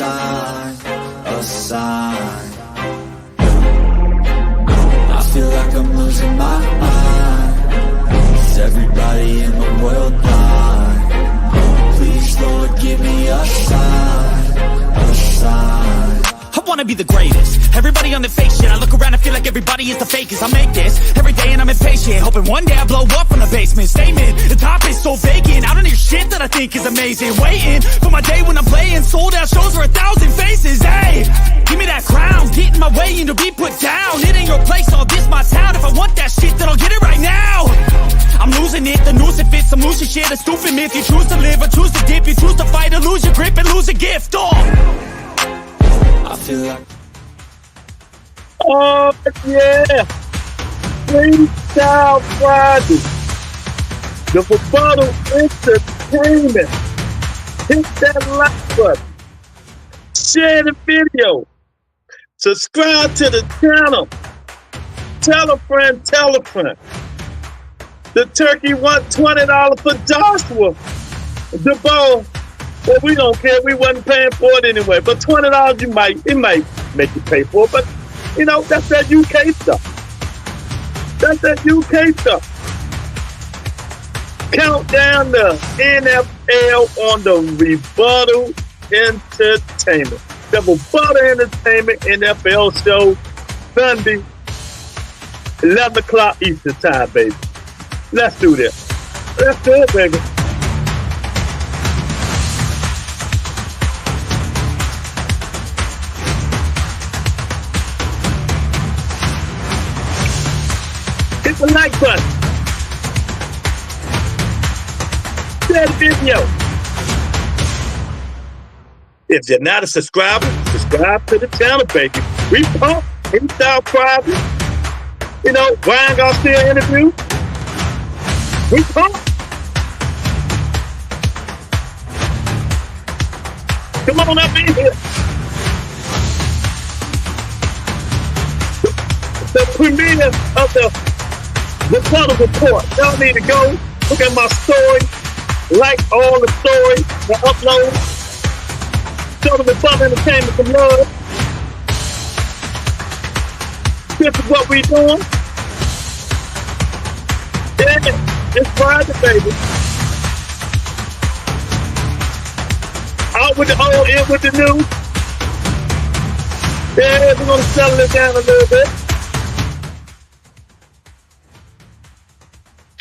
a sign. I feel like I'm losing my mind. Is everybody in the world blind? Please, Lord, give me a sign, a sign. I wanna be the greatest. Everybody on the fake shit. I look around and feel like everybody is the fakest. I make this every day and I'm impatient, hoping one day I blow up from the basement. Statement, the top is so vacant. I don't hear shit that I think is amazing. Waiting for my day when I'm playing sold out shows for 1,000 faces. Hey, give me that crown, get in my way and to be put down. It ain't your place, all this my town. If I want that shit, then I'll get it right now. I'm losing it, the noose it fits. I'm losing shit, a stupid myth. You choose to live or choose to dip. You choose to fight or lose your grip and lose a gift. I feel like yeah, Freestyle Friday, the Rebuttal Entertainment. Hit that like button, share the video, subscribe to the channel, tell a friend, tell a friend. The turkey wants $20 for Joshua. The ball, well, we don't care. We wasn't paying for it anyway. But $20, it might make you pay for it. But you know, that's that UK stuff. That's that UK stuff. Countdown the NFL on the Rebuttal Entertainment. The Rebuttal Entertainment NFL show, Sunday, 11 o'clock Eastern time, baby. Let's do this. Let's do it, baby. Hit the like button. Share the video. If you're not a subscriber, subscribe to the channel, baby. We pump Freestyle Friday. You know, Ryan Garcia interview. We pump. Come on up in here. The premiere of the Rebuttal Report. Y'all need to go look at my story, like all the stories, the upload, show the Rebuttal Entertainment some love. This is what we doing. Yeah, it's Friday, baby. Out with the old, in with the new. Yeah, we're gonna settle it down a little bit.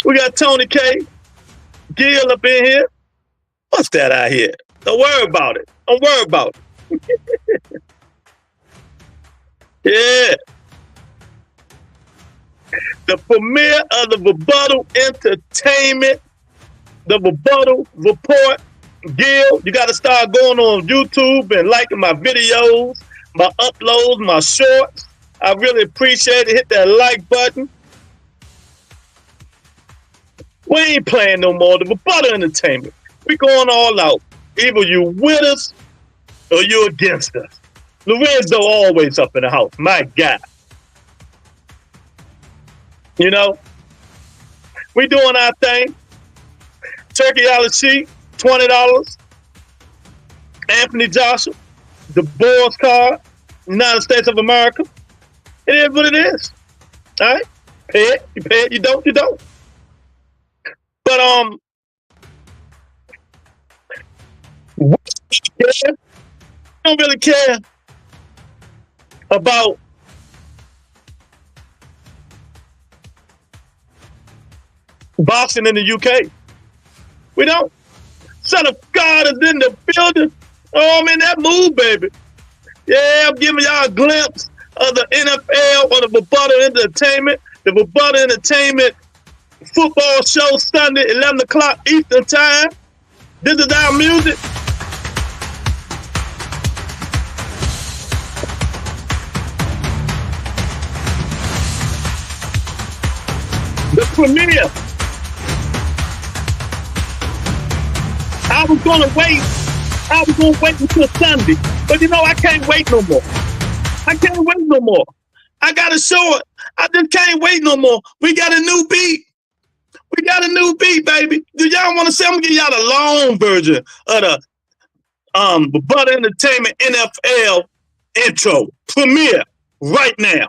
We got Tony K, Gil up in here. What's that out here? Don't worry about it. Don't worry about it. Yeah. The premiere of the Rebuttal Entertainment, the Rebuttal Report. Gil, you got to start going on YouTube and liking my videos, my uploads, my shorts. I really appreciate it. Hit that like button. We ain't playing no more. The Rebuttal Entertainment. We going all out. Either you with us or you against us. Lorenzo always up in the house. My God. You know, we doing our thing. Turkey out of sheet, $20. Anthony Joshua, the Dobuis card, United States of America. It is what it is. All right? Pay it, you pay it, you don't, you don't. But I don't really care about boxing in the UK. We don't. Son of God is in the building. Oh, I'm in that mood, baby. Yeah, I'm giving y'all a glimpse of the NFL or the Rebuttal Entertainment. The Rebuttal Entertainment football show Sunday, 11 o'clock Eastern time. This is our music. The premiere. I was gonna wait until Sunday. But you know, I can't wait no more. I can't wait no more. I gotta show it. I just can't wait no more. We got a new beat. We got a new beat, baby. Do y'all want to see? I'm gonna give y'all the long version of But Entertainment NFL intro premiere right now.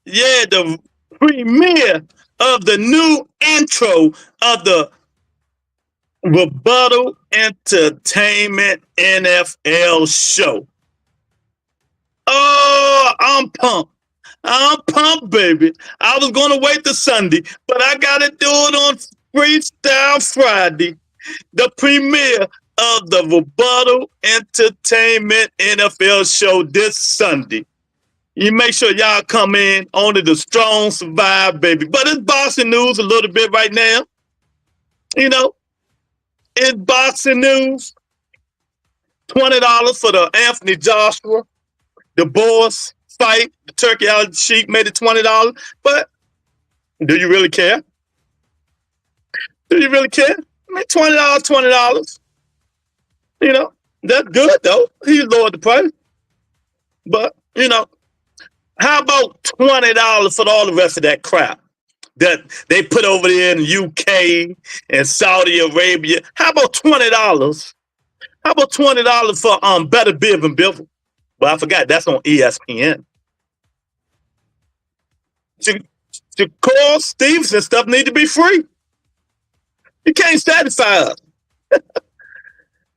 Yeah, the premiere of the new intro of the Rebuttal Entertainment NFL show. Oh, I'm pumped. I'm pumped, baby. I was going to wait till Sunday, but I got to do it on Freestyle Friday. The premiere of the Rebuttal Entertainment NFL show this Sunday. You make sure y'all come in. Only the strong survive, baby. But it's boxing news a little bit right now. You know, it's boxing news. $20 for the Anthony Joshua, Dobuis fight. The turkey out of the sheep made it $20. But do you really care? Do you really care? I mean, $20, $20. You know, that's good, though. He lowered the price. But, you know, how about $20 for all the rest of that crap that they put over there in the UK and Saudi Arabia? How about $20? How about $20 for Better Bib and Bibble? Well, I forgot that's on ESPN. Shakur Stevenson stuff need to be free. You can't satisfy us.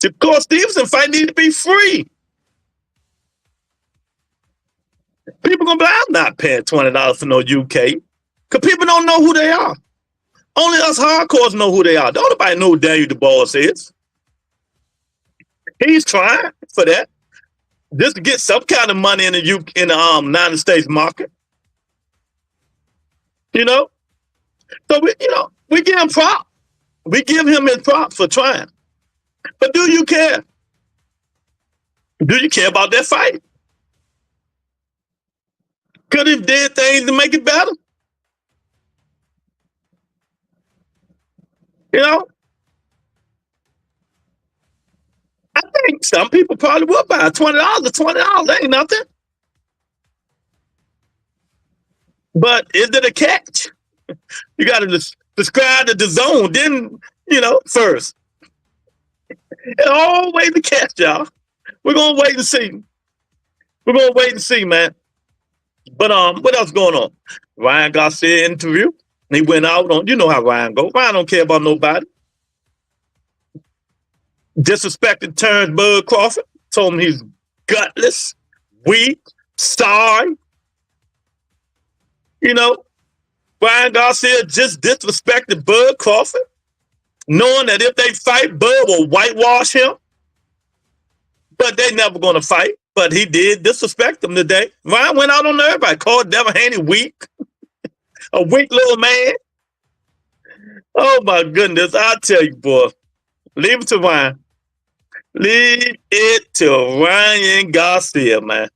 Shakur Stevenson fight need to be free. People gonna be like, I'm not paying $20 for no UK. Because people don't know who they are. Only us hardcores know who they are. Don't nobody know who Daniel Dobuis is. He's trying for that. Just to get some kind of money in the United States market. You know? So we give him props. We give him his props for trying. But do you care? Do you care about that fight? Could he have did things to make it better? You know? I think some people probably will buy $20 to $20. That ain't nothing. But is it a catch? You got to subscribe to the zone, then, first. It's always a catch, y'all. We're going to wait and see. We're going to wait and see, man. But what else going on? Ryan Garcia interview. He went out on, you know how Ryan go. Ryan don't care about nobody. Disrespected turns Bud Crawford. Told him he's gutless, weak, sorry. Ryan Garcia just disrespected Bud Crawford, knowing that if they fight, Bud will whitewash him. But they never going to fight. But he did disrespect him today. Ryan went out on everybody, called Devin Haney weak. A weak little man. Oh, my goodness. I tell you, boy. Leave it to Ryan. Leave it to Ryan Garcia, man,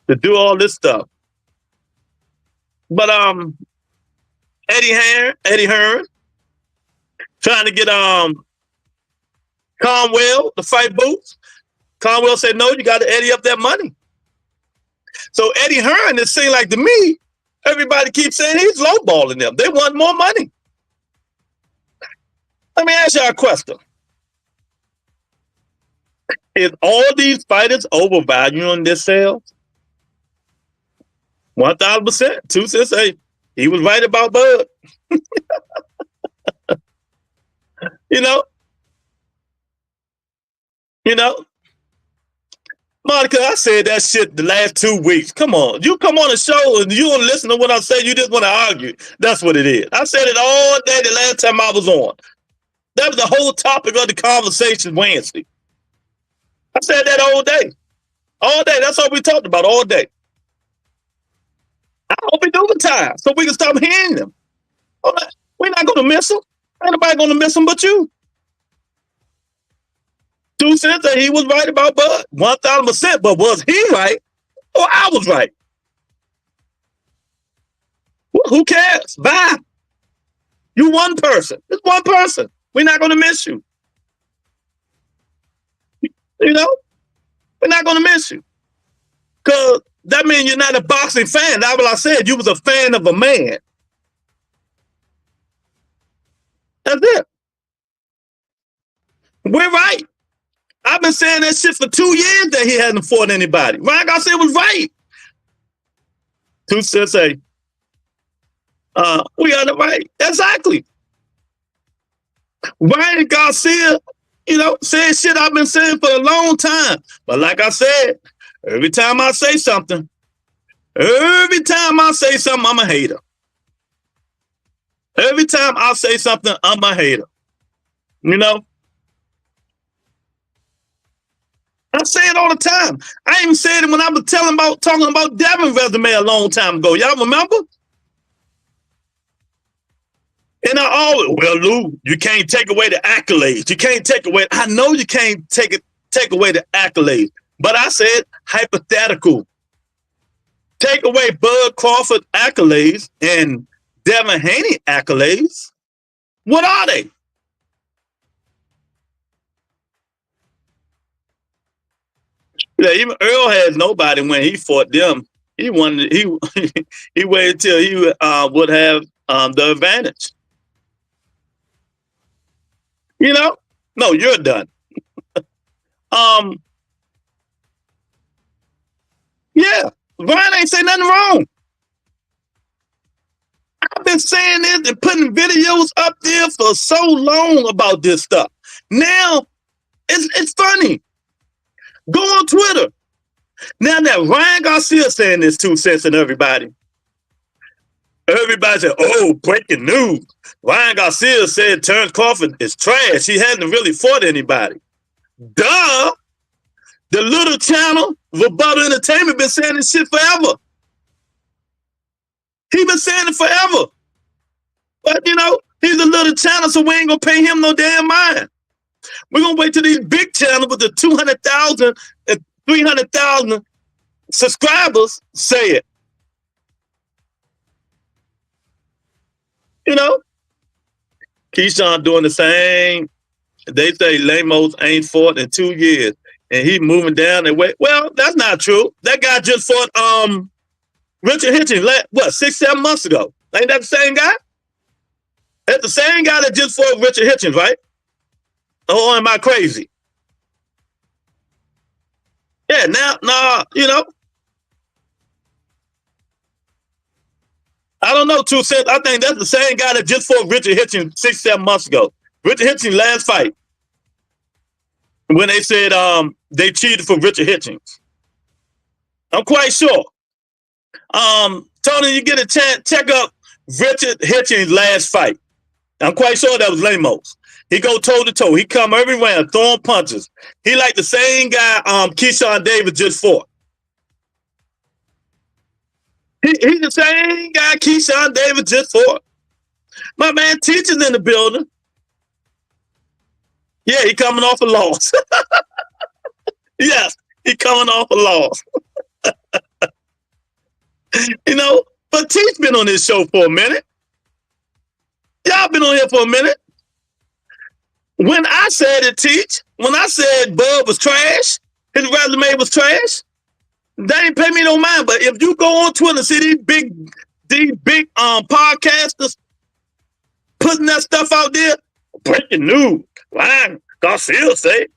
to do all this stuff. But Eddie Hearn trying to get Conwell to fight Boots. Conwell said, no, you got to Eddie up that money. So Eddie Hearn, it seemed like to me, everybody keeps saying he's lowballing them. They want more money. Let me ask y'all a question. Is all these fighters overvaluing themselves? 1,000%. 2 cents. Hey, he was right about Bud. You know, Monica, I said that shit the last 2 weeks. Come on. You come on a show and you don't listen to what I say. You just want to argue. That's what it is. I said it all day the last time I was on. That was the whole topic of the conversation Wednesday. I said that all day. All day. That's all we talked about all day. I hope we do the time so we can stop hearing them. We're not going to miss them. Ain't nobody going to miss them but you. 2 cents that he was right about Bud. 1,000%. But was he right or I was right? Well, who cares? Bye. You one person. It's one person. We're not going to miss you. You know? We're not going to miss you. Because that means you're not a boxing fan. That's what I said. You was a fan of a man. That's it. We're right. I've been saying that shit for 2 years that he hasn't fought anybody. Ryan Garcia was right. 2 cents say, we got it right. Exactly. Ryan Garcia, saying shit I've been saying for a long time. But like I said, every time I say something, I'm a hater. Every time I say something, I'm a hater. I say it all the time. I even said it when I was talking about Devin's resume a long time ago. Y'all remember? And I always, well, Lou, you can't take away the accolades. You can't take away. I know you can't take away the accolades, but I said hypothetical. Take away Bud Crawford accolades and Devin Haney accolades. What are they? Yeah, even Earl has nobody when he fought them. He wanted he waited till he would have the advantage. No, you're done. Yeah, Ryan ain't say nothing wrong. I've been saying this and putting videos up there for so long about this stuff. Now, it's funny. Go on Twitter. Now that Ryan Garcia saying this 2 cents and everybody said, oh, breaking news. Ryan Garcia said Terrence Crawford is trash. He hasn't really fought anybody. Duh. The little channel, Rebuttal Entertainment, been saying this shit forever. He been saying it forever. But, he's a little channel, so we ain't going to pay him no damn mind. We're going to wait till these big channels with the 200,000 and 300,000 subscribers say it. Keyshawn doing the same. They say Lemos ain't fought in 2 years, and he moving down and way. Well, that's not true. That guy just fought Richard Hitchens, 6-7 months ago. Ain't that the same guy? That's the same guy that just fought Richard Hitchens, right? Or am I crazy? Yeah, now, I don't know, 2 cents. I think that's the same guy that just fought Richard Hitchens 6-7 months ago. Richard Hitchens' last fight, when they said they cheated for Richard Hitchens. I'm quite sure. Tony, you get a chance, check up Richard Hitchens' last fight. I'm quite sure that was Lemos. He go toe to toe. He come every round throwing punches. He like the same guy Keyshawn Davis just fought. He's the same guy Keyshawn Davis just fought. My man Teacher's in the building. Yeah, he coming off a loss. Yes, he coming off a loss. But Teach been on this show for a minute. Y'all been on here for a minute. When I said it, Teach, when I said Bub was trash, his resume was trash, they ain't pay me no mind. But if you go on Twitter and see these big podcasters putting that stuff out there, breaking news, Ryan Garcia say,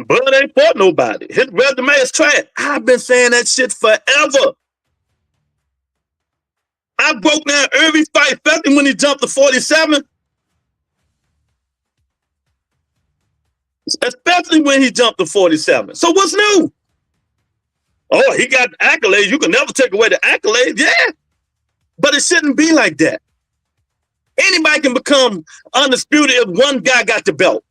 Bud ain't fought nobody. His resume is trash. I've been saying that shit forever. I broke down every fight, especially when he jumped to 47. Especially when he jumped to 47. So what's new? Oh, he got accolades. You can never take away the accolades. Yeah. But it shouldn't be like that. Anybody can become undisputed if one guy got the belt.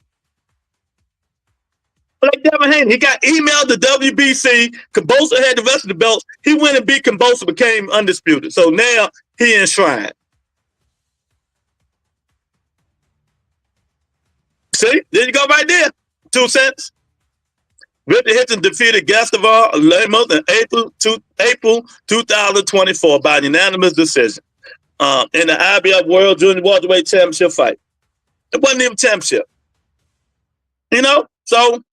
Like Devin Haney, he got emailed to WBC. Kambosa had the rest of the belts. He went and beat Kambosa, became undisputed. So now he enshrined. See, there you go right there. 2 cents. Richard Hitchens defeated Gastavar Lemos in April 2024 by unanimous decision in the IBF World Junior Welterweight Championship fight. It wasn't even a championship. You know? So,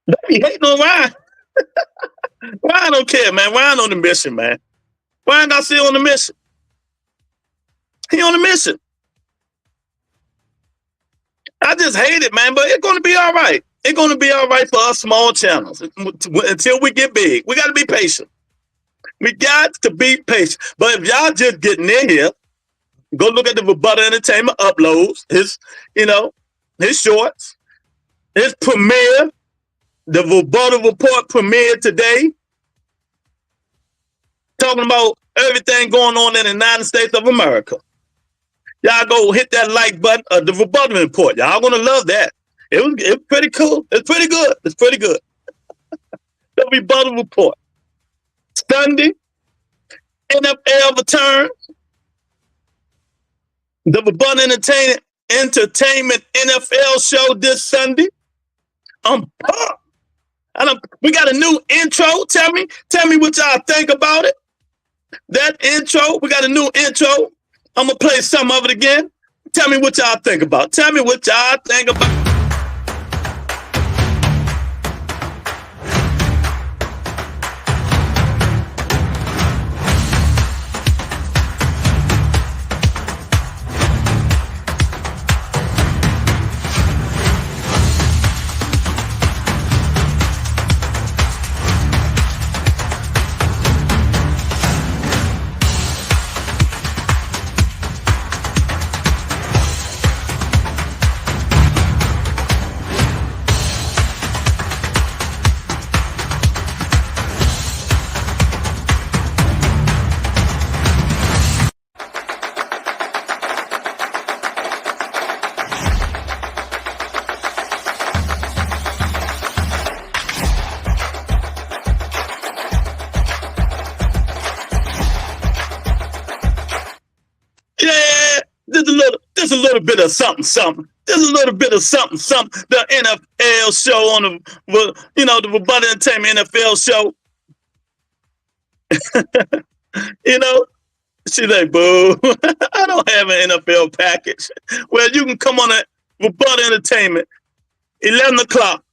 they be hating on Ryan. Ryan don't care, man. Ryan on the mission, man. Ryan got still on the mission. He on the mission. I just hate it, man, but it's going to be all right. It's going to be all right for us small channels until we get big. We got to be patient. We got to be patient. But if y'all just getting in here, go look at the Rebuttal Entertainment uploads, his shorts, his premiere, the Rebuttal Report premiered today, talking about everything going on in the United States of America. Y'all go hit that like button of the Rebuttal Report. Y'all gonna love that. It was pretty cool. It's pretty good. It's pretty good. The Rebuttal Report. Sunday, NFL returns. The Rebuttal Entertainment NFL show this Sunday. I'm pumped. We got a new intro. Tell me what y'all think about it. That intro, we got a new intro. I'm going to play some of it again. Tell me what y'all think about. Tell me what y'all think about. There's a little bit of something. There's a little bit of something. The NFL show on the Rebuttal Entertainment NFL show. She's like, boo, I don't have an NFL package. Well, you can come on a Rebuttal Entertainment, 11 o'clock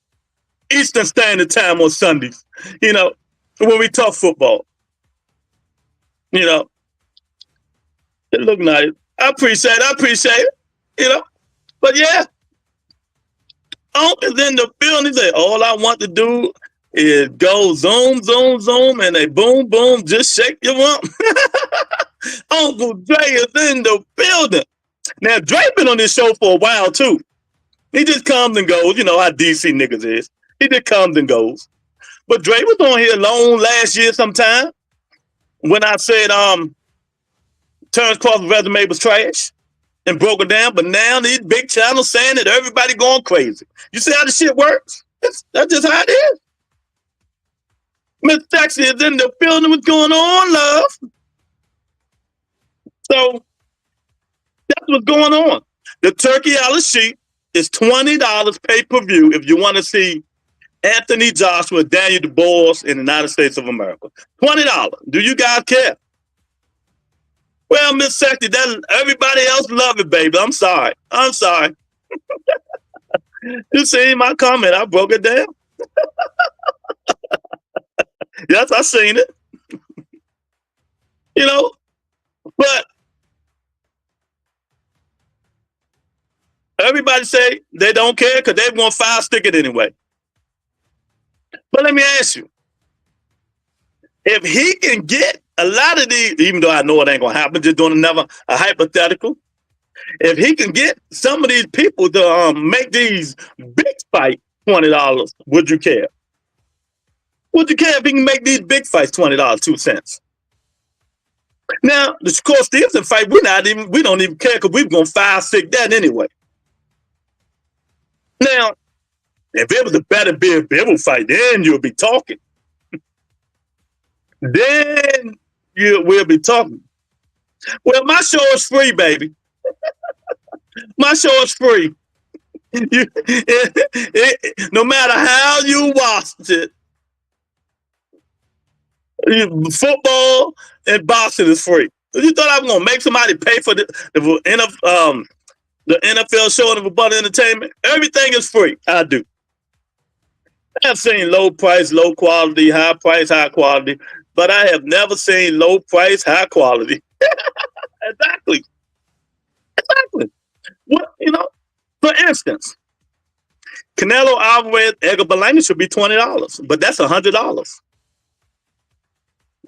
Eastern Standard Time on Sundays, when we talk football. It look nice. I appreciate it. But yeah, Unc is in the building. He said, all I want to do is go zoom, zoom, zoom, and a boom, boom, just shake your rump. Uncle Dre is in the building. Now, Dre been on this show for a while, too. He just comes and goes. You know how DC niggas is. He just comes and goes. But Dre was on here alone last year sometime when I said, Terrence Crawford's resume was trash and broke it down, but now these big channels saying that everybody going crazy. You see how the shit works? That's just how it is. Miss Sexy is in the building. What's going on, love? So that's what's going on. The Turkey Alice sheet is $20 pay-per-view if you want to see Anthony Joshua, Daniel Dobuis in the United States of America. $20. Do you guys care? Well, Miss Sexy, that everybody else love it, baby. I'm sorry. You seen my comment? I broke it down. Yes, I seen it. But everybody say they don't care because they want fire stick it anyway. But let me ask you, if he can get a lot of these, even though I know it ain't gonna happen, just doing a hypothetical. If he can get some of these people to make these big fights $20, would you care? Would you care if he can make these big fights $20, 2 cents? Now, the Shakur Stevenson fight, we don't even care because we're gonna fire stick that anyway. Now, if it was a better Bill Bibble fight, then you'll be talking. Then we'll be talking. Well, my show is free, baby. My show is free. No matter how you watched it, football and boxing is free. You thought I was gonna make somebody pay for the NFL show and the Butt Entertainment? Everything is free. I do. I've seen low price, low quality, high price, high quality, but I have never seen low price, high quality. Exactly. What, for instance, Canelo Alvarez, Edgar Berlanga should be $20, but that's $100.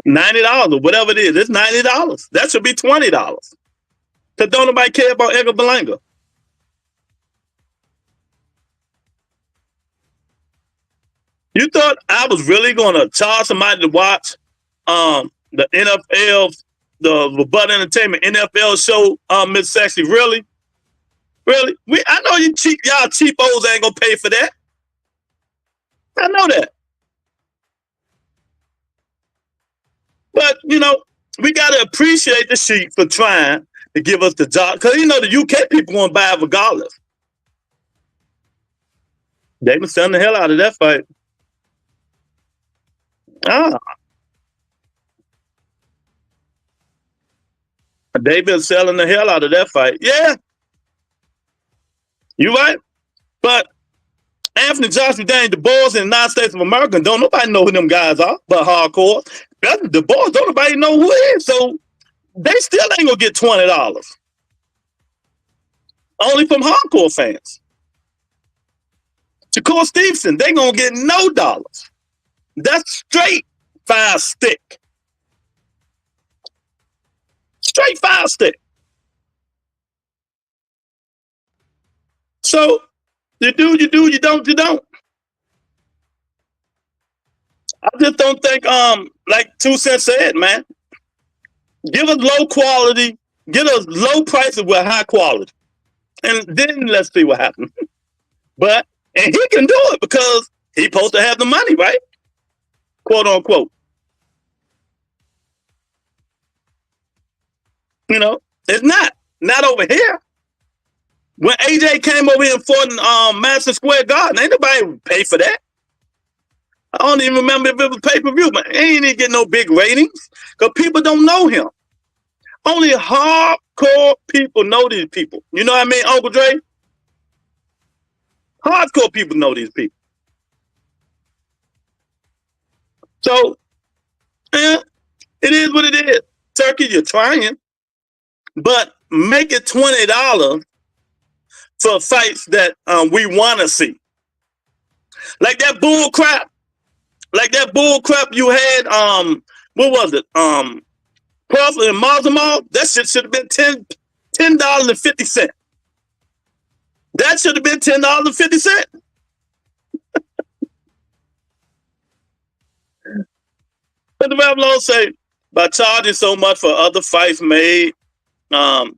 $90 or whatever it is, it's $90. That should be $20. Because don't nobody care about Edgar Berlanga. You thought I was really going to charge somebody to watch the NFL, the Butt Entertainment NFL show, Miss Sexy? Really? Really? I know y'all cheapos ain't going to pay for that. I know that. But, we got to appreciate the Sheik for trying to give us the job. Because, the UK people going to buy it regardless. They been selling the hell out of that fight. They've been selling the hell out of that fight. Yeah. You right? But Anthony Joshua, Daniel Dobuis in the United States of America, don't nobody know who them guys are, but hardcore. Dobuis, don't nobody know who it is. So they still ain't gonna get $20. Only from hardcore fans. Shakur Stevenson, they gonna get no dollars. That's straight fire stick. Straight fire stick. So you do, you don't, you don't. I just don't think, like 2 Cents said, man, give us low quality, get us low prices with high quality. And then let's see what happens. And he can do it because he's supposed to have the money, right? Quote unquote. It's not over here. When AJ came over here and fought in Madison Square Garden, ain't nobody pay for that. I don't even remember if it was pay-per-view, but he ain't get no big ratings because people don't know him. Only hardcore people know these people. You know what I mean, Uncle Dre? Hardcore people know these people. So, it is what it is. Turkey, you're trying, but make it $20 for fights that we want to see. Like that bull crap. You had, what was it? Puff and Marzamall. That shit should have been $10.50. That should have been $10.50. But the Babylon say, by charging so much for other fights made,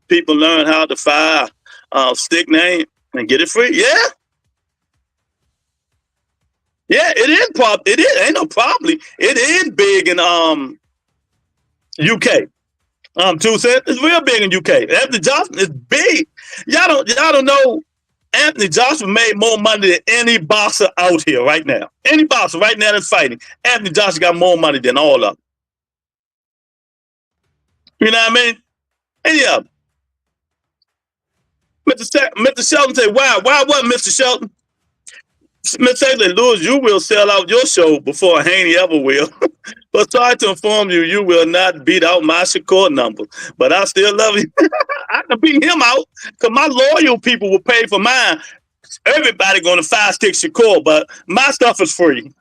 people learn how to fire stick name and get it free. Yeah. Yeah, it is probably. It is. Ain't no probably. It is big in UK. 2 Cents. It's real big in UK. After Johnson is big. Y'all don't know Anthony Joshua made more money than any boxer out here right now. Any boxer right now that's fighting, Anthony Joshua got more money than all of them. You know what I mean? Any of them. Mr. Shelton said, why what, Mr. Shelton? Mr. Lewis, you will sell out your show before Haney ever will. But sorry to inform you, you will not beat out my Shakur numbers. But I still love you. I can beat him out because my loyal people will pay for mine. Everybody going to 5-stick Shakur, but my stuff is free.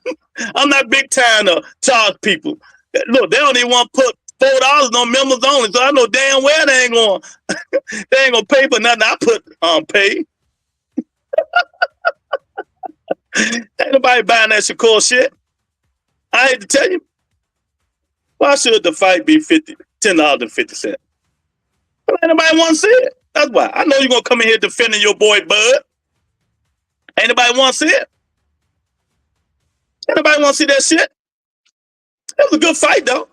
I'm not big time to charge people. Look, they don't even want to put $4 on members only, so I know damn well they ain't gonna pay for nothing. I put pay. Ain't nobody buying that Shakur shit. I hate to tell you. Why should the fight be $10.50? Ain't nobody want to see it. That's why. I know you're gonna come in here defending your boy Bud. Ain't nobody want to see it. Ain't nobody want to see that shit. It was a good fight, though.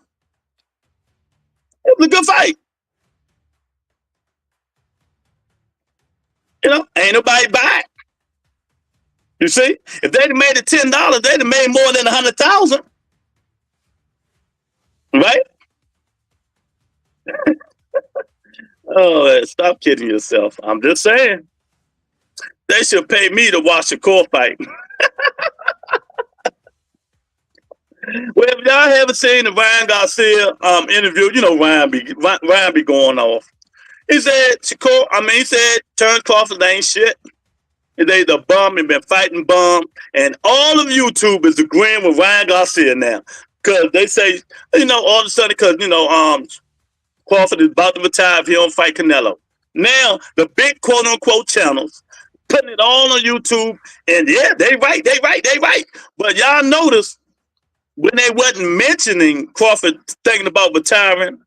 It was a good fight. You know, ain't nobody buy it. You see, if they'd have made it $10, they'd have made more than 100,000, right? Oh, stop kidding yourself. I'm just saying. They should pay me to watch the core fight. Well, if y'all haven't seen the Ryan Garcia interview, you know Ryan be going off. He said he said Terence Crawford ain't shit. They the bum and been fighting bum, and all of YouTube is agreeing with Ryan Garcia now because they say, you know, all of a sudden because you know Crawford is about to retire if he don't fight Canelo. Now the big quote unquote channels putting it all on YouTube, and yeah, they right. But y'all notice when they wasn't mentioning Crawford thinking about retiring,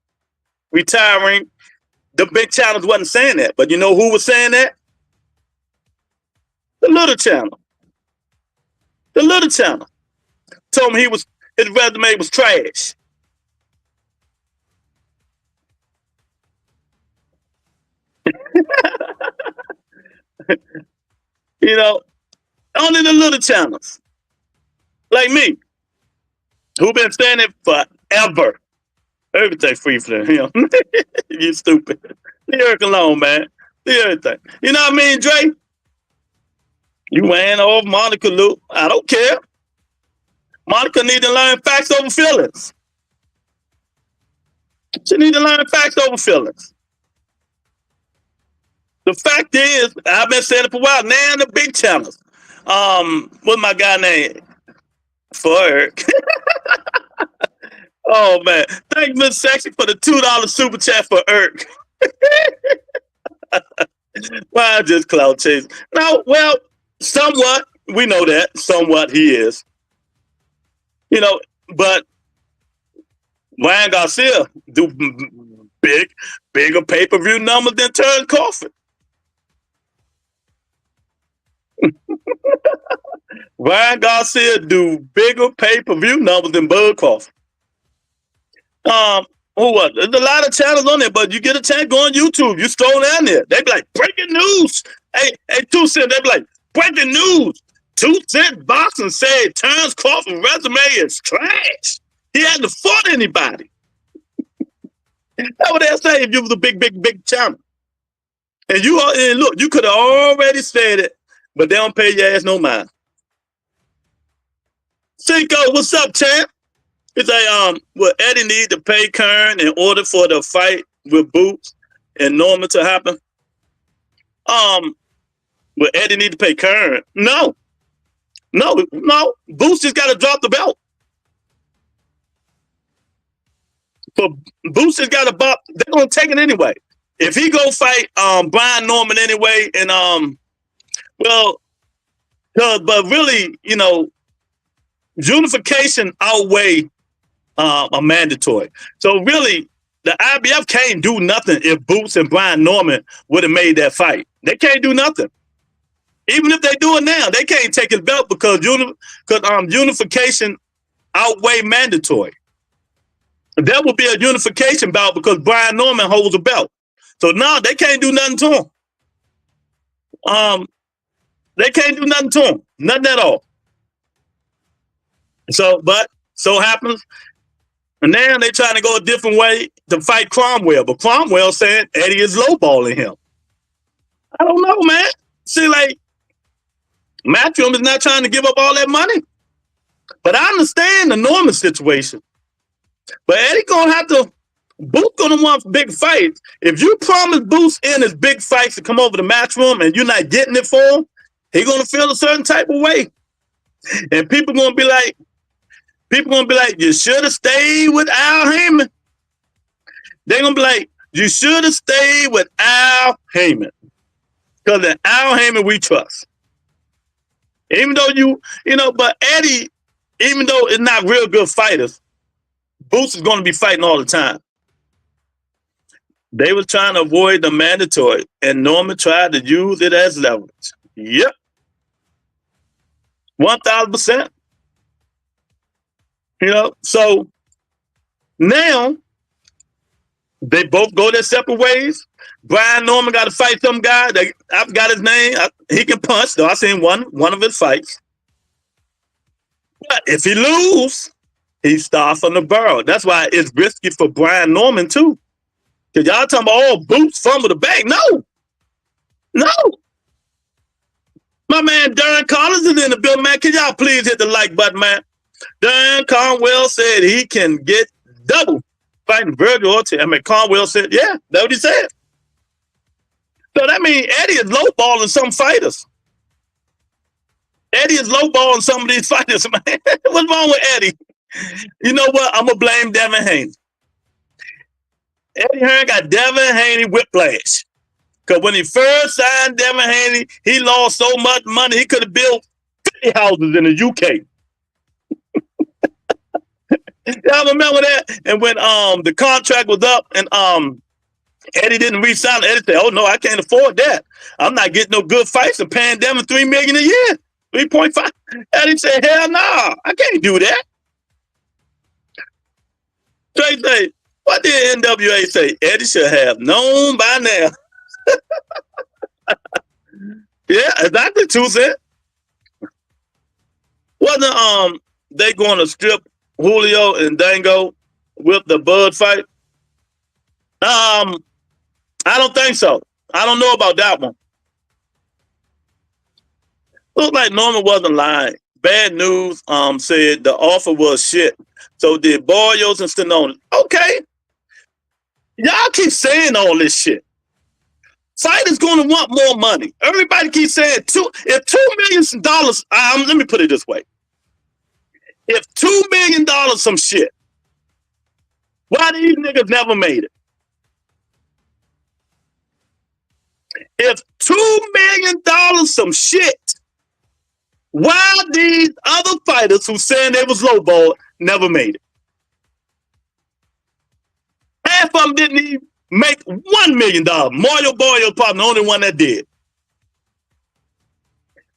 the big channels wasn't saying that. But you know who was saying that? The little channel. The little channel told him his resume was trash. You know, only the little channels like me, who been saying it forever. Everything free for him. You stupid. Leave Eric alone, man. Leave everything. You know what I mean, Dre? You ran over Monica Lou. I don't care. Monica need to learn facts over feelings. She need to learn facts over feelings. The fact is, I've been saying it for a while. Now the big channels. What's my guy name? Eric. Oh man. Thank Miss Sexy for the $2 super chat for Eric. Why I just cloud chase? No, well, somewhat. We know that. Somewhat he is. You know, but Ryan Garcia do bigger pay-per-view numbers than Terence Crawford. Ryan Garcia do bigger pay-per-view numbers than Bud Crawford. Who was? There's a lot of channels on there, but you get a chance, go on YouTube. You scroll down there. They be like, breaking news. Hey, 2 Cent, they be like, breaking news. 2 Cent Boxing said Terence Crawford's resume is trash. He hasn't fought anybody. That's what they'll say if you was a big channel. And look, you could have already said it, but they don't pay your ass no mind. Cinco, what's up, champ? It's like, will Eddie need to pay Kern in order for the fight with Boots and Norman to happen? Will Eddie need to pay Kern? No. Boots just got to drop the belt. But Boots just got to bop. They're gonna take it anyway. If he go fight Brian Norman anyway, and but really, you know, unification outweigh a mandatory. So really, the IBF can't do nothing if Boots and Brian Norman would have made that fight. They can't do nothing. Even if they do it now, they can't take his belt because unification outweigh mandatory. That would be a unification bout because Brian Norman holds a belt. So now they can't do nothing to him. They can't do nothing to him. Nothing at all. But so happens, and now they're trying to go a different way to fight Cromwell. But Cromwell saying Eddie is lowballing him. I don't know, man. See, like, Matchroom is not trying to give up all that money. But I understand the Norman situation. But Eddie gonna have to, Boots gonna want big fights. If you promise Boots in his big fights to come over to Matchroom and you're not getting it for him, he gonna feel a certain type of way. And people gonna be like, you should have stayed with Al Heyman. They're gonna be like, you should have stayed with Al Heyman. Because in Al Heyman we trust. Even though but Eddie, even though it's not real good fighters, Boots is going to be fighting all the time. They were trying to avoid the mandatory, and Norman tried to use it as leverage. Yep. 1,000%. So now they both go their separate ways. Brian Norman got to fight some guy. I forgot his name. He can punch, though. I seen one of his fights. But if he lose, he starts from the burrow. That's why it's risky for Brian Norman, too. Because y'all talking about, Boots fumble the bag. No. My man, Darren Collins is in the building, man. Can y'all please hit the like button, man? Darren Conwell said he can get double fighting Virgil Ortiz. Conwell said, yeah, that's what he said. So that means Eddie is lowballing some fighters. Eddie is lowballing some of these fighters, man. What's wrong with Eddie? You know what? I'm going to blame Devin Haney. Eddie Hearn got Devin Haney whiplash. Because when he first signed Devin Haney, he lost so much money, he could have built 50 houses in the UK. Y'all remember that? And when the contract was up and Eddie didn't re-sign, Eddie said, oh, no, I can't afford that. I'm not getting no good fights and paying Devin $3 million a year. 3.5. Eddie said, hell no, I can't do that. Trey say, what did NWA say? Eddie should have known by now. Yeah, exactly, 2 cents. Wasn't they going to strip Julio and Dango with the Bud fight? I don't think so. I don't know about that one. Looked like Norman wasn't lying. Bad News said the offer was shit. So did Barrios and Stallone. Okay. Y'all keep saying all this shit. Fighters going to want more money. Everybody keeps saying if $2 million, let me put it this way. If $2 million some shit, why these niggas never made it? If $2 million some shit, why these other fighters who saying they was lowball never made it? Half of them didn't even make $1 million. Mario Barrios probably the only one that did.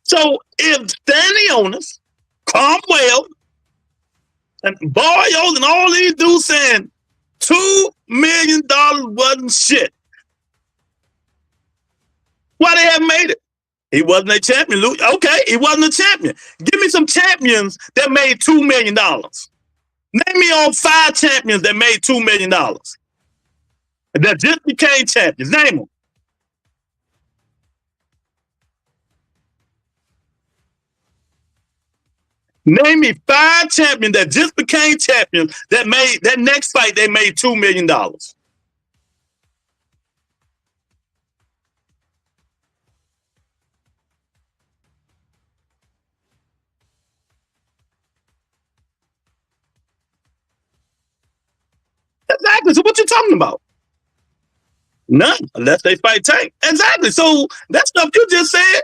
So if Stanley Owners, Cromwell, and Barrios and all these dudes saying $2 million wasn't shit, why they haven't made it? He wasn't a champion, Luke. Okay, he wasn't a champion. Give me some champions that made $2 million. Name me all 5 champions that made $2 million. That just became champions. Name them. Name me 5 champions that just became champions that made that next fight they made $2 million. Exactly. So what you talking about? None, unless they fight Tank. Exactly. So that stuff you just said,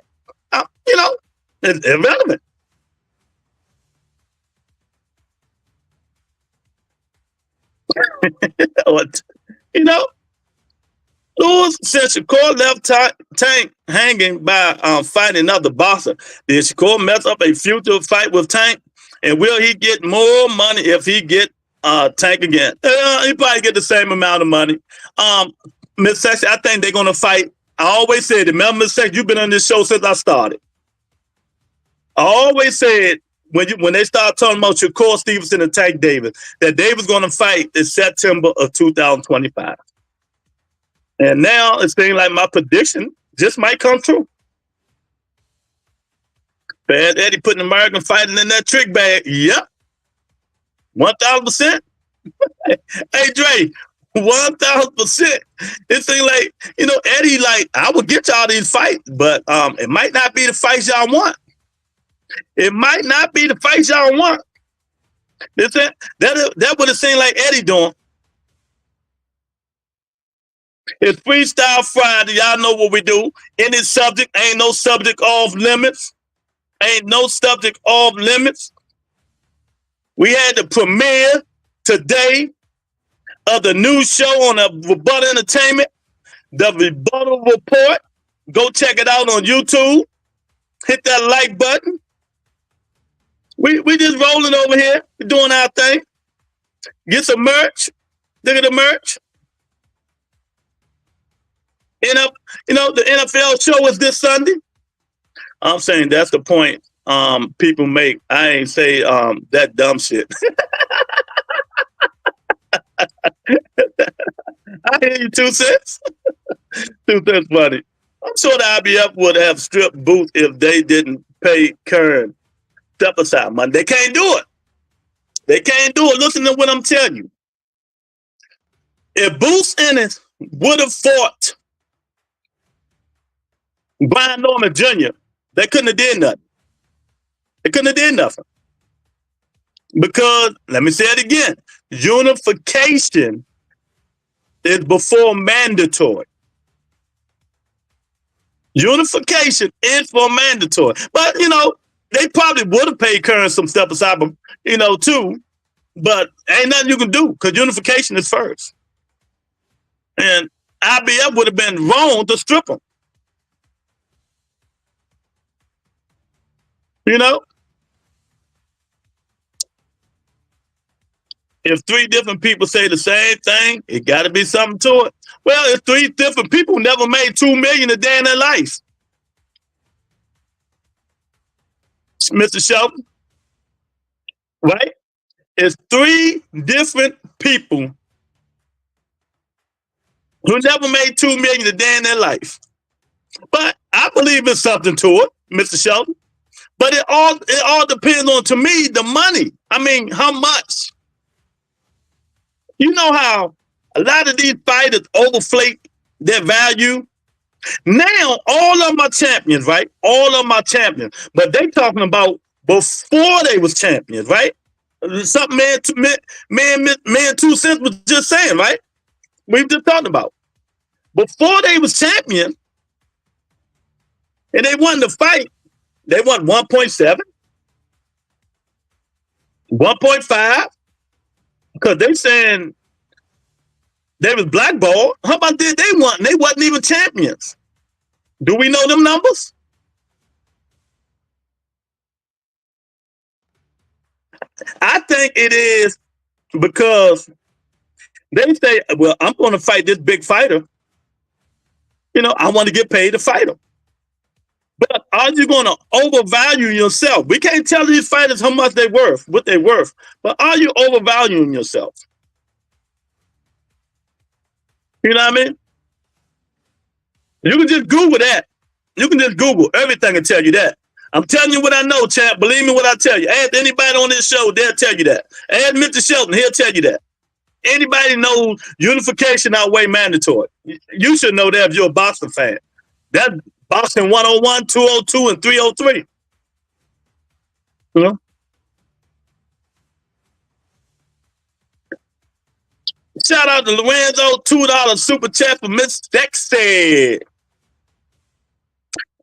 is irrelevant. Lewis said Shakur left Tank hanging by fighting another boxer. Did Shakur mess up a future fight with Tank? And will he get more money if he get Tank again? He probably get the same amount of money. Miss Sexy, I think they're gonna fight. I always said, remember, Miss Sexy, you've been on this show since I started. I always said when they start talking about Shakur Stevenson and Tank Davis, that they was going to fight in September of 2025. And now it seems like my prediction just might come true. Bad Eddie putting American fighting in that trick bag. Yep. 1,000%. Hey, Dre, 1,000%. It seems like, Eddie, like, I would get y'all these fights, but it might not be the fights y'all want. It might not be the fights y'all want. That would have seemed like Eddie doing. It's Freestyle Friday. Y'all know what we do. Any subject, ain't no subject off limits. Ain't no subject off limits. We had the premiere today of the new show on the Rebuttal Entertainment, the Rebuttal Report. Go check it out on YouTube. Hit that like button. We just rolling over here, doing our thing. Get some merch. Look at the merch. The NFL show is this Sunday. I'm saying that's the point people make. I ain't say that dumb shit. I hear you, 2 cents. 2 cents funny. I'm sure the IBF would have stripped Booth if they didn't pay Kern step aside money. They can't do it. They can't do it. Listen to what I'm telling you. If Booth Ennis would have fought Brian Norman Jr., they couldn't have did nothing. They couldn't have did nothing. Because, let me say it again, unification is before mandatory. Unification is for mandatory. But, they probably would have paid Kern some step aside, too. But ain't nothing you can do because unification is first. And IBF would have been wrong to strip them. If 3 different people say the same thing, it got to be something to it. Well, if 3 different people never made $2 million a day in their life, Mr. Shelton, right? It's 3 different people who never made $2 million a day in their life. But I believe there's something to it, Mr. Shelton. But it all depends on, to me, the money. I mean, how much? You know how a lot of these fighters overflate their value? Now, all of them are champions, right? All of them are champions. But they talking about before they was champions, right? Something man 2 cents was just saying, right? We just talking about. Before they was champions, and they won the fight, they won 1.7, 1.5, because they saying they was blackballed. How about this? They wasn't even champions. Do we know them numbers? I think it is because they say, well, I'm going to fight this big fighter. I want to get paid to fight him. But are you going to overvalue yourself? We can't tell these fighters how much they're worth, what they're worth. But are you overvaluing yourself? You know what I mean? You can just Google that. You can just Google everything and tell you that. I'm telling you what I know, champ. Believe me what I tell you. Ask anybody on this show, they'll tell you that. Ask Mr. Shelton, he'll tell you that. Anybody knows unification outweigh mandatory. You should know that if you're a boxing fan. That's boxing 101, 202, and 303. Shout out to Lorenzo, $2 super chat for Miss Dexter.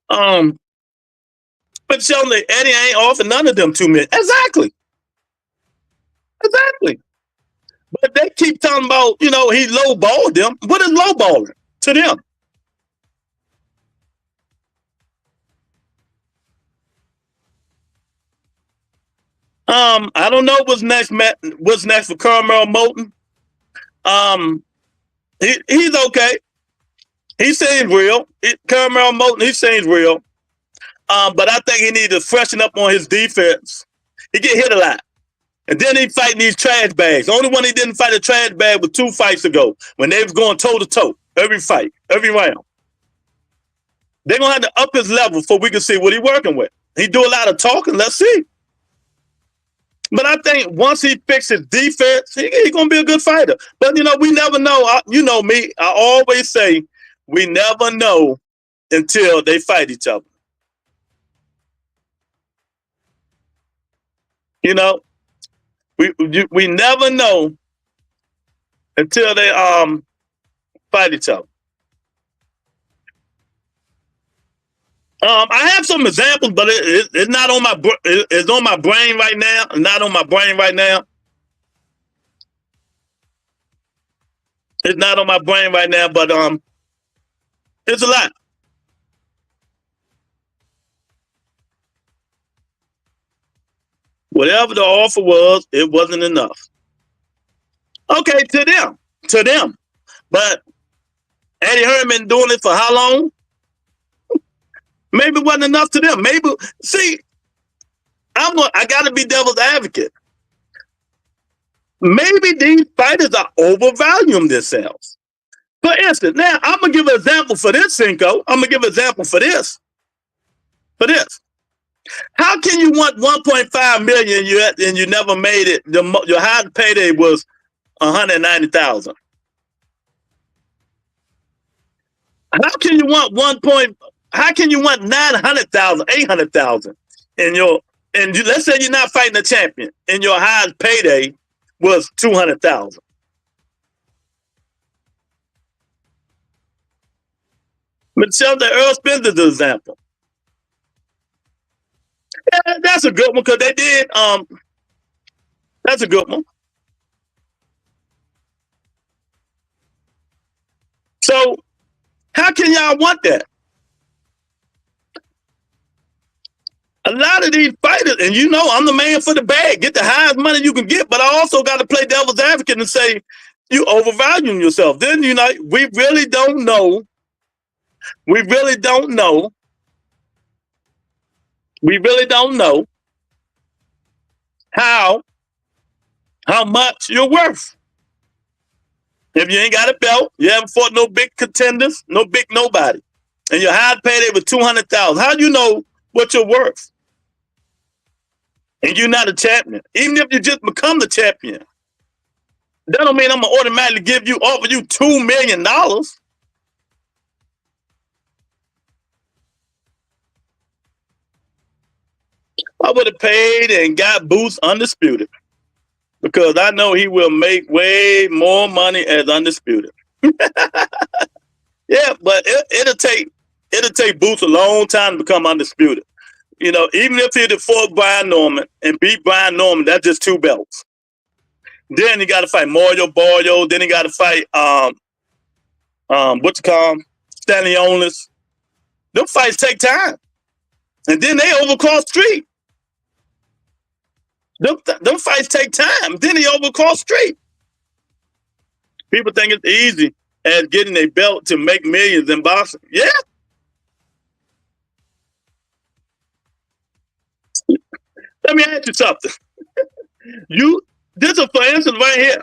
But Shelton, Eddie ain't offering none of them $2 million. Exactly. But they keep talking about, he lowballed them. What is lowballing to them? I don't know what's next for Carmel Moulton. He's okay. He seems real. Carmel Moulton, he seems real. But I think he needs to freshen up on his defense. He get hit a lot. And then he fighting these trash bags. The only one he didn't fight a trash bag was 2 fights ago when they was going toe to toe every fight, every round. They're going to have to up his level before we can see what he's working with. He do a lot of talking. Let's see. But I think once he fixes defense, he's going to be a good fighter. But, we never know. You know me. I always say we never know until they fight each other. We never know until they fight each other. I have some examples, but it's not on my it's on my brain right now. Not on my brain right now. It's not on my brain right now, but it's a lot. Whatever the offer was, it wasn't enough. Okay, to them. But Eddie Hearn been doing it for how long? Maybe it wasn't enough to them. Maybe, see, I got to be devil's advocate. Maybe these fighters are overvaluing themselves. For instance, now I'm going to give an example for this, Cinco. I'm going to give an example for this. How can you want 1.5 million and you never made it? Your highest payday was 190,000. How can you want How can you want 900,000, 800,000 let's say you're not fighting a champion and your highest payday was 200,000. Michelle the Earl Spencer's example. Yeah, that's a good one because they did. That's a good one. So, how can y'all want that? A lot of these fighters, and I'm the man for the bag. Get the highest money you can get, but I also got to play devil's advocate and say you overvaluing yourself. Then we really don't know. We really don't know how much you're worth. If you ain't got a belt, you haven't fought no big contenders, no big nobody, and your highest payday was 200,000. How do you know what you're worth? And you're not a champion. Even if you just become the champion, that don't mean I'm gonna automatically offer you $2 million. I would have paid and got Boots undisputed because I know he will make way more money as undisputed. Yeah, but it'll take Boots a long time to become undisputed. Even if he fought Brian Norman and beat Brian Norman, that's just 2 belts. Then he got to fight Mario Barrio. Then he got to fight Stanley Onis. Them fights take time, and then they overcross street. Them fights take time. Then he overcross street. People think it's easy as getting a belt to make millions in boxing. Yeah. Let me ask you something. This is for instance right here.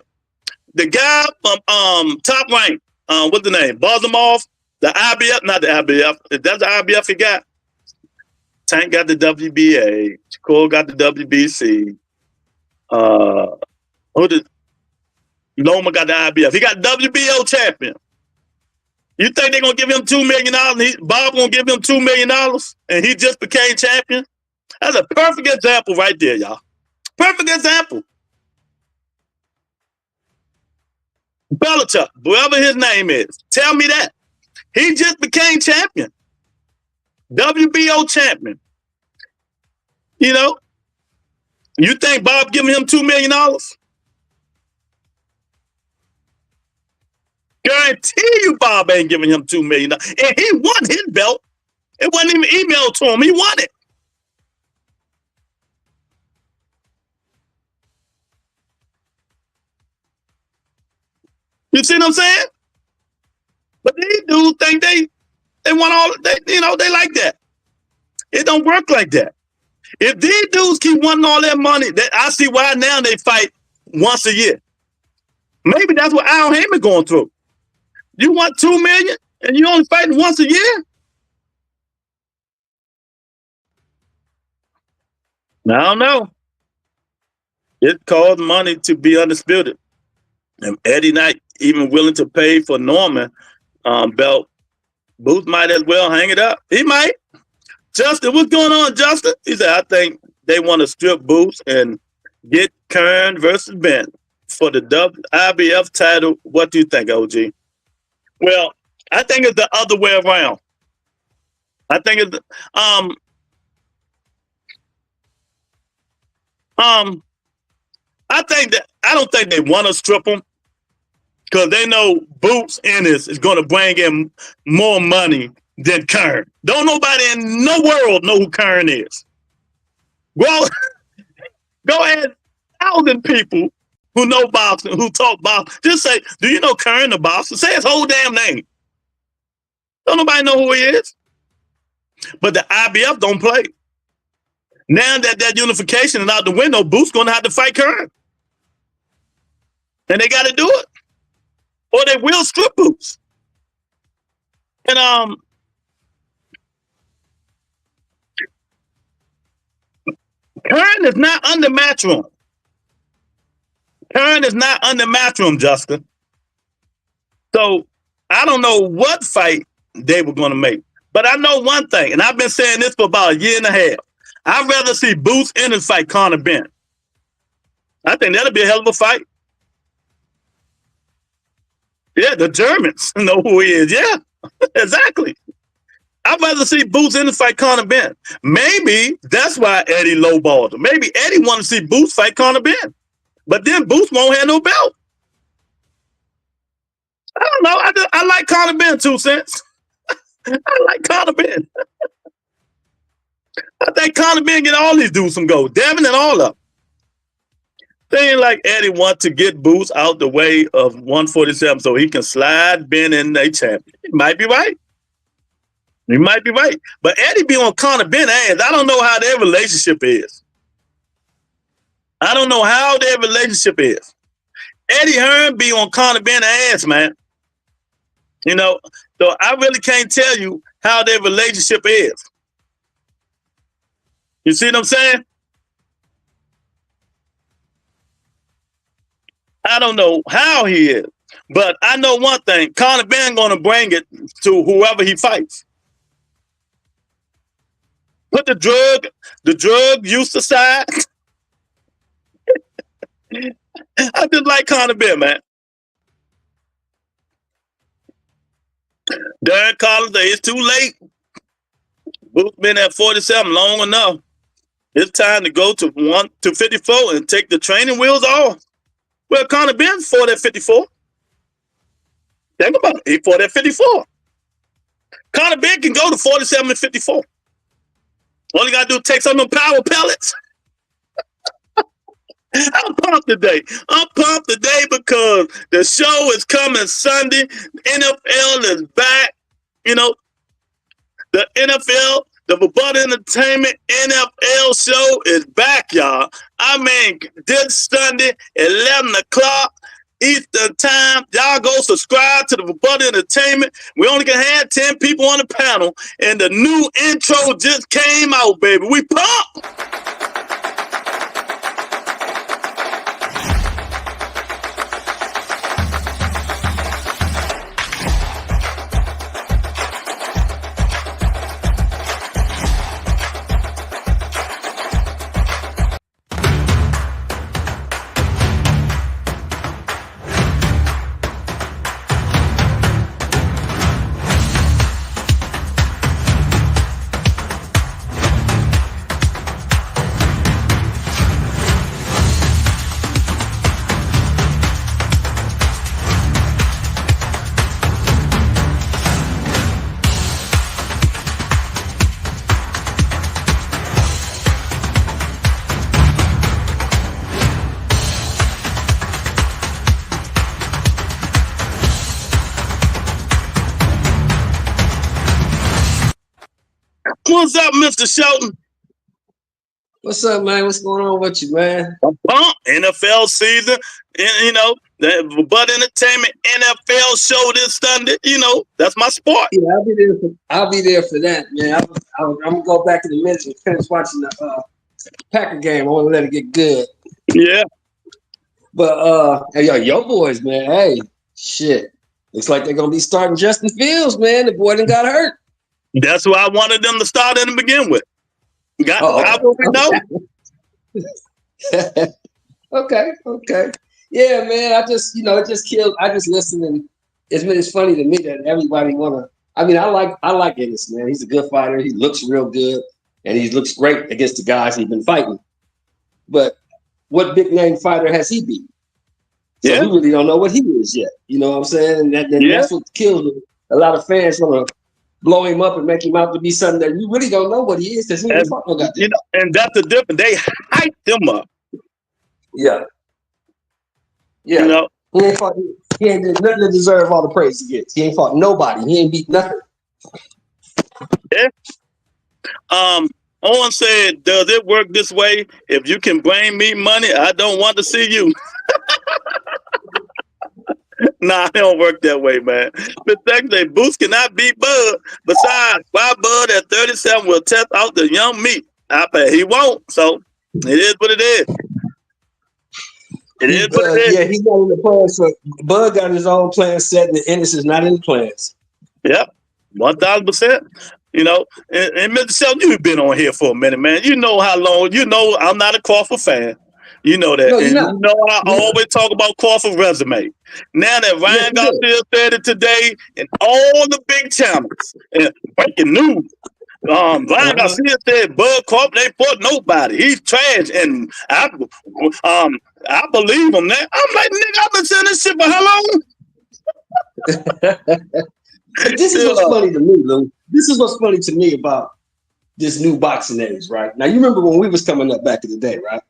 The guy from Top Rank, what's the name? Bozumov, the IBF, not the IBF. That's the IBF he got. Tank got the WBA. Shakur got the WBC. Loma got the IBF. He got WBO champion. You think they're gonna give him $2 million? Bob gonna give him $2 million, and he just became champion? That's a perfect example right there, y'all. Perfect example. Bellator, whoever his name is, tell me that. He just became champion. WBO champion. You think Bob giving him $2 million? Guarantee you Bob ain't giving him $2 million. And he won his belt. It wasn't even emailed to him. He won it. You see what I'm saying? But these dudes think they want all, they like that. It don't work like that. If these dudes keep wanting all that money, I see why now they fight once a year. Maybe that's what Al Heyman going through. You want $2 million and you only fighting once a year? I don't know. It costs money to be undisputed. And Eddie not even willing to pay for Norman belt. Boots might as well hang it up. He might. Justin, what's going on, Justin? He said, I think they want to strip Boots and get Kern versus Ben for the IBF title. What do you think, OG? Well, I think it's the other way around. I think it's I don't think they want to strip him because they know Boots Ennis is going to bring in more money than Kern. Don't nobody in no world know who Kern is. Well, go ahead, 1,000 people who know boxing, who talk boxing, just say, do you know Kern the boxer? Say his whole damn name. Don't nobody know who he is. But the IBF don't play. Now that unification is out the window, Boots going to have to fight Kern. And they got to do it. Or they will strip Boots. And Kern is not under Matchroom. Kern is not under Matchroom, Justin. So I don't know what fight they were going to make. But I know one thing, and I've been saying this for about a year and a half. I'd rather see Boots Ennis fight Conor Benn. I think that'll be a hell of a fight. Yeah, the Germans know who he is. Yeah, exactly. I'd rather see Boots Ennis fight Conor Benn. Maybe that's why Eddie lowballed him. Maybe Eddie wanted to see Boots fight Conor Benn. But then Boots won't have no belt. I don't know. I like Conor Benn, 2 cents. I like Conor Benn. I think Conor Benn get all these dudes some gold. Devin and all of them. They ain't like Eddie want to get Boots out the way of 147 so he can slide Ben in a champion. He might be right. He might be right. But Eddie be on Conor Benn ass. I don't know how their relationship is. I don't know how their relationship is. Eddie Hearn be on Conor Benn ass, man. You know, so I really can't tell you how their relationship is. You see what I'm saying? I don't know how he is, but I know one thing. Conor Benn going to bring it to whoever he fights. Put the drug use aside. I just like Conor Benn, man. Darren Collins said it's too late. Boots been at 47 long enough. It's time to go to 54 and take the training wheels off. Well, Conor Benn fought at 54. Think about it. He fought at 54. Conor Benn can go to 47 and 54. All you got to do is take some of them power pellets. I'm pumped today. I'm pumped today because the show is coming Sunday. NFL is back. You know, the NFL, the Football Entertainment NFL show is back, y'all. I mean, this Sunday, 11 o'clock Eastern time. Y'all go subscribe to the Football Entertainment. We only can have 10 people on the panel, and the new intro just came out, baby. We pumped. What's up, Mr. Shelton? What's up, man? What's going on with you, man? I'm pumped. NFL season, and the Bud Entertainment NFL show this Sunday. That's my sport. Yeah, I'll be there for that, man. I'm gonna go back in a minute and finish watching the Packer game. I want to let it get good. Yeah. But hey, your boys, man. Hey, shit. Looks like they're gonna be starting Justin Fields, man. The boy done got hurt. That's why I wanted them to start in to begin with. How will we know? Okay. Yeah, man. I just, it just killed. I just listen, and it's funny to me that everybody wanna. I mean, I like Ennis, man. He's a good fighter. He looks real good, and he looks great against the guys he's been fighting. But what big name fighter has he beat? So we really don't know what he is yet. You know what I'm saying? And that's what kills me. A lot of fans want to blow him up and make him out to be something that you really don't know what he is. Because and that's the difference. They hyped him up. Yeah. He ain't did nothing to deserve all the praise he gets. He ain't fought nobody. He ain't beat nothing. Yeah. Owen said, "Does it work this way? If you can bring me money, I don't want to see you." Nah, it don't work that way, man. But technically, Boots cannot beat Bud. Besides, why Bud at 37 will test out the young meat? I bet he won't. So it is what it is. Yeah, he's not in the plans. So Bud got his own plan set, and Ennis is not in the plans. Yep, 1,000%. And Mr. Shelton, you've been on here for a minute, man. You know how long. I'm not a Crawford fan. You know that. No, I always talk about Crawford's resume. Now that Ryan Garcia said it today, and all the big channels and breaking news. Ryan Garcia said Bud Crawford ain't fought nobody. He's trash, and I believe him. Now I'm like, nigga, I've been saying this shit for how long? This is what's funny to me, Lou. This is what's funny to me about this new boxing age, right? Now you remember when we was coming up back in the day, right?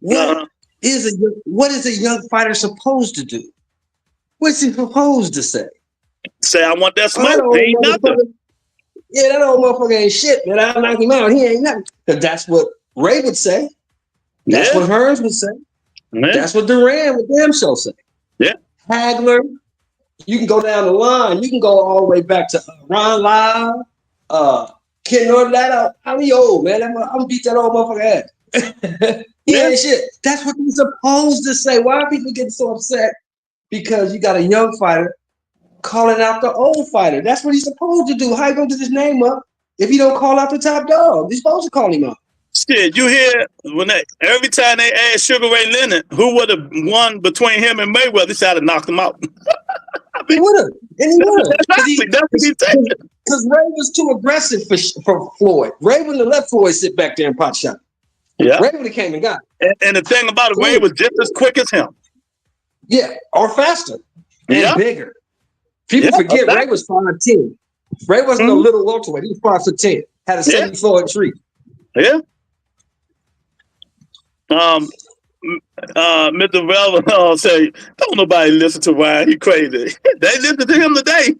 What is a young fighter supposed to do? What's he supposed to say? Say, I want that smoke. Ain't nothing. Yeah, that old motherfucker ain't shit, man. I'll knock him out. He ain't nothing. Because that's what Ray would say. That's what Hearns would say. Yeah. That's what Duran would damn show say. Yeah. Hagler. You can go down the line. You can go all the way back to Ron Lyle, Ken Norton. I'm old, man. I'm gonna beat that old motherfucker ass. He ain't shit. That's what he's supposed to say. Why are people getting so upset? Because you got a young fighter calling out the old fighter. That's what he's supposed to do. How you gonna get his name up if you don't call out the top dog? You're supposed to call him up. Shit, you hear every time they asked Sugar Ray Leonard who would have won between him and Mayweather, they tried to knock him out. He would have, and he would have. Because Ray was too aggressive for Floyd. Ray wouldn't have let Floyd sit back there and pot shot. Yeah, Ray would have came and got it. And the thing about it, Ray was just as quick as him. Yeah, or faster and bigger. People forget Ray was 5'10". Ray wasn't no little welterweight. He was 5'10". Had a 74-inch reach. Yeah. Mr. Velvet say, don't nobody listen to Ryan. He crazy. They listen to him today.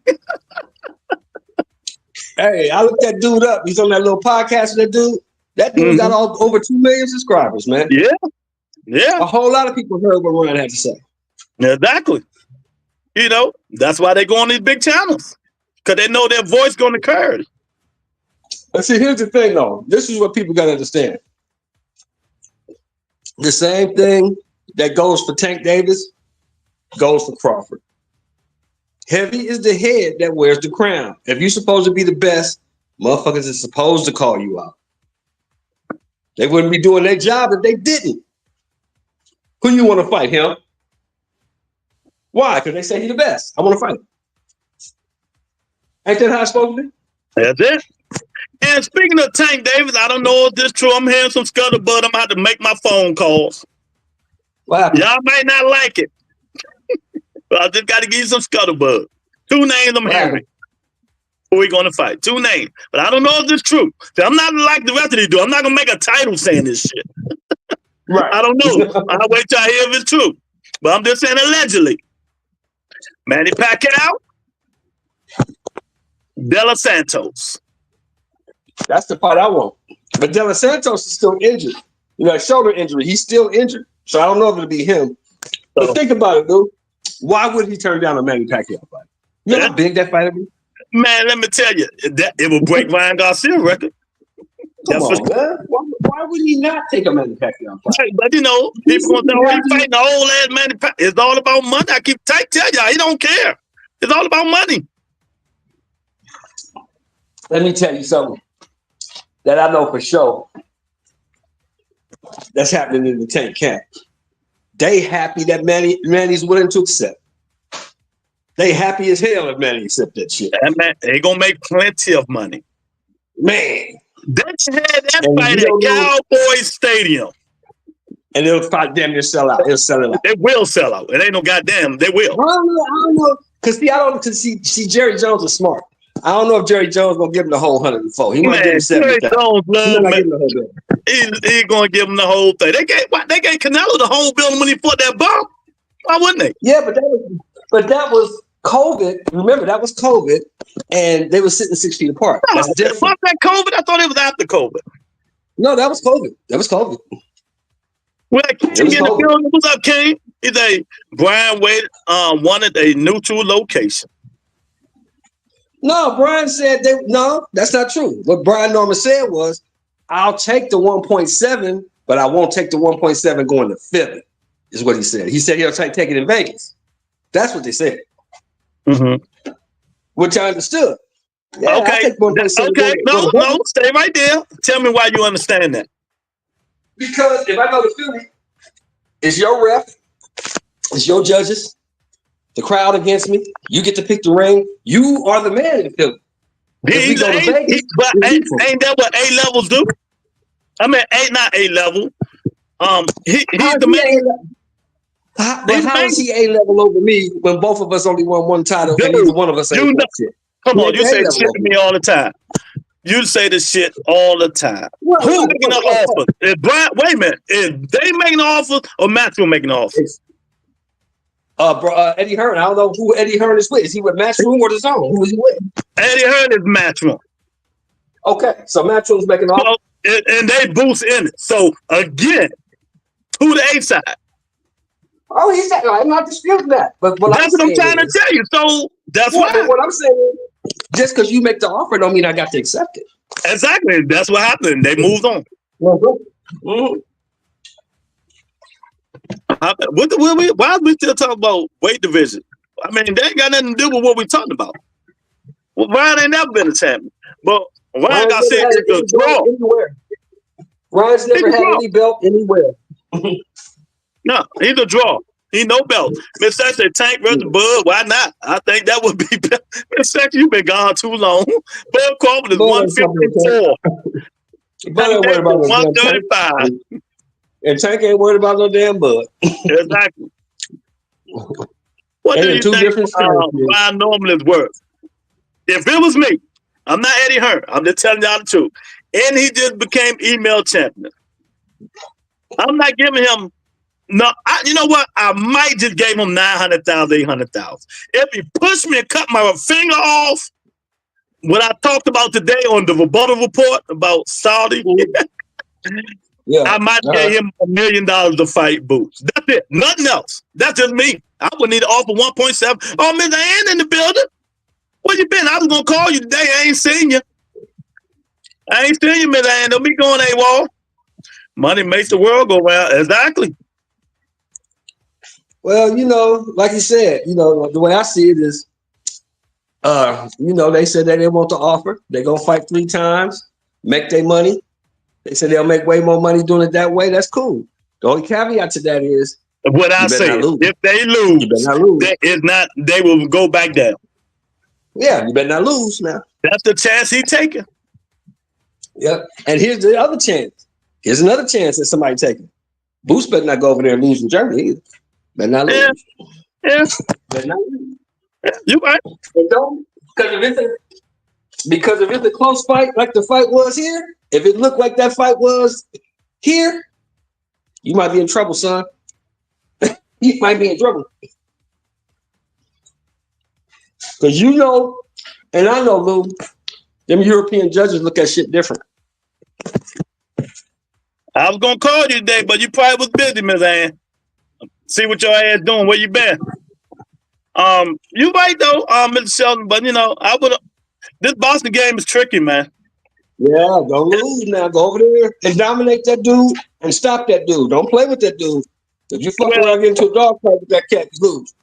Hey, I looked that dude up. He's on that little podcast with that dude. That dude got over 2 million subscribers, man. Yeah. Yeah. A whole lot of people heard what Ryan had to say. Exactly. That's why they go on these big channels. Because they know their voice going to carry. But see, here's the thing, though. This is what people got to understand. The same thing that goes for Tank Davis goes for Crawford. Heavy is the head that wears the crown. If you're supposed to be the best, motherfuckers are supposed to call you out. They wouldn't be doing their job if they didn't. Who you want to fight, him? Why? Because they say he's the best. I want to fight him. Ain't that how it's supposed to be? That's it. And speaking of Tank Davis, I don't know if this is true. I'm hearing some scuttlebutt. I'm about to make my phone calls. Wow. Y'all may not like it. But I just got to give you some scuttlebutt. 2 names I'm hearing. Who we going to fight? 2 names. But I don't know if this is true. I'm not like the rest of these do. I'm not going to make a title saying this shit. Right. I don't know. I'll wait till I hear if it's true. But I'm just saying allegedly. Manny Pacquiao De Los Santos. That's the part I want. But De Los Santos is still injured. You know, shoulder injury. He's still injured. So I don't know if it'll be him. But think about it, dude. Why would he turn down a Manny Pacquiao fight? You know how big that fight would be? Man, let me tell you, it will break Ryan Garcia's record. Come on, man. Why would he not take a Manny Pacquiao fight? But you know, people going to say, oh, he's fighting the old ass Manny Pacquiao. It's all about money. I keep telling y'all, he don't care. It's all about money. Let me tell you something that I know for sure that's happening in the Tank camp. They happy that Manny's willing to accept. They happy as hell if Manny accept that shit. That man, they gonna make plenty of money. Man. They had that fight at Cowboys Stadium. And it'll damn near sell out. It'll sell it out. They will sell out. It ain't no goddamn. They will. I don't know. Cause see, Jerry Jones is smart. I don't know if Jerry Jones gonna give him the whole 104. He might give him 70. Jerry Jones he's gonna give him the whole thing. They gave Canelo the whole building when he fought that bomb. Why wouldn't they? Yeah, but that was COVID. Remember, that was COVID, and they were sitting 6 feet apart. No, That's different. Was that COVID? I thought it was after COVID. No, that was COVID. That was COVID. Well, King in the building. What's up, King? He said Brian Wade wanted a neutral location. No, Brian said no, that's not true. What Brian Norman said was, I'll take the 1.7, but I won't take the 1.7 going to Philly, is what he said. He said he'll take it in Vegas. That's what they said. Mm-hmm. Which I understood. Yeah, okay. Okay. No, stay right there. Tell me why you understand that. Because if I go to Philly, it's your ref, it's your judges, the crowd against me. You get to pick the ring. You are the man in Philly. Ain't that what A levels do? I mean, not A level. He's the man. How is he A level over me when both of us only won one title? Dude, and neither one of us ain't shit. Come on, you say this shit to me all the time. You say this shit all the time. Who's making the offer? Wait a minute. Is they making the offer or Matchroom making the offer? Eddie Hearn. I don't know who Eddie Hearn is with. Is he with Matchroom or the Zone? Who is he with? Eddie Hearn is Matchroom. Okay, so Matchroom's making the offer. And they boost in it. So again, to the A side. Oh, he's not. I'm not disputing that. But that's what I'm trying to tell you. So that's why. What I'm saying is, just because you make the offer don't mean I got to accept it. Exactly. That's what happened. They moved on. Mm-hmm. Why are we still talking about weight division? I mean, they ain't got nothing to do with what we're talking about. Well, Ryan ain't never been a champion. But Ryan got said it's a draw. Anywhere. Ryan's never had any belt anywhere. No, he's a draw. He no belt. Miss Sex said Tank versus Bud. Why not? I think that would be better. Miss Sex, you've been gone too long. Bud Crawford is 154. Bud ain't worried about 135. And Tank ain't worried about no damn Bud. Exactly. What do you think Ryan Norman is worth? If it was me, I'm not Eddie Hearn. I'm just telling y'all the truth. And he just became email champion. I'm not giving him. No, you know what? I might just give him 900,000, 800,000. If he pushed me and cut my finger off, what I talked about today on the rebuttal report about Saudi, I might give him $1 million to fight Boots. That's it. Nothing else. That's just me. I would need to offer 1.7. Oh, Ms. Ann in the building. Where you been? I was gonna call you today. I ain't seen you. Ms. Ann. Don't be going AWOL. Money makes the world go round. Exactly. Well, you know, like you said, you know, the way I see it is, you know, they said that they want the offer. They're going to fight 3 times, make their money. They said they'll make way more money doing it that way. That's cool. The only caveat to that is, what I say, if they lose, they will go back down. Yeah, you better not lose now. That's the chance he's taking. Yep. And here's the other chance. Here's another chance that somebody taking. Boots better not go over there and lose in Germany either. Better not lose. Yeah. Better not lose. You right. Because if it's a close fight like the fight was here, if it looked like that fight was here, you might be in trouble, son. You might be in trouble. Because you know, And I know, Lou, them European judges look at shit different. I was gonna call you today, but you probably was busy, Miss Ann. See what your ass doing. Where you been? You right though, Mr. Shelton. But you know, I would. This Boston game is tricky, man. Yeah, don't lose now. Go over there and dominate that dude and stop that dude. Don't play with that dude. If you fuck around get into a dog fight with that cat, you lose.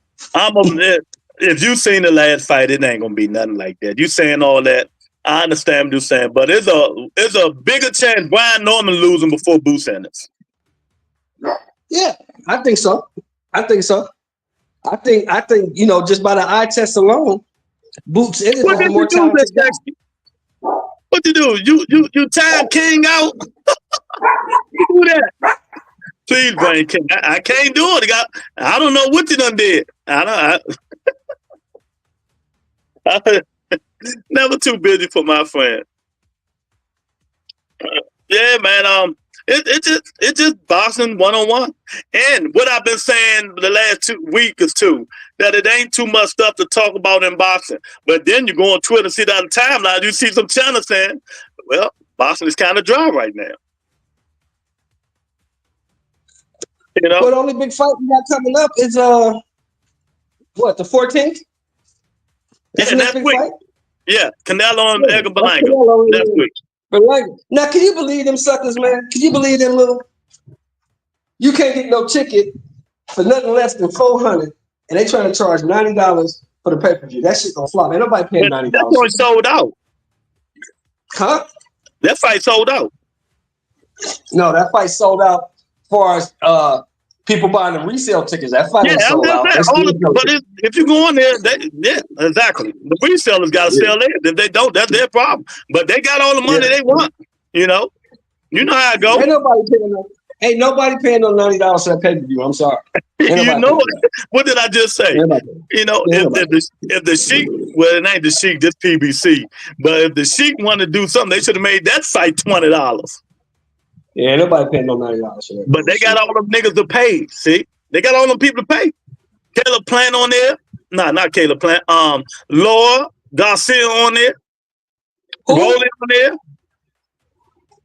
If you seen the last fight, it ain't gonna be nothing like that. You saying all that. I understand what you're saying, but it's a bigger chance Brian Norman losing before Boots Ennis. Yeah, I think so. I think you know, just by the eye test alone, Boots Ennis is more talented. What you do? You time King out? You do that? Please, Brian King. I can't do it. I don't know what you done did. I never too busy for my friend. Yeah, man. It's just boxing 1-on-1. And what I've been saying the last 2 weeks too, that it ain't too much stuff to talk about in boxing. But then you go on Twitter and see that on the timeline, you see some channels saying, well, boxing is kind of dry right now. You know? But the only big fight we got coming up is what, the 14th? That's next week. Fight? Yeah, Canelo and Edgar Berlanga next week. Now, can you believe them suckers, man? Can you believe them little? You can't get no ticket for nothing less than $400, and they trying to charge $90 for the pay-per-view. That shit gonna flop. Ain't nobody paying $90. That fight sold out. Huh? That fight sold out. No, that fight sold out as far as people buying the resale tickets. That fight is sold out. But if you go on there, exactly. The resellers got to sell it. If they don't, that's their problem. But they got all the money they want. You know how it goes. Ain't nobody paying no $90 for that pay-per-view. I'm sorry. You know what did I just say? You know, if the Sheik, well, it ain't the Sheik, this PBC. But if the Sheik wanted to do something, they should have made that site $20. Yeah, nobody paying no $90 for that. But they got all them niggas to pay. See, they got all them people to pay. Caleb Plant on there. Nah, not Caleb Plant. Laura Garcia on there. Rolling on there.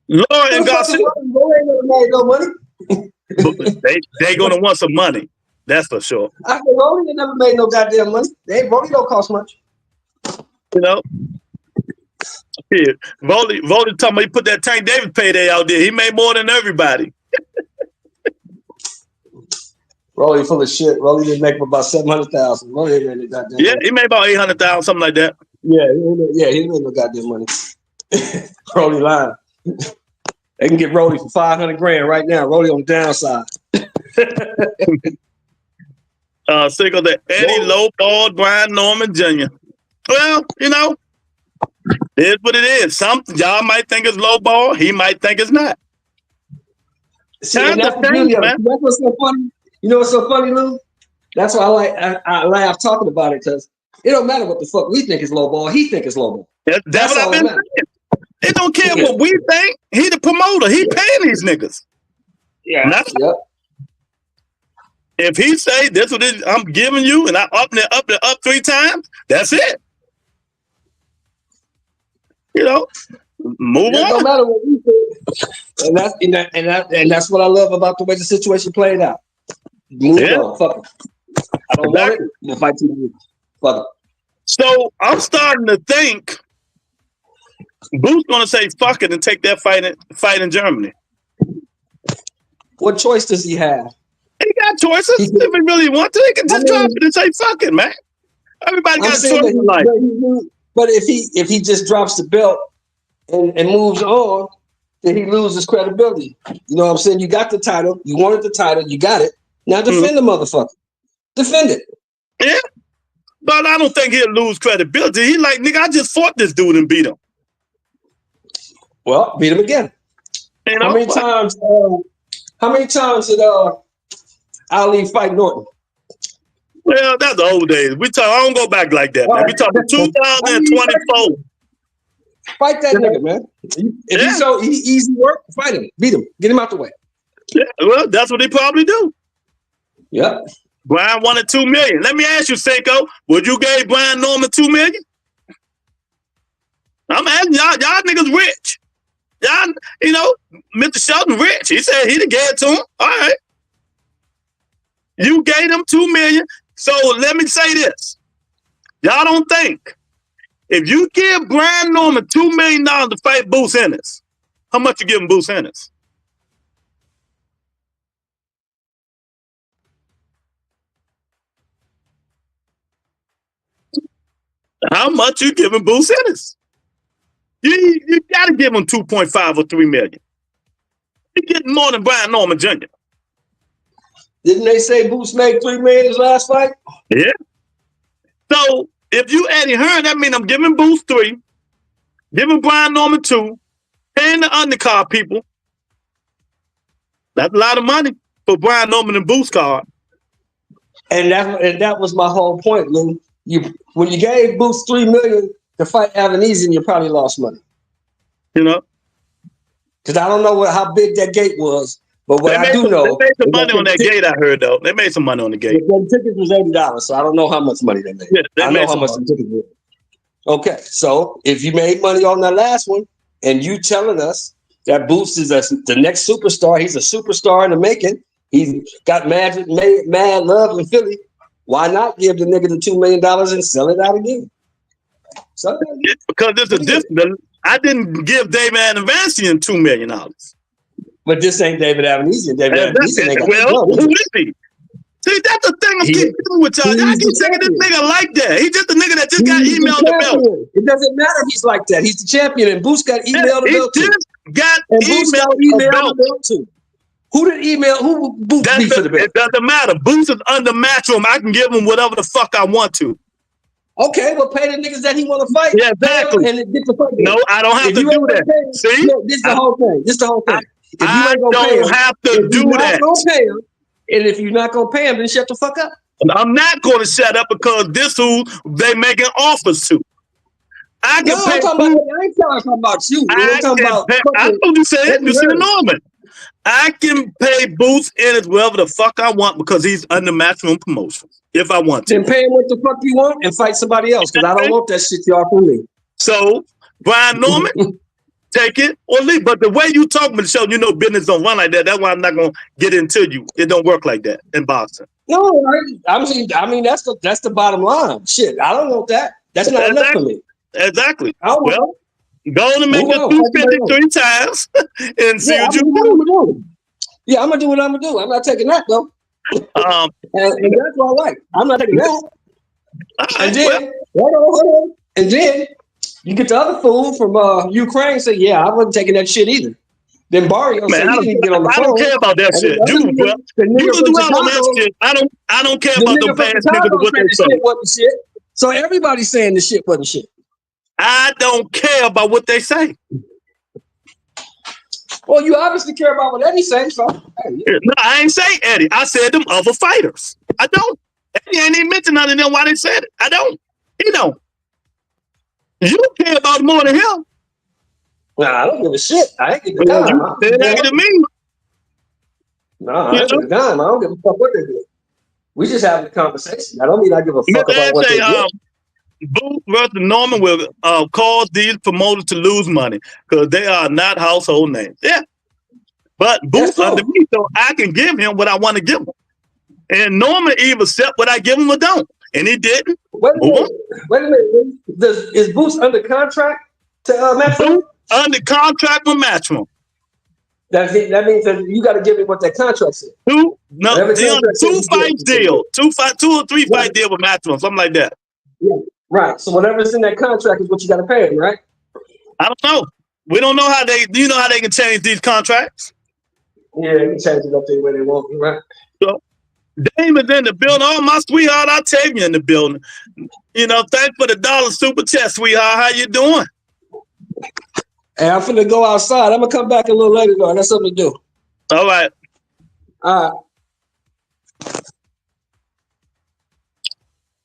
Laura and Garcia. They gonna want some money. That's for sure. I said Rolling never made no goddamn money. Rolling don't cost much. You know. Yeah, Voldy talking about he put that Tank Davis payday out there. He made more than everybody. Rolly full of shit. Rolly didn't make about $700,000. Yeah, he made about $800,000, something like that. Yeah, he didn't make no goddamn money. Rolly lying. They can get Rolly for $500,000 right now. Rolly on the downside. Single that Eddie Lowball, Brian Norman Jr. Well, you know, it's what it is. Some y'all might think it's low ball. He might think it's not. See, that's what's so funny. You know what's so funny, Lou? That's why I laugh talking about it, because it don't matter what the fuck we think is low ball. He think it's low ball. That's what I've been saying. It don't care what we think. He the promoter. He paying these niggas. Yeah. If he say this what I'm giving you, and I up 3 times, that's it. You know, move on. No matter what we think, and that's what I love about the way the situation played out. Move on, fuck it. I don't want it. I'm gonna fight you. Fuck it. So I'm starting to think Boo's gonna say fuck it and take that fight in Germany. What choice does he have? He got choices. If he really wants to, he can just drop it and say fuck it, man. Everybody got choices in life. But if he just drops the belt and moves on, then he loses credibility. You know what I'm saying? You got the title. You wanted the title. You got it. Now defend the motherfucker. Defend it. Yeah. But I don't think he'll lose credibility. He like, nigga, I just fought this dude and beat him. Well, beat him again. You know, how many times did Ali fight Norton? Well, that's the old days. I don't go back like that, man. We talking 2024. Fight that nigga, man. If he's so easy work, fight him. Beat him. Get him out the way. Yeah, well, that's what he probably do. Yep. Brian wanted $2 million. Let me ask you, Seiko, would you give Brian Norman $2 million? I'm asking y'all niggas rich. Y'all, you know, Mr. Shelton rich. He said he'd have gave it to him. All right. You gave him $2 million. So let me say this. Y'all don't think if you give Brian Norman $2 million to fight Bruce Ennis, how much you giving Bruce Ennis? How much you giving Bruce Ennis? You got to give him 2.5 or 3 million. You're getting more than Brian Norman Jr. Didn't they say Boots made $3 million his last fight? Yeah. So if you Eddie Hearn, that means I'm giving Boots 3, giving Brian Norman 2, paying the undercard people. That's a lot of money for Brian Norman and Boots card. And that was my whole point, Lou. When you gave Boots $3 million to fight Avanesian, you probably lost money. You know? Because I don't know how big that gate was, but what I do know, they made some money on that gate. I heard though, they made some money on the gate. The tickets was $80, so I don't know how much money they made. Yeah, I know how much the tickets were. Okay, so if you made money on that last one, and you telling us that Boots is the next superstar, he's a superstar in the making. He's got mad love in Philly. Why not give the nigga the $2 million and sell it out again? So, yeah, because there's a difference. I didn't give David Avanesian $2 million. But this ain't David Avanesian. Avanesian ain't got who is he? See, that's the thing I'm keeping with y'all. Y'all keep saying this nigga like that. He's just a nigga that just got emailed the belt. It doesn't matter if he's like that. He's the champion, and Boots got emailed the belt too. He just got emailed the belt too. Who Boots beat for the belt? It doesn't matter. Boots is under Matchroom. I can give him whatever the fuck I want to. Okay, well, pay the niggas that he want to fight. Yeah, exactly. And get the fuck no, I don't have to do that. See? No, this is the whole thing. This is the whole thing. I don't have to do that. And if you're not gonna pay him, then shut the fuck up. I'm not going to shut up because this who they making offers to. I can pay. I ain't talking about you. I told you said you see Norman. I can pay Boots Ennis wherever the fuck I want because he's under Matchroom Promotions. If I want to. Then pay him what the fuck you want and fight somebody else because I don't want that shit y'all from me. So Brian Norman, take it or leave. But the way you talk, Michelle, you know business don't run like that. That's why I'm not gonna get into you. It don't work like that in boxing. No, I mean that's the bottom line. Shit, I don't want that. That's not enough for me. Exactly. Well, go on and make it 253 times and see what you do. Yeah, I'm gonna do what I'm gonna do. I'm not taking that though. And that's what I like. I'm not taking that. And then hold on. And then you get the other fool from Ukraine say, yeah, I wasn't taking that shit either. Then Barrio said he didn't get on the phone. I don't care about that shit. You can do all that shit. I don't care about the bad niggas what they say. Wasn't shit. So everybody's saying the shit wasn't shit. I don't care about what they say. Well, you obviously care about what Eddie says, so. Hey, yeah. No, I ain't say Eddie. I said them other fighters. I don't. Eddie ain't even mentioned none of them why they said it. I don't. He don't. You care about more than him. Nah, I don't give a shit. I ain't give a dime. You said that to me. Nah, I ain't give a dime. I don't give a fuck what they do. We just having a conversation. I don't mean I give a fuck about what they do. Boots versus Norman will cause these promoters to lose money because they are not household names. Yeah. But Boots under me, so I can give him what I want to give him. And Norman either accept what I give him or don't. And he didn't. Wait a minute. Is Boots under contract to Matchroom? Under contract with Matchroom. That means that you got to give him what that contract says. Two fight deal. Two or three fight deal with Matchroom, something like that. Yeah. Right. So whatever's in that contract is what you got to pay him, right? I don't know. We don't know do you know how they can change these contracts? Yeah, they can change it up the way they want, right? So Dame is in the building. Oh, my sweetheart, Octavia in the building. You know, thanks for the $1 super chat, sweetheart. How you doing? Hey, I'm finna go outside. I'm gonna come back a little later though. I got something to do. All right.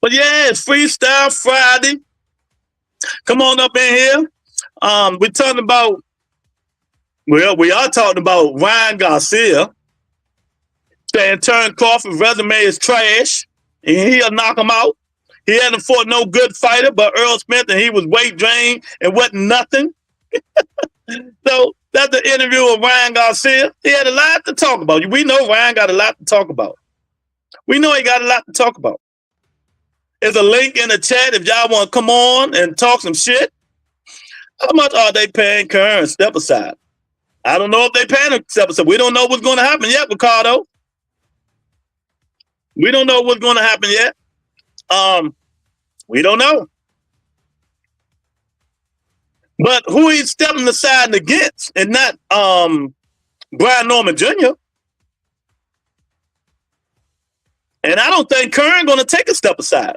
But yeah, it's Freestyle Friday. Come on up in here. We are talking about Ryan Garcia saying Terrence Crawford's resume is trash and he'll knock him out. He hadn't fought no good fighter but Earl Smith, and he was weight drained and wasn't nothing. So that's the interview with Ryan Garcia. He had a lot to talk about. We know Ryan got a lot to talk about. We know he got a lot to talk about. There's a link in the chat if y'all want to come on and talk some shit. How much are they paying Kern step aside? I don't know if they paying him step aside. We don't know what's going to happen yet, Ricardo. We don't know what's going to happen yet. We don't know. But who he's stepping aside against, and not Brian Norman Jr. And I don't think Kern going to take a step aside.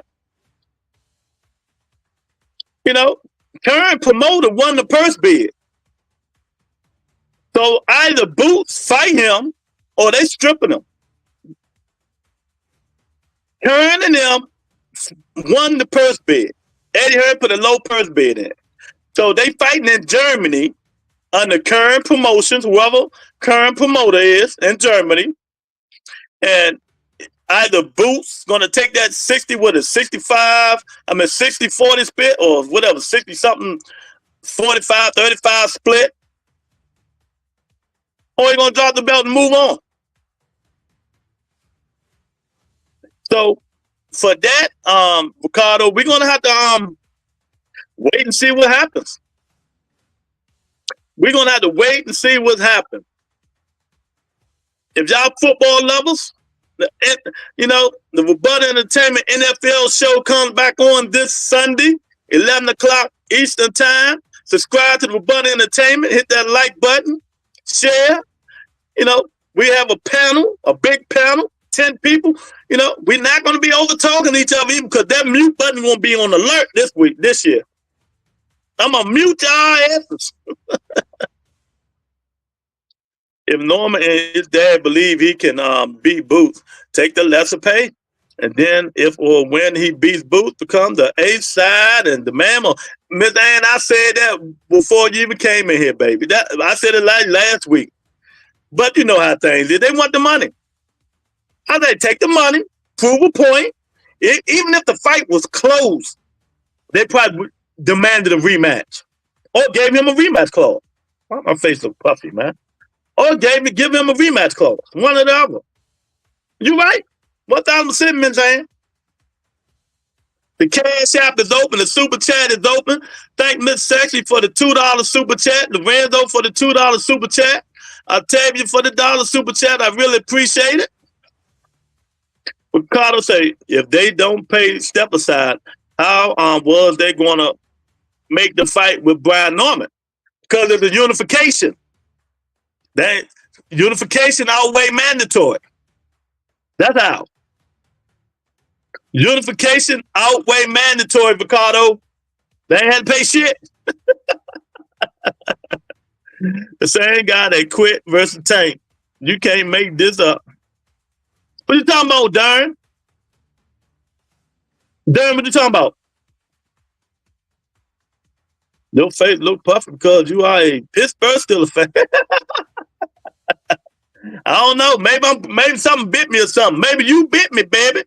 You know, Kern promoter won the purse bid. So either Boots fight him or they stripping him. Kern and them won the purse bid. Eddie Hearn put a low purse bid in. So they fighting in Germany under Kern Promotions, whoever Kern promoter is in Germany. And either Boots going to take that 60-40 split, or whatever, 60-something, 45-35 split. Or he going to drop the belt and move on. So for that, Ricardo, we're going to have to wait and see what happens. We're going to have to wait and see what happens. If y'all football lovers, you know, the Rebuttal Entertainment NFL show comes back on this Sunday, 11 o'clock Eastern Time. Subscribe to the Rebuttal Entertainment. Hit that like button. Share. You know, we have a panel, a big panel, 10 people. You know, we're not going to be over talking to each other even because that mute button won't be on alert this year. I'm going to mute y'all asses. If Norman and his dad believe he can beat Boots, take the lesser pay. And then if or when he beats Boots, become the eighth side and the mammal. Miss Ann, I said that before you even came in here, baby. I said it last week. But you know how things is. They want the money. I say take the money, prove a point. Even if the fight was close, they probably demanded a rematch. Or gave him a rematch clause. My face look puffy, man. Or give him a rematch clause. One or the other. You right. 1,000% men saying. The cash app is open. The super chat is open. Thank Miss Sexy for the $2 super chat. Lorenzo for the $2 super chat. Octavia for the $1 super chat. I really appreciate it. Ricardo say, if they don't pay step aside, how was they going to make the fight with Brian Norman? Because of the unification. That unification outweigh mandatory. That's how. Unification outweigh mandatory, Ricardo. They ain't had to pay shit. The same guy that quit versus Tank. You can't make this up. What you talking about, Darren? Darren, what you talking about? Your face look puffy because you are a Pittsburgh Steelers fan. I don't know. Maybe something bit me or something. Maybe you bit me, baby.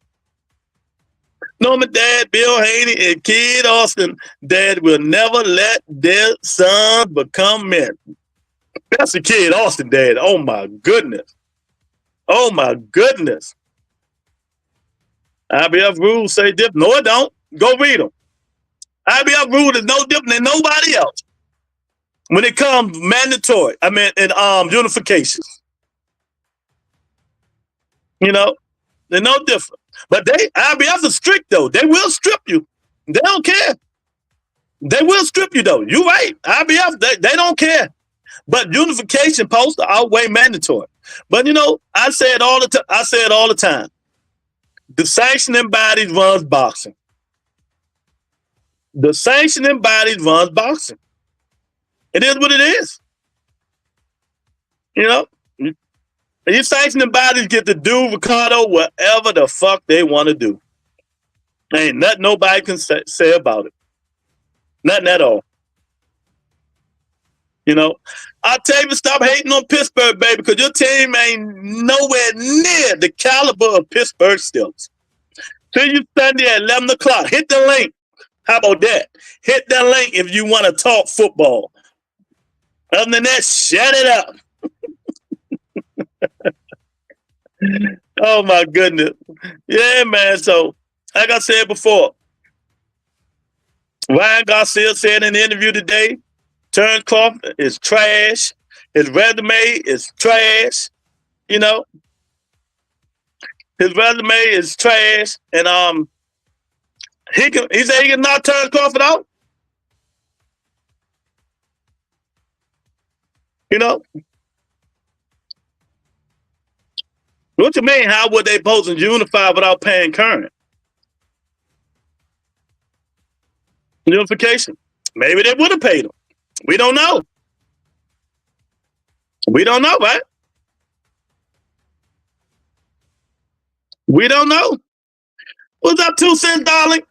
Norman dad, Bill Haney, and Kid Austin dad will never let their sons become men. That's the Kid Austin dad. Oh my goodness. Oh my goodness. IBF rules say different. No, it don't. Go read them. IBF rule is no different than nobody else when it comes mandatory. I mean, in unification. You know, they're no different. But IBF is strict though. They will strip you. They don't care. They will strip you though. You're right. IBF, they don't care. But unification supposed to outweigh mandatory. But you know, I say it all the time. The sanctioning bodies runs boxing. The sanctioning bodies runs boxing. It is what it is. You know, these sanctioning bodies get to do, Ricardo, whatever the fuck they want to do. Ain't nothing nobody can say about it. Nothing at all. You know, I'll tell you, stop hating on Pittsburgh, baby, because your team ain't nowhere near the caliber of Pittsburgh Steelers. See you Sunday at 11 o'clock. Hit the link. How about that? Hit that link if you want to talk football. Other than that, shut it up. Oh, my goodness. Yeah, man. So, like I said before, Ryan Garcia said in the interview today, Turnclough is trash. His resume is trash. You know, his resume is trash. And he said he can knock Turnclough out. You know? What you mean? How would they supposed to unify without paying current? Unification. Maybe they would have paid him. We don't know. We don't know, right? We don't know. What's up, 2 cents, darling?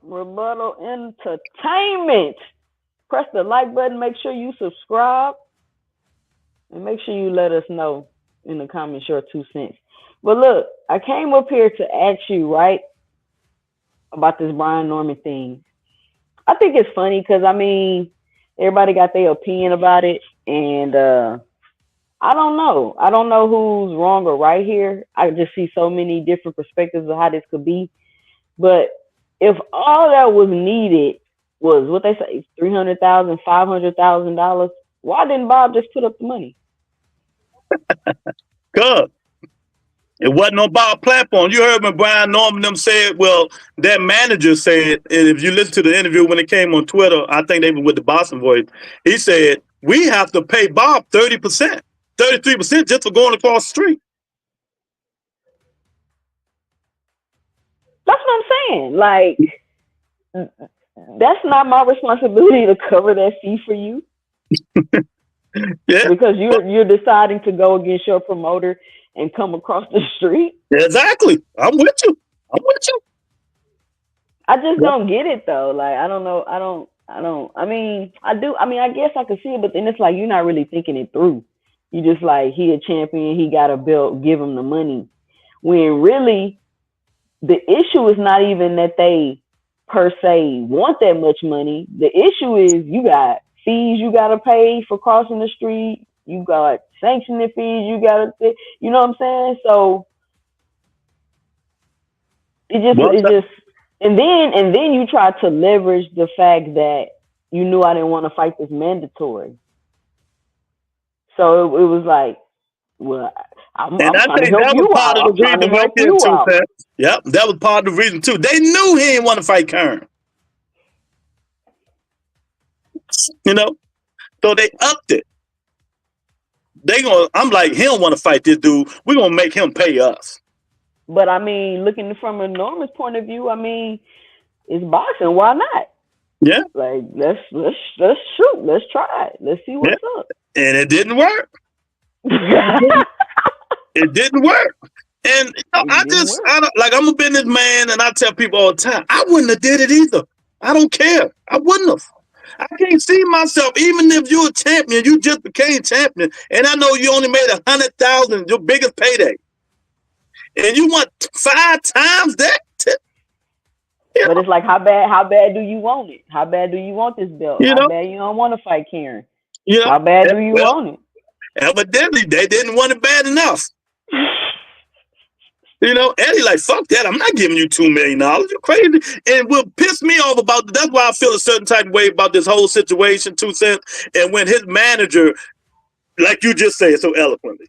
Rebuttal Entertainment. Press the like button. Make sure you subscribe. And make sure you let us know in the comments your 2 cents. But look, I came up here to ask you, right, about this Brian Norman thing. I think it's funny because, I mean, everybody got their opinion about it. And I don't know. I don't know who's wrong or right here. I just see so many different perspectives of how this could be. But if all that was needed was what they say, $300,000, $500,000, why didn't Bob just put up the money? Good. It wasn't on Bob's platform. You heard when Brian Norman them said, well, that manager said, and if you listen to the interview when it came on Twitter, I think they were with the Boston Voice, he said, we have to pay Bob 30%, 33% just for going across the street. That's what I'm saying. Like, that's not my responsibility to cover that fee for you. Yeah. Because you're deciding to go against your promoter and come across the street. Exactly. I'm with you. I just don't get it though. Like, I don't know. I mean, I do. I mean, I guess I could see it, but then it's like you're not really thinking it through. You just like, he a champion, he got a belt, give him the money. When really the issue is not even that they per se want that much money. The issue is you got fees you got to pay for crossing the street. You got sanctioning fees you got to, you know what I'm saying? So it just, and then you try to leverage the fact that you knew I didn't want to fight this mandatory. So it was like, well, I'm trying to help you out. I'm trying to help you out. Yep, that was part of the reason too. They knew he didn't want to fight Kern. You know, so they upped it. I'm like, he don't want to fight this dude. We're gonna make him pay us. But I mean, looking from a Norman's point of view, I mean, it's boxing. Why not? Yeah. Like, let's shoot. Let's try it. Let's see what's up. And it didn't work. It didn't work. And you know, I don't, like, I'm a businessman, and I tell people all the time, I wouldn't have did it either. I don't care. I wouldn't have. I can't see myself, even if you're a champion, you just became champion, and I know you only made $100,000, your biggest payday, and you want 5 times that. Yeah. But it's like, how bad do you want it? How bad do you want this belt? How bad you don't want to fight Karen? How bad do you want it? Evidently, they didn't want it bad enough. You know, Eddie like, fuck that. I'm not giving you $2 million. You're crazy. And what pissed me off about that's why I feel a certain type of way about this whole situation, 2 cents. And when his manager, like you just said so eloquently,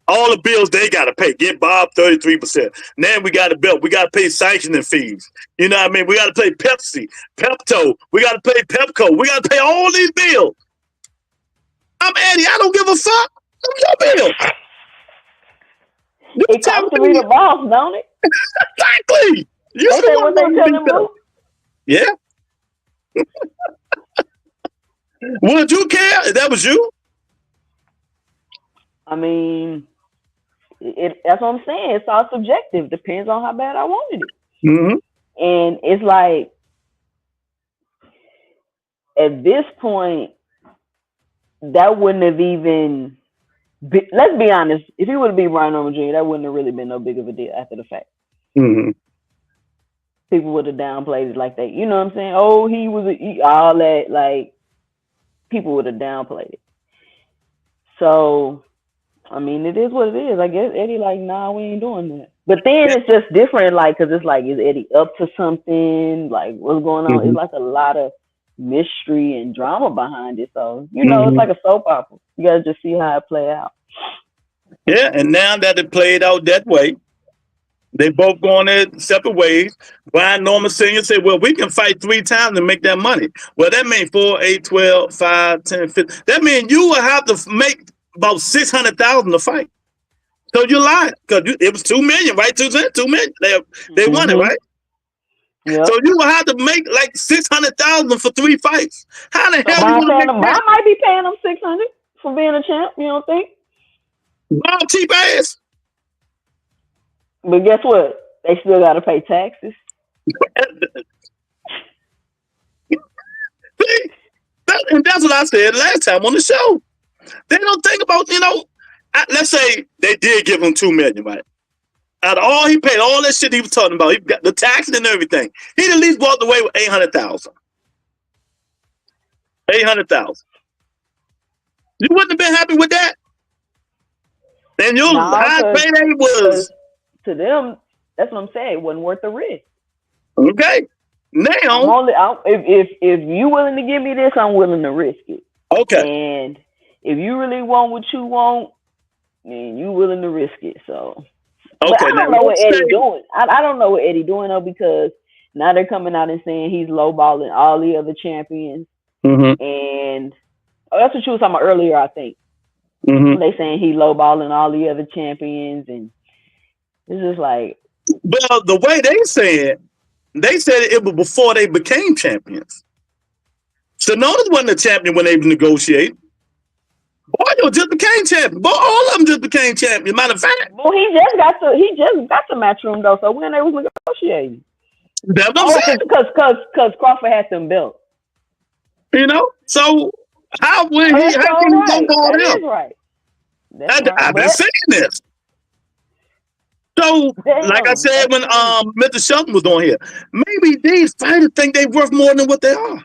all the bills they got to pay. Get Bob 33%. Now we got a belt. We got to pay sanctioning fees. You know what I mean? We got to pay Pepsi, Pepto. We got to pay Pepco. We got to pay all these bills. I'm Eddie. I don't give a fuck. Them your bills. It comes to be the boss, don't it? Exactly. You say what they tell him to. Yeah. Would you care if that was you? I mean, that's what I'm saying. It's all subjective. Depends on how bad I wanted it. Mm-hmm. And it's like, at this point, that wouldn't have even... let's be honest. If he would have been Brian Norman Jr., that wouldn't have really been no big of a deal after the fact. Mm-hmm. people would have downplayed it like that. You know what I'm saying? Oh, he was all that. Like people would have downplayed it. So I mean, it is what it is. I guess Eddie like, nah, we ain't doing that. But then it's just different, like, cause it's like, is Eddie up to something? Like, what's going on? Mm-hmm. It's like a lot of mystery and drama behind it. So you know, Mm-hmm. it's like a soap opera. You gotta just see how it play out. Yeah, and now that it played out that way, they both going their separate ways. Brian Norman Sr. said, well, we can fight 3 times and make that money. Well, that means 4, 8, 12, 5, 10, 15. That means you will have to make about $600,000 to fight. So you lied because it was 2 million, right? 2 million. They won it, right? Yeah. So you will have to make like 600,000 for 3 fights. How the hell you want to make that? I might be paying them 600 for being a champ. You don't think? Wow, cheap ass. But guess what? They still got to pay taxes. See, and that's what I said last time on the show. They don't think about, let's say they did give him 2 million, right? Out of all he paid, all that shit he was talking about, he got the taxes and everything. He'd at least walked away with 800,000. 800,000. You wouldn't have been happy with that. And your high payday was to them. That's what I'm saying. It wasn't worth the risk. Okay. Now, if you willing to give me this, I'm willing to risk it. Okay. And if you really want what you want, then you willing to risk it. So, okay. But I don't know what Eddie doing. I don't know what Eddie doing though, because now they're coming out and saying he's lowballing all the other champions. Mm-hmm. And that's what you was talking about earlier, I think. Mm-hmm. They saying he lowballing all the other champions, and it's just like. Well, the way they said it was before they became champions. Sononis wasn't a champion when they negotiated. Boyo just became champion. All of them just became champion. Matter of fact. Well, he just got the matchroom though. So when they was negotiating. That's what I'm saying. Because Crawford had them built. So how can he lowball them? That is right. I've been saying this. So, like I said when Mr. Shelton was on here, maybe these fighters think they're worth more than what they are.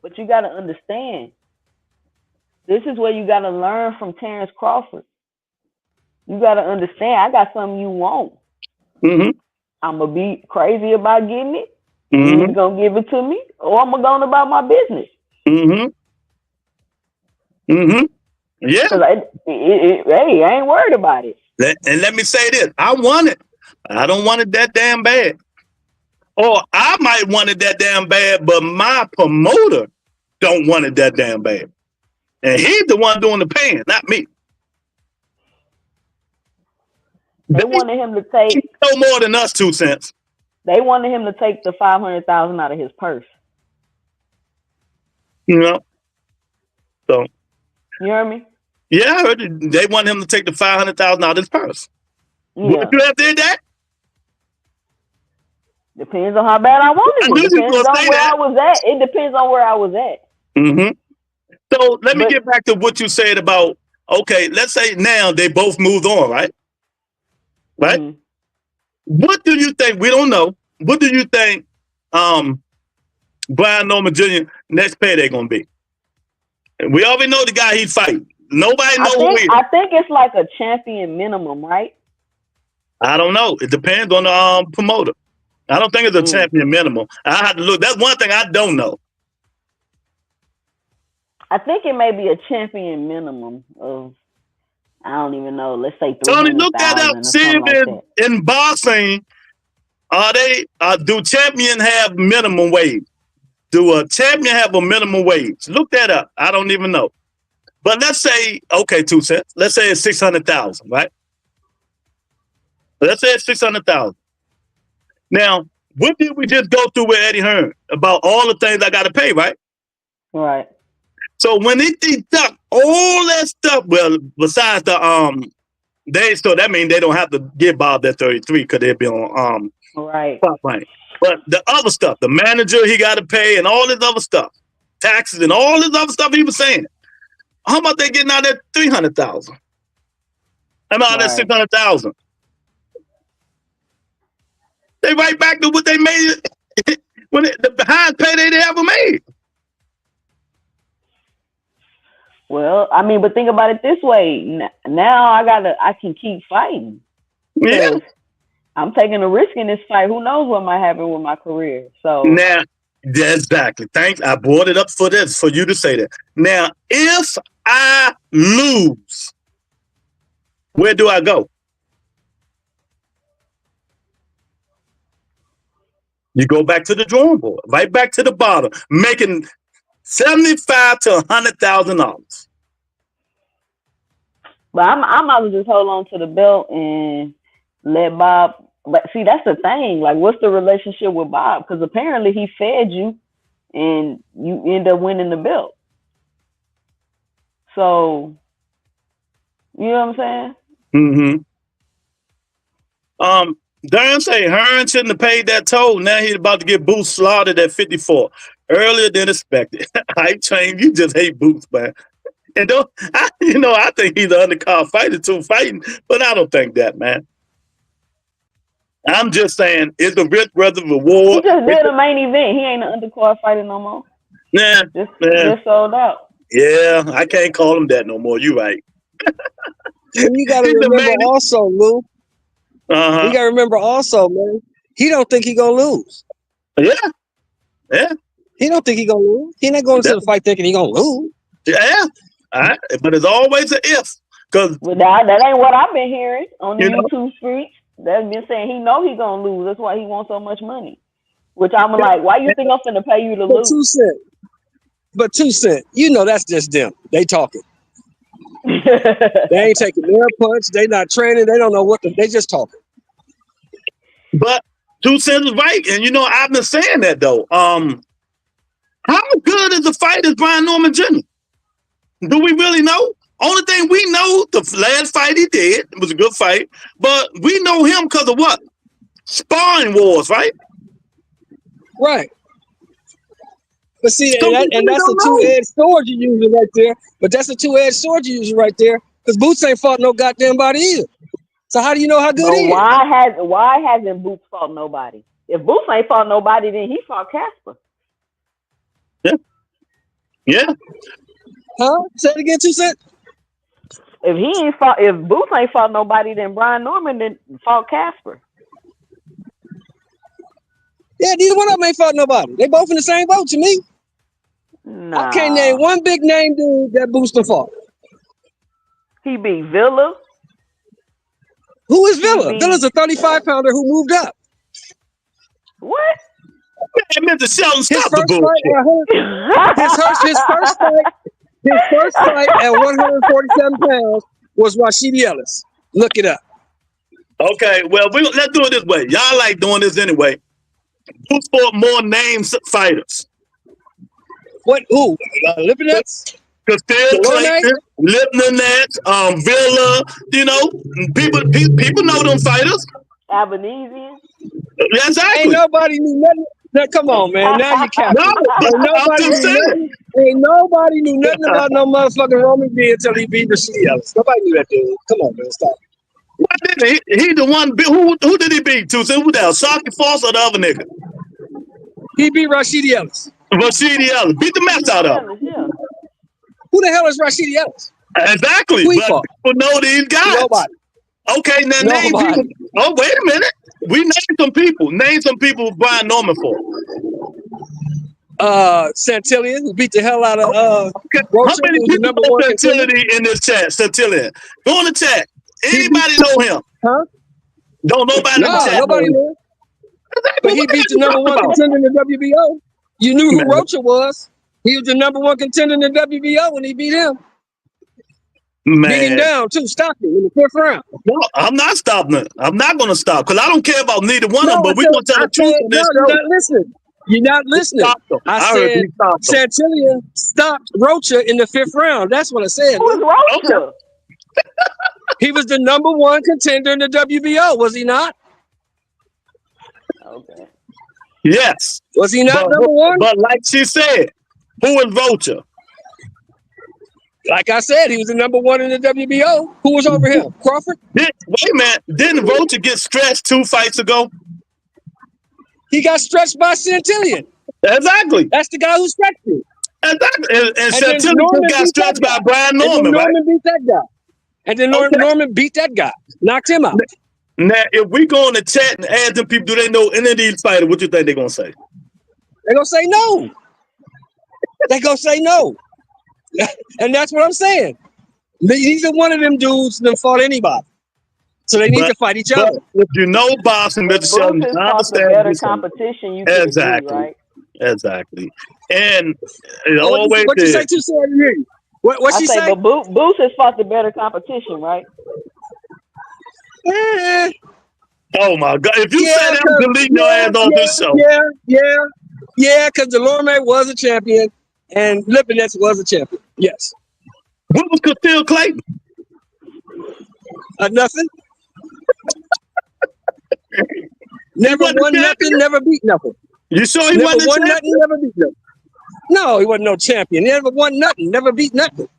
But you got to understand, this is where you got to learn from Terrence Crawford. You got to understand, I got something you want. Mm-hmm. I'm going to be crazy about getting it. Mm-hmm. You're going to give it to me, or I'm going to go on about my business. Mm-hmm. Mm-hmm. Yeah. Hey, I ain't worried about it. And let me say this. I want it. I don't want it that damn bad. Or I might want it that damn bad, but my promoter don't want it that damn bad. And he's the one doing the paying, not me. They wanted him to take no more than us 2 cents. They wanted him to take the $500,000 out of his purse. So you heard me? Yeah, I heard it. They want him to take the $500,000 out of his purse. Yeah. Would you have did that? Depends on how bad I wanted it. Depends on where I was at. It depends on where I was at. Mm-hmm. So let me get back to what you said about, okay, let's say now they both moved on, right? Right? Mm-hmm. What do you think? We don't know. What do you think Brian Norman Jr. next payday going to be? We already know the guy he's fighting. Nobody knows who he is. I think it's like a champion minimum, right? I don't know. It depends on the promoter. I don't think it's a champion minimum. I have to look. That's one thing I don't know. I think it may be a champion minimum of, I don't even know, let's say 300,000. Tony, look that up. See if in boxing, do champion have minimum wage? Do a champion have a minimum wage? Look that up. I don't even know. But let's say, okay, 2 cents. Let's say it's 600,000, right? Let's say it's 600,000. Now, what did we just go through with Eddie Hearn about all the things I got to pay, right? Right. So when they deduct all that stuff, well, besides the so that means they don't have to give Bob that 33 because they'll be on right. But the other stuff, the manager he got to pay and all this other stuff, taxes and all this other stuff he was saying. How about they getting out that 300,000? How about that 600,000? They right back to what they made when the highest payday they ever made. Well, I mean, but think about it this way. Now I can keep fighting. Yeah. I'm taking a risk in this fight. Who knows what might happen with my career? So now, exactly. Thanks. I brought it up for you to say that. Now, if I lose, where do I go? You go back to the drawing board, right back to the bottom, making $75,000 to $100,000. But I might as well just hold on to the belt and let Bob. But see, that's the thing. Like, what's the relationship with Bob? Because apparently he fed you, and you end up winning the belt. So, you know what I'm saying? Darren say Hearn shouldn't have paid that toll. Now he's about to get Boots slaughtered at 54, earlier than expected. I trained. You just hate Boots, man. And I think he's an undercard fighter too, fighting, but I don't think that, man. I'm just saying it's a Rich Brothers reward. He just did a main event. He ain't an undercard fighter no more. Yeah, just sold out. Yeah, I can't call him that no more. You right. And you got to remember also, Lou. You got to remember also, man. He don't think he gonna lose. Yeah. He don't think he gonna lose. He not going to the fight thinking he gonna lose. Yeah. But it's always an if. Well, that ain't what I've been hearing on the YouTube streets. They've been saying he know he gonna lose. That's why he wants so much money. Which I'm like, why you think I'm finna pay you to lose? 2 cents. But 2 cents, that's just them. They talking. They ain't taking their punch. They not training. They don't know they just talking. But 2 cents is right. And I've been saying that though. How good is the fight is Brian Norman Jr.? Do we really know? Only thing we know, the last fight he did, it was a good fight, but we know him because of what? Sparring wars, right? Right. But see, and that's a two-edged sword you're using right there. But that's a two-edged sword you're using right there. Because Boots ain't fought no goddamn body either. So how do you know how good he is? Why hasn't Boots fought nobody? If Boots ain't fought nobody, then he fought Casper. Yeah. Huh? Say it again, 2 cents. If Boots ain't fought nobody, then Brian Norman then fought Casper. Yeah, neither one of them ain't fought nobody. They both in the same boat to me. Nah. I can't name one big name dude that Booster fought. He beat Villa. Who is Villa? Villa's a 35-pounder who moved up. What? Man, Mr. Sheldon, stop the bullshit. His first fight at 147 pounds was Rashidi Ellis. Look it up. Okay, well, let's do it this way. Y'all like doing this anyway. Who fought more named fighters? What? Who? Lipinets? Castile Clayton, Lipinets, Villa. People know them fighters. Albanese. Exactly. Ain't nobody knew nothing. Now, come on, man. Now you capping. Ain't nobody knew nothing about no motherfucking Roman D until he beat Rashidi Ellis. Nobody knew that dude. Come on, man. Stop. He the one. Who did he beat? Who that? Sharky Foss or the other nigga? He beat Rashidi Ellis. Rashidi Ellis beat the mess out of him. Yeah. Who the hell is Rashidi Ellis? Exactly. But people know these guys. Nobody. Okay, now name people. Oh, wait a minute. We named some people. Name some people Brian Norman for. Santillan, who beat the hell out of okay. How many people know Santillan in this chat? Santillan. Go in the chat. Anybody know him? Huh? Don't nobody in the chat. Nobody knew. But he beat the number one contender in the WBO. You knew who Rocha was. He was the number one contender in the WBO when he beat him. Beat him down too. Stopped him in the 5th round. No, I'm not stopping it. I'm not going to stop because I don't care about neither one of them. But we're going to tell the truth on this. You're not listening. You're not listening. I said Santillan stopped Rocha in the 5th round. That's what I said. Who's Rocha? Okay. He was the number one contender in the WBO, was he not? Okay. Yes. Was he not number one? But like she said, who is Rocha? Like I said, he was the number one in the WBO. Who was over him? Crawford? Wait a minute. Didn't Rocha get stretched 2 fights ago? He got stretched by Santillan. Exactly. That's the guy who stretched him. Exactly. And then Santillan Norman got beat stretched that by Brian And then Norman, right? Norman beat that guy. And then Okay. Norman beat that guy. Knocked him out. Now, if we go in the chat and ask them people, do they know any of these fighters? What you think they're gonna say? They're gonna say no. They're gonna say no. And that's what I'm saying. Neither one of them dudes done fought anybody. So they need to fight each other. If you know boxing, Mr. Boots Sheldon, has I fought the understand better this. competition. You could Exactly. agree, right? Exactly. And it Oh, always what you say too, so I didn't hear you. What she say? But Boots has fought the better competition, right? Eh, Oh my God! If you Yeah, say that, I'm deleting your ass off this show. yeah, because Delorme was a champion and Lipinets was a champion. Yes. What was Castile Clayton? Nothing. Never wasn't won a nothing, champion? never beat nothing. You sure he Never wasn't a won champion? nothing, never beat nothing. No, he wasn't no champion. He never won nothing, never beat nothing.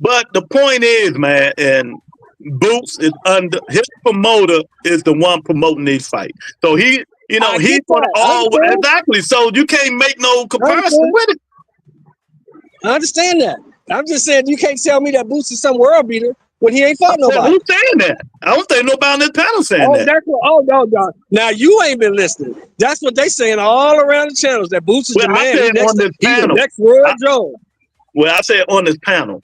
But the point is, man, and Boots is under his promoter is the one promoting these fights. So he, you know, I he's get gonna that. I always understand. exactly. So you can't make no comparison understand. with it. I understand that. I'm just saying you can't tell me that Boots is some world beater when he ain't fought Well, nobody. who's saying that? I don't think nobody on this panel saying Oh, that. that's what. Oh no. Now you ain't been listening. That's what they saying all around the channels. That Boots is Well, the I man. said He on this the panel. next Roy Jones. Well, I said on this panel.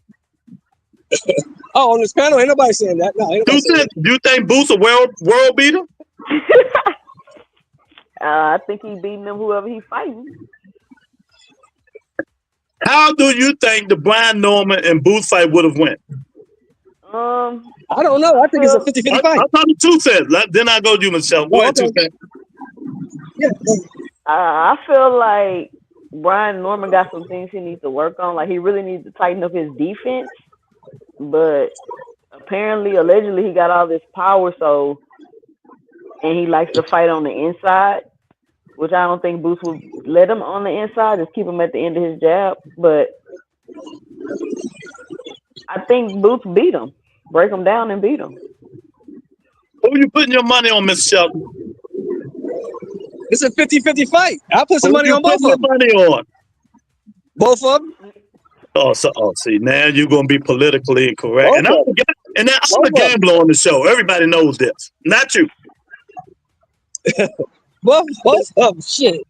Oh, on this panel, ain't nobody saying that. No, ain't nobody saying that. Do you think Boots a world beater? I think he beating them whoever he fighting. How do you think the Brian Norman and Boots fight would have went? I don't know. I think it's a 50-50 fight. I'll tell you 2 cents. Then I go to you, Michelle. Go ahead, okay. 2 cents. Yeah. I feel like Brian Norman got some things he needs to work on. Like he really needs to tighten up his defense. But apparently, allegedly, he got all this power, and he likes to fight on the inside, which I don't think Boots would let him on the inside, just keep him at the end of his jab. But I think Boots beat him, break him down and beat him. Who you putting your money on, Miss Shelton? It's a 50-50 fight. I'll put some money on both of them. Money on? Both of them? See, now you're gonna be politically incorrect. And I'm a gambler on the show. Everybody knows this. Not you. Both of them. Shit.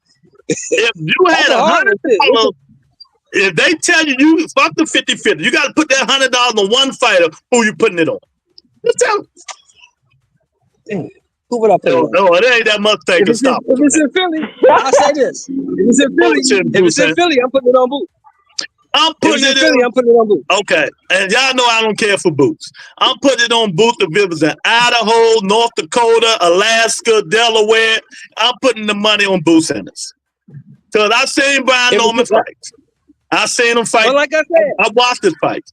If you had $100, if they tell you fuck the 50-50, you got to put that $100 on one fighter. Who you putting it on? Just tell them. Who would I put it on? No, it ain't that much thing to stop. If it's in Philly, I'll say this. If it's in Philly, I'm putting it on Boots. I'm putting it on Boots. Okay. And y'all know I don't care for Boots. I'm putting it on Boots if it was in Idaho, North Dakota, Alaska, Delaware. I'm putting the money on Boots in this. Because I've seen Brian Norman fights. I've seen him fight. But like I said, I watched his fights.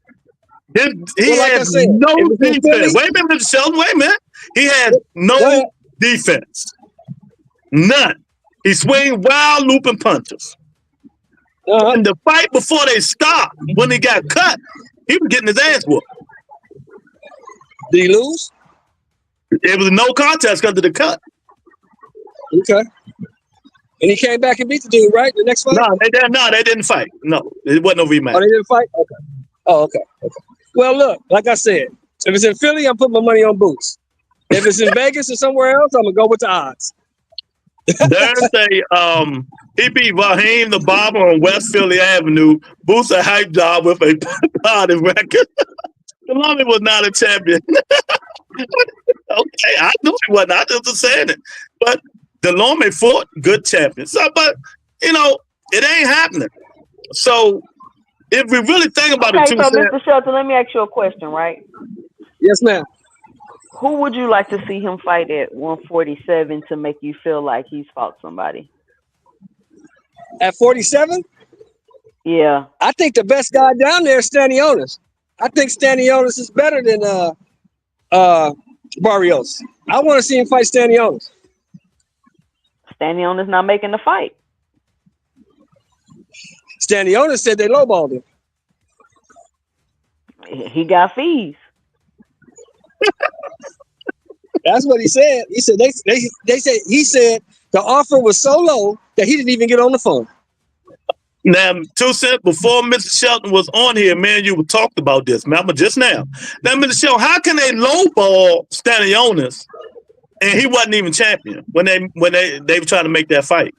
He had no defense. Wait a minute, Mr. Sheldon. Wait a minute. He had no defense. None. He swing wild looping punches. And the fight before they stopped, when he got cut, he was getting his ass whooped. Did he lose? It was no contest because of the cut. Okay. And he came back and beat the dude, right? The next fight? No, they didn't fight. No, it wasn't no rematch. Oh, they didn't fight? Okay. Oh, okay. Well, look, like I said, if it's in Philly, I'm putting my money on Boots. If it's in Vegas or somewhere else, I'm going to go with the odds. There's he beat Raheem the Barber on West Philly Avenue. Boots a hype job with a party record. Delorme was not a champion. Okay, I knew he wasn't. I just was saying it. But Delorme fought good champions. So, but, it ain't happening. So, if we really think about it, so Mr. Shelton, let me ask you a question, right? Yes, ma'am. Who would you like to see him fight at 147 to make you feel like he's fought somebody? At 47? Yeah. I think the best guy down there is Stanionis. I think Stanionis is better than Barrios. I want to see him fight Stanionis. Stanionis not making the fight. Stanionis said they lowballed him. He got fees. That's what he said. He said he said the offer was so low that he didn't even get on the phone. Now, 2 cents before Mr. Shelton was on here, man, you talked about this, man. But just now, Mr. Shelton, how can they lowball Stanionis and he wasn't even champion when they were trying to make that fight?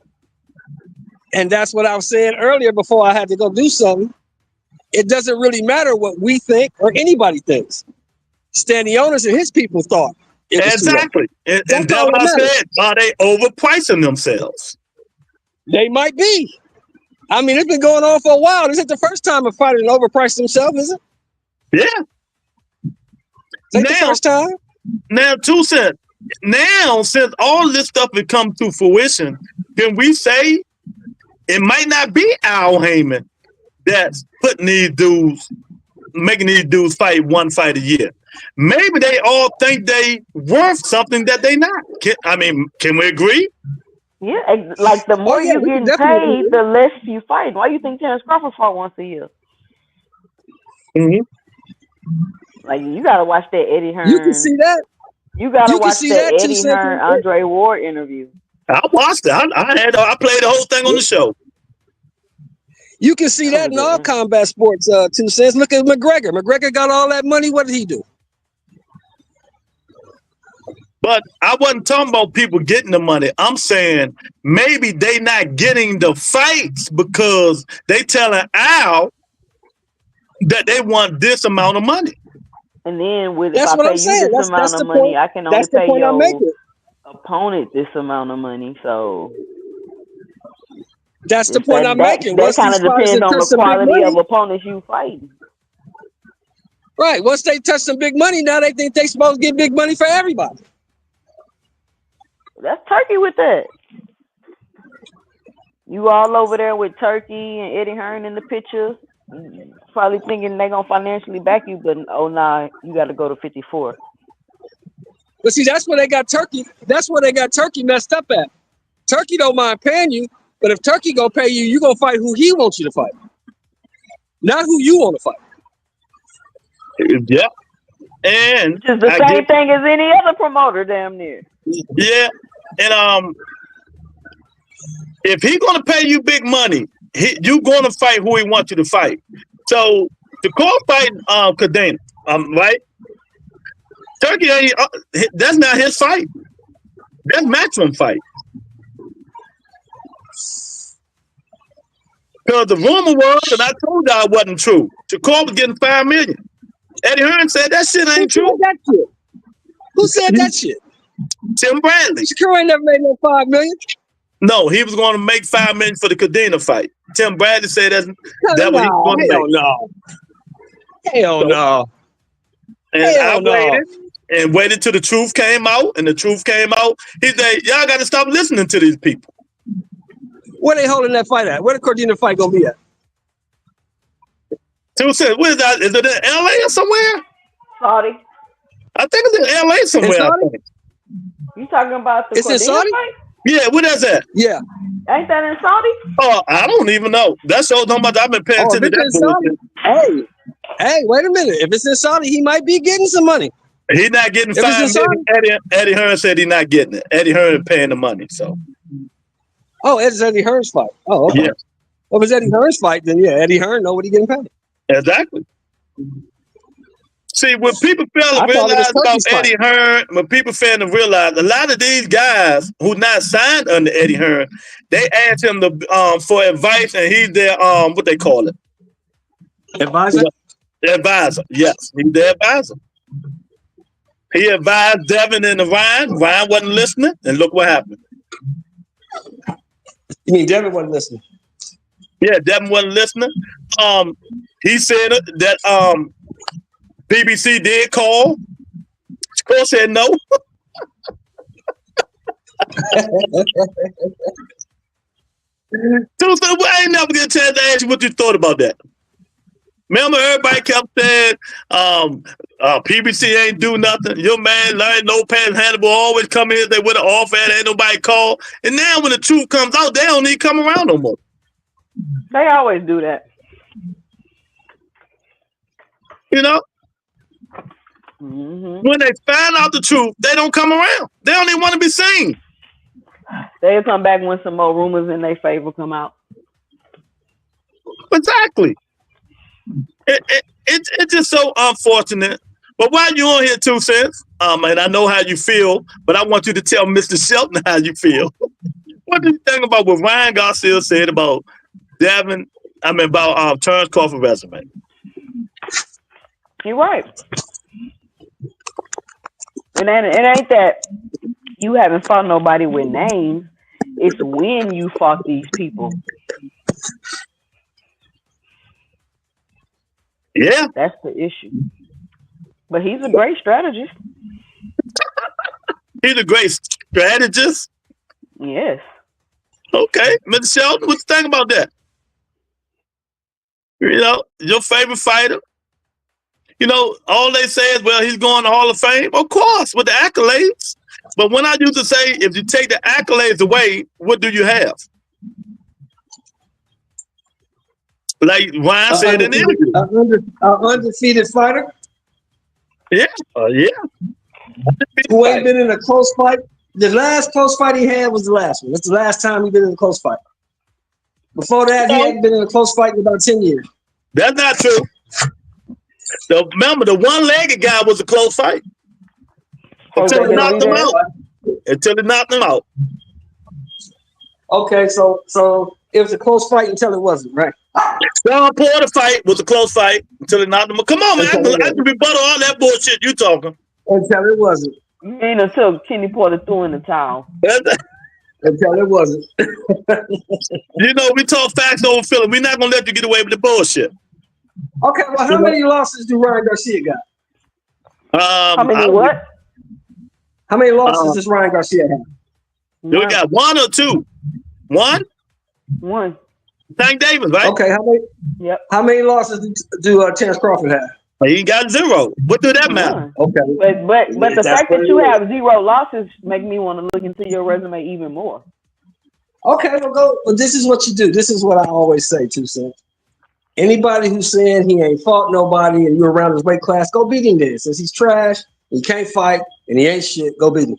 And that's what I was saying earlier before I had to go do something. It doesn't really matter what we think or anybody thinks. Stanionis and his people thought. Exactly. And that's what I said. Are they overpricing themselves? They might be. I mean, it's been going on for a while. This isn't the first time a fighter overpriced himself, is it? Yeah. Is the first time? Now, 2 cents. Now, since all this stuff has come to fruition, can we say it might not be Al Heyman that's putting these dudes, making these dudes fight one fight a year? Maybe they all think they worth something that they not. Can we agree? Yeah, like the more you get paid, the less you fight. Why you think Terrence Crawford fought once a year? Mm-hmm. Like you gotta watch that Eddie Hearn. You can see that. You gotta watch that Eddie Hearn Andre Ward interview. I watched it. I played the whole thing on the show. You can see that in all combat sports. 2 cents. Look at McGregor. McGregor got all that money. What did he do? But I wasn't talking about people getting the money. I'm saying maybe they not getting the fights because they telling Al that they want this amount of money. And then if I pay you this amount of money, I can only pay your opponent this amount of money. So that's the point I'm making. That kind of depends on the quality of opponents you fighting. Right. Once they touch some big money, now they think they supposed to get big money for everybody. That's Turkey with that. You all over there with Turkey and Eddie Hearn in the picture, probably thinking they're going to financially back you, but oh, nah, you got to go to 54. But see, that's where they got Turkey. That's where they got Turkey messed up at. Turkey don't mind paying you, but if Turkey going to pay you, you're going to fight who he wants you to fight, not who you want to fight. Yeah. And it's the same thing as any other promoter, damn near. Yeah. And if he's gonna pay you big money, you're gonna fight who he wants you to fight. So the call fight Cadena, right? Turkey ain't that's not his fight. That's Matchroom fight. Because the rumor was, and I told y'all it wasn't true. Shakur was getting $5 million. Eddie Hearn said that shit ain't true. Who said that shit? Tim Bradley. Shakur ain't never made no $5 million. No, he was going to make $5 million for the Cadena fight. Tim Bradley said that what he was going to make. Hell no. And I waited till the truth came out, and the truth came out. He said, y'all got to stop listening to these people. Where they holding that fight at? Where the Cadena fight going to be at? 2 cents. Where is that? Is it in LA or somewhere? Saudi. I think it's in LA somewhere. I think. You talking about the Cadena fight? Yeah, where that's at? Yeah. Ain't that in Saudi? Oh, I don't even know. That's all talking about. I've been paying attention to that. Hey, wait a minute. If it's in Saudi, he might be getting some money. He's not getting $5 million. Eddie Hearn said he's not getting it. Eddie Hearn is paying the money. So. Oh, it's Eddie Hearn's fight. Oh, okay. Yeah. Well, if it's Eddie Hearn's fight, then yeah, Eddie Hearn know what he's getting paid. Exactly. See, when people fail to realize about Eddie Hearn, when people fail to realize, a lot of these guys who not signed under Eddie Hearn, they ask him to for advice, and he's their what they call it, advisor. Advisor, yes, he's their advisor. He advised Devin and Ryan. Ryan wasn't listening, and look what happened. You mean Devin wasn't listening? Yeah, Devin wasn't listening. He said that BBC did call. Shakur said no. So I ain't never get a chance to ask you what you thought about that. Remember, everybody kept saying PBC ain't do nothing. Your man Larry Lopez Hannibal always come in. They with an offer, ain't nobody call. And now when the truth comes out, they don't need to come around no more. They always do that. You know? When they find out the truth, they don't come around. They don't even want to be seen. They'll come back when some more rumors in their favor come out. Exactly. It's just so unfortunate. But while you're on here, 2 Cents, and I know how you feel, but I want you to tell Mr. Shelton how you feel. What do you think about what Ryan Garcia said about about Terrence Crawford resume? You're right. And it ain't that you haven't fought nobody with names. It's when you fought these people. Yeah. That's the issue. But he's a great strategist. He's a great strategist? Yes. Okay. Mr. Shelton, what you think about that? You know, your favorite fighter? You know, all they say is, well, he's going to Hall of Fame. Of course, with the accolades. But when I used to say, if you take the accolades away, what do you have? Like Ryan said in the interview. An undefeated fighter? Yeah. Yeah. Who ain't been in a close fight? The last close fight he had was the last one. That's the last time he been in a close fight. Before that, he hadn't been in a close fight in about 10 years. That's not true. Remember, the one-legged guy was a close fight. Until it knocked him out. Until it knocked him out. Okay, so it was a close fight until it wasn't, right? Sean Porter fight was a close fight until it knocked him out. Come on, man. I can rebuttal all that bullshit you talking. Until it wasn't. You mean until Kenny Porter threw in the towel. Until it wasn't. You know, we talk facts over feeling. We're not going to let you get away with the bullshit. Okay, well, how many losses do Ryan Garcia got? How many what? How many losses does Ryan Garcia have? We got 1 or 2. 1? 1. Tank Davis, right? Okay, how many? Yep. How many losses do Terrence Crawford have? He got 0. What do that matter? Okay. But the fact that you have 0 losses make me want to look into your resume even more. Okay, well, go. Well, this is what you do. This is what I always say, 2 Cents. Anybody who's saying he ain't fought nobody and you're around his weight class, go beat him then. Since he's trash, he can't fight, and he ain't shit, go beat him.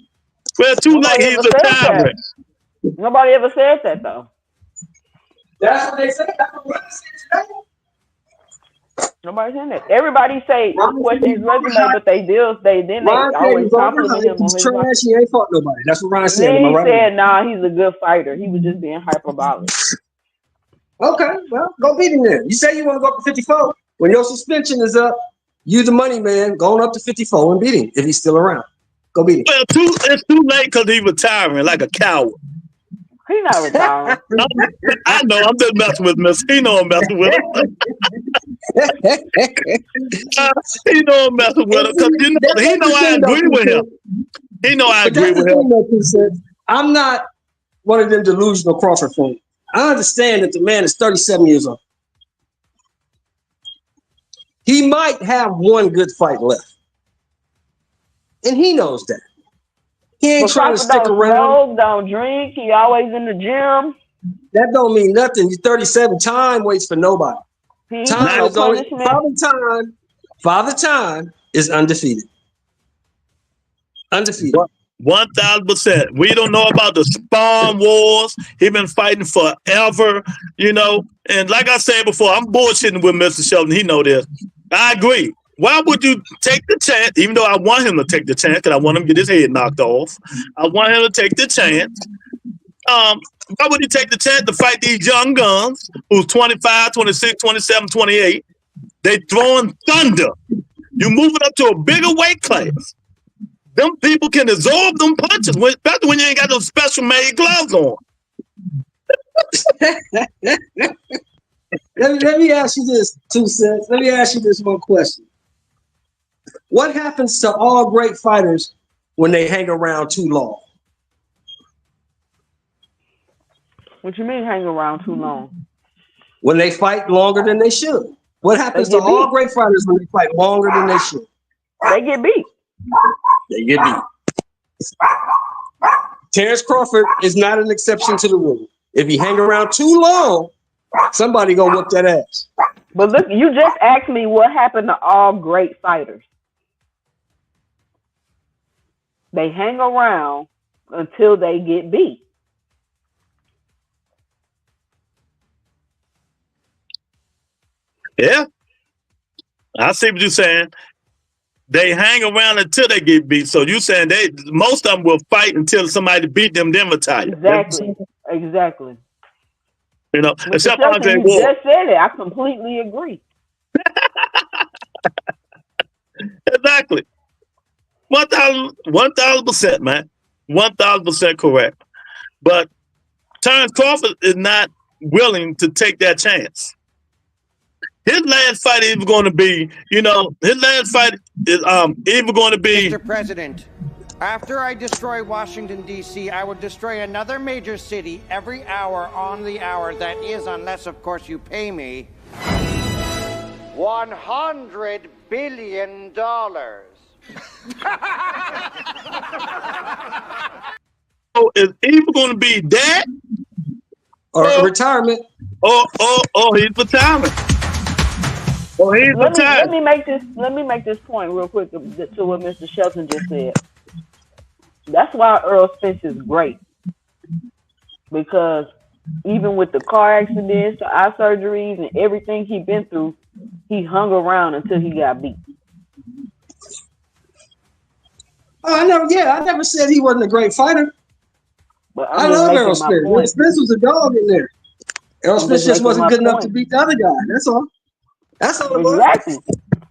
Well, too late. He's a tyrant. Nobody ever said that, though. That's what they said. That's what they said today. Nobody's in it. Everybody say question his resume, but they always compliment him on his trash. He ain't fought nobody. That's what Ryan said. Then he said, "Nah, he's a good fighter. He was just being hyperbolic." Okay, well, go beat him then. You say you want to go up to 54. When your suspension is up, you the money man, going up to 54 and beat him if he's still around. Go beat him. Well, it's too late because he's retiring like a coward. He's not retiring. I know. I'm just messing with Miss. He know I'm messing with him. He know I'm messing with him because he know I agree with him. He know I agree with him. I'm not one of them delusional Crawford fans. I understand that the man is 37 years old. He might have one good fight left. And he knows that. He ain't trying to stick around. Don't drink. He always in the gym. That don't mean nothing. You're 37. Time waits for nobody. Time is only Father Time is undefeated. Undefeated. 1,000%. We don't know about the Spawn Wars. He been fighting forever, you know. And like I said before, I'm bullshitting with Mr. Shelton. He know this. I agree. Why would you take the chance, even though I want him to take the chance because I want him to get his head knocked off. I want him to take the chance. Why would he take the chance to fight these young guns who's 25, 26, 27, 28? They throwing thunder. You moving up to a bigger weight class. Them people can absorb them punches, especially when you ain't got those special made gloves on. Let me ask you this, 2 Cents. Let me ask you this one question. What happens to all great fighters when they hang around too long? What you mean hang around too long? When they fight longer than they should. What happens to all great fighters when they fight longer than they should? They get beat. They get beat. Terrence Crawford is not an exception to the rule. If he hang around too long, somebody gonna whoop that ass. But look, you just asked me what happened to all great fighters. They hang around until they get beat. Yeah, I see what you're saying. They hang around until they get beat. So you saying most of them will fight until somebody beat them, then retire. Exactly. Exactly. You know, Mr. except Shelton, Andre you Ward. just said it. I completely agree. Exactly. 1,000%, man. 1,000% correct. But Terrence Crawford is not willing to take that chance. His last fight is going to be, his last fight is even going to be. Mr. President, after I destroy Washington, D.C., I will destroy another major city every hour on the hour. That is, unless, of course, you pay me $100 billion. So it's either going to be that or retirement, or he's retiring. Let me make this point real quick to what Mr. Shelton just said. That's why Earl Spence is great, because even with the car accidents, the eye surgeries, and everything he's been through, he hung around until he got beat. Oh, I never said he wasn't a great fighter. But I love Errol Spence. Errol Spence was a dog in there. Errol Spence just wasn't good enough to beat the other guy. That's all. That's all it was. Exactly.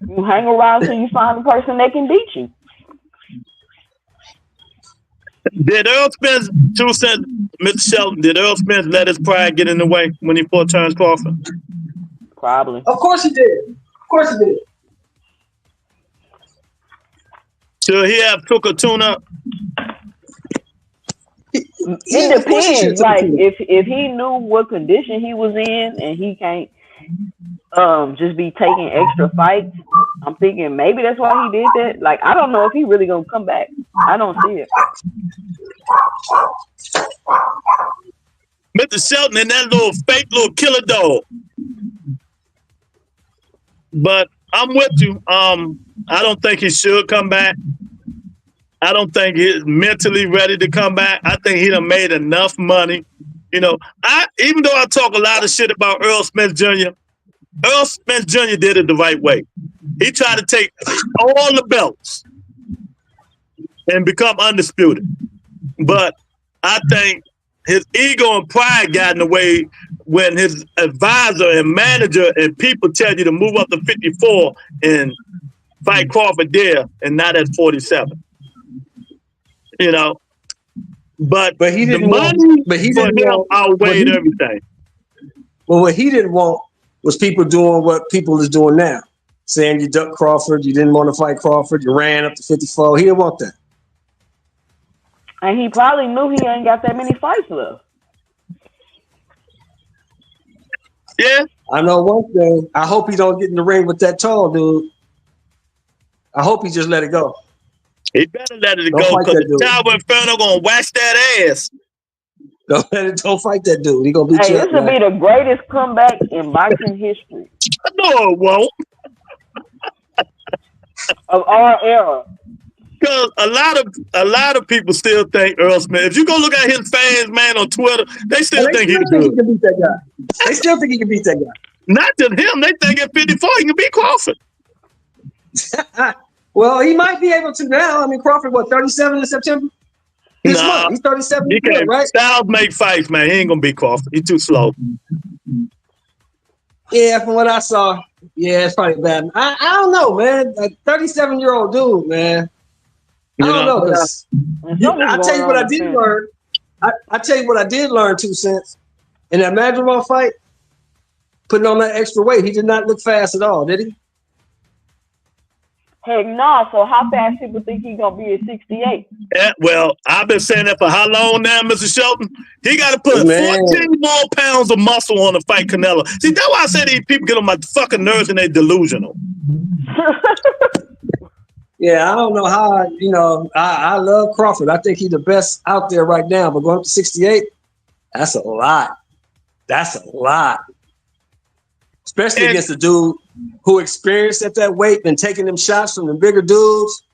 You hang around till you find the person that can beat you. Did Earl Spence, Mr. Shelton, did Earl Spence let his pride get in the way when he fought Terrence Crawford? Probably. Of course he did. Of course he did. Should he have took a tune-up? It depends. Like if he knew what condition he was in and he can't just be taking extra fights, I'm thinking maybe that's why he did that. Like, I don't know if he really gonna come back. I don't see it. Mr. Shelton and that little fake little killer dog. But I'm with you. I don't think he should come back. I don't think he's mentally ready to come back. I think he done made enough money. Even though I talk a lot of shit about Earl Spence Jr., Earl Spence Jr. did it the right way. He tried to take all the belts and become undisputed. But I think his ego and pride got in the way when his advisor and manager and people tell you to move up to 54 and fight Crawford there and not at 47. But he didn't outweighed everything. Well, what he didn't want was people doing what people is doing now, saying you ducked Crawford, you didn't want to fight Crawford, you ran up to 54. He didn't want that. And he probably knew he ain't got that many fights left. Yeah. I know one thing. I hope he don't get in the ring with that tall dude. I hope he just let it go. He better let it go, because the Tower Inferno gonna wax that ass. Don't fight that dude. He gonna beat you up. This will be the greatest comeback in boxing history. No, it won't. Of our era. Because a lot of people still think Earl Spence. If you go look at his fans, man, on Twitter, they still think he can beat that guy. They still think he can beat that guy. Not just him. They think at 54 he can beat Crawford. Well, he might be able to now. I mean, Crawford, 37 in September? He's 37. He can't. Right? Styles make fights, man. He ain't gonna beat Crawford. He's too slow. Yeah, from what I saw, it's probably bad. I don't know, man. A 37-year-old dude, man. I don't know. I'll tell you what I did learn. I tell you what I did learn, 2 cents. In that Madrigal fight, putting on that extra weight, he did not look fast at all, did he? Heck no. So how fast people think he's going to be at 68? Yeah, well, I've been saying that for how long now, Mr. Shelton? He got to put 14 more pounds of muscle on to fight Canelo. See, that's why I say these people get on my fucking nerves and they're delusional. Yeah, I don't know how, I love Crawford. I think he's the best out there right now. But going up to 68, that's a lot. That's a lot. Especially against a dude who experienced at that weight and taking them shots from the bigger dudes.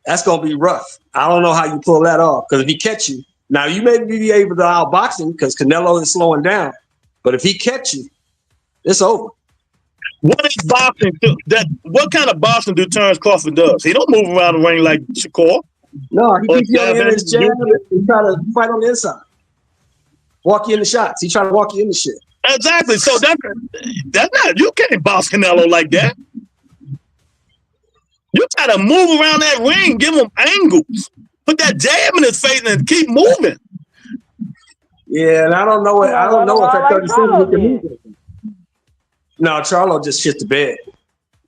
That's gonna be rough. I don't know how you pull that off, because if he catch you, now you may be able to outbox him because Canelo is slowing down, but if he catch you, it's over. What is boxing? What kind of boxing do Terrence Crawford does? He don't move around the ring like Shakur. No, he keeps you in his jab and try to fight on the inside. Walk you in the shots. He try to walk you in the shit. Exactly. So that's not, you can't box Canelo like that. You try to move around that ring, give him angles, put that jab in his face, and keep moving. Yeah, and I don't know if at 37 he can move it. No, Charlo just shit the bed.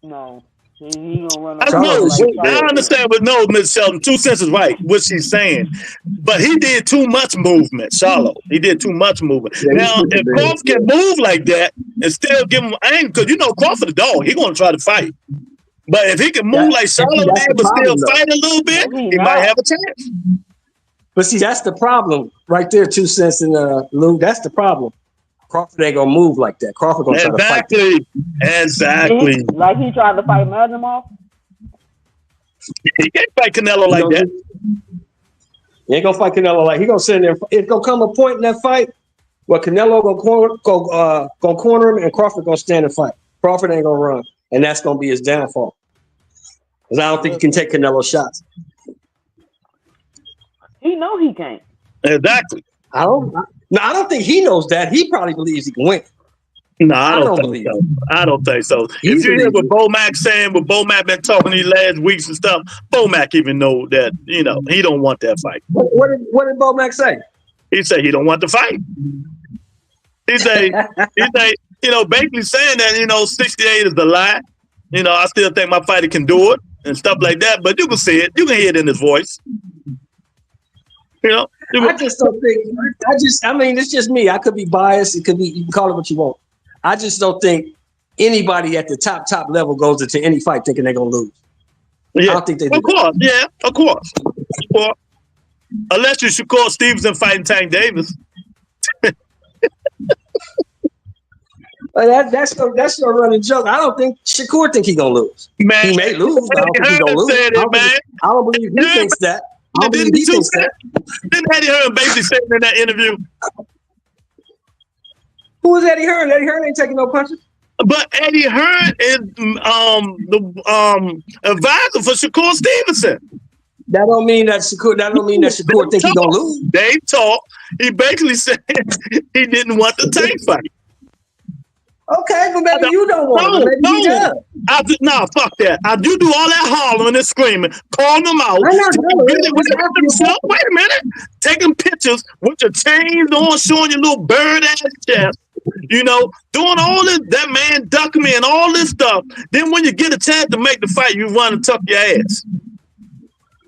No. He gonna run I understand, but no, Ms. Sheldon, 2 cents is right, what she's saying. But he did too much movement, Charlo. He did too much movement. Yeah, now, if Crawford can move like that and still give him anger, because you know Crawford the dog, he's going to try to fight. But if he can move like Charlo did, but still fight a little bit, he might have a chance. But see, that's the problem right there, 2 cents in Lou. That's the problem. Crawford ain't gonna move like that. Crawford gonna try to fight. Exactly. Like he tried to fight Madrimov. He can't fight Canelo like that. He ain't gonna fight Canelo like he gonna sit in there. It's gonna come a point in that fight where Canelo gonna corner him and Crawford gonna stand and fight. Crawford ain't gonna run, and that's gonna be his downfall. Because I don't think he can take Canelo shots. He know he can't. Exactly. I don't think he knows that. He probably believes he can win. No, I don't think so. I don't think so. If you hear what Bomac saying, what Bomac been talking these last weeks and stuff, Bomac even know that, you know, he don't want that fight. What did Bomac say? He said he don't want the fight. He say, you know, basically saying that, you know, 68 is the lie. You know, I still think my fighter can do it and stuff like that, but you can see it. You can hear it in his voice. You know, I just don't think. I mean, it's just me. I could be biased. It could be. You can call it what you want. I just don't think anybody at the top level goes into any fight thinking they're gonna lose. Yeah, I don't think they do. Of course, yeah, of course. Unless you Shakur Stevenson fighting Tank Davis. That's no running joke. I don't think Shakur think he gonna lose. Man, he may lose, but I don't think he gonna lose. I don't believe he thinks that. Didn't Eddie Hearn basically say in that interview? Who is Eddie Hearn? Eddie Hearn ain't taking no punches. But Eddie Hearn is the advisor for Shakur Stevenson. That don't mean that Shakur think he gonna lose. They talk. He basically said he didn't want the Tank fight. Okay, but maybe you don't want it. Maybe he does. No, fuck that. You do all that hollering and screaming, calling them out. Wait a minute. Taking pictures with your chains on, showing your little bird ass chest. You know, doing all this, that man ducking me and all this stuff. Then when you get a chance to make the fight, you run and tuck your ass.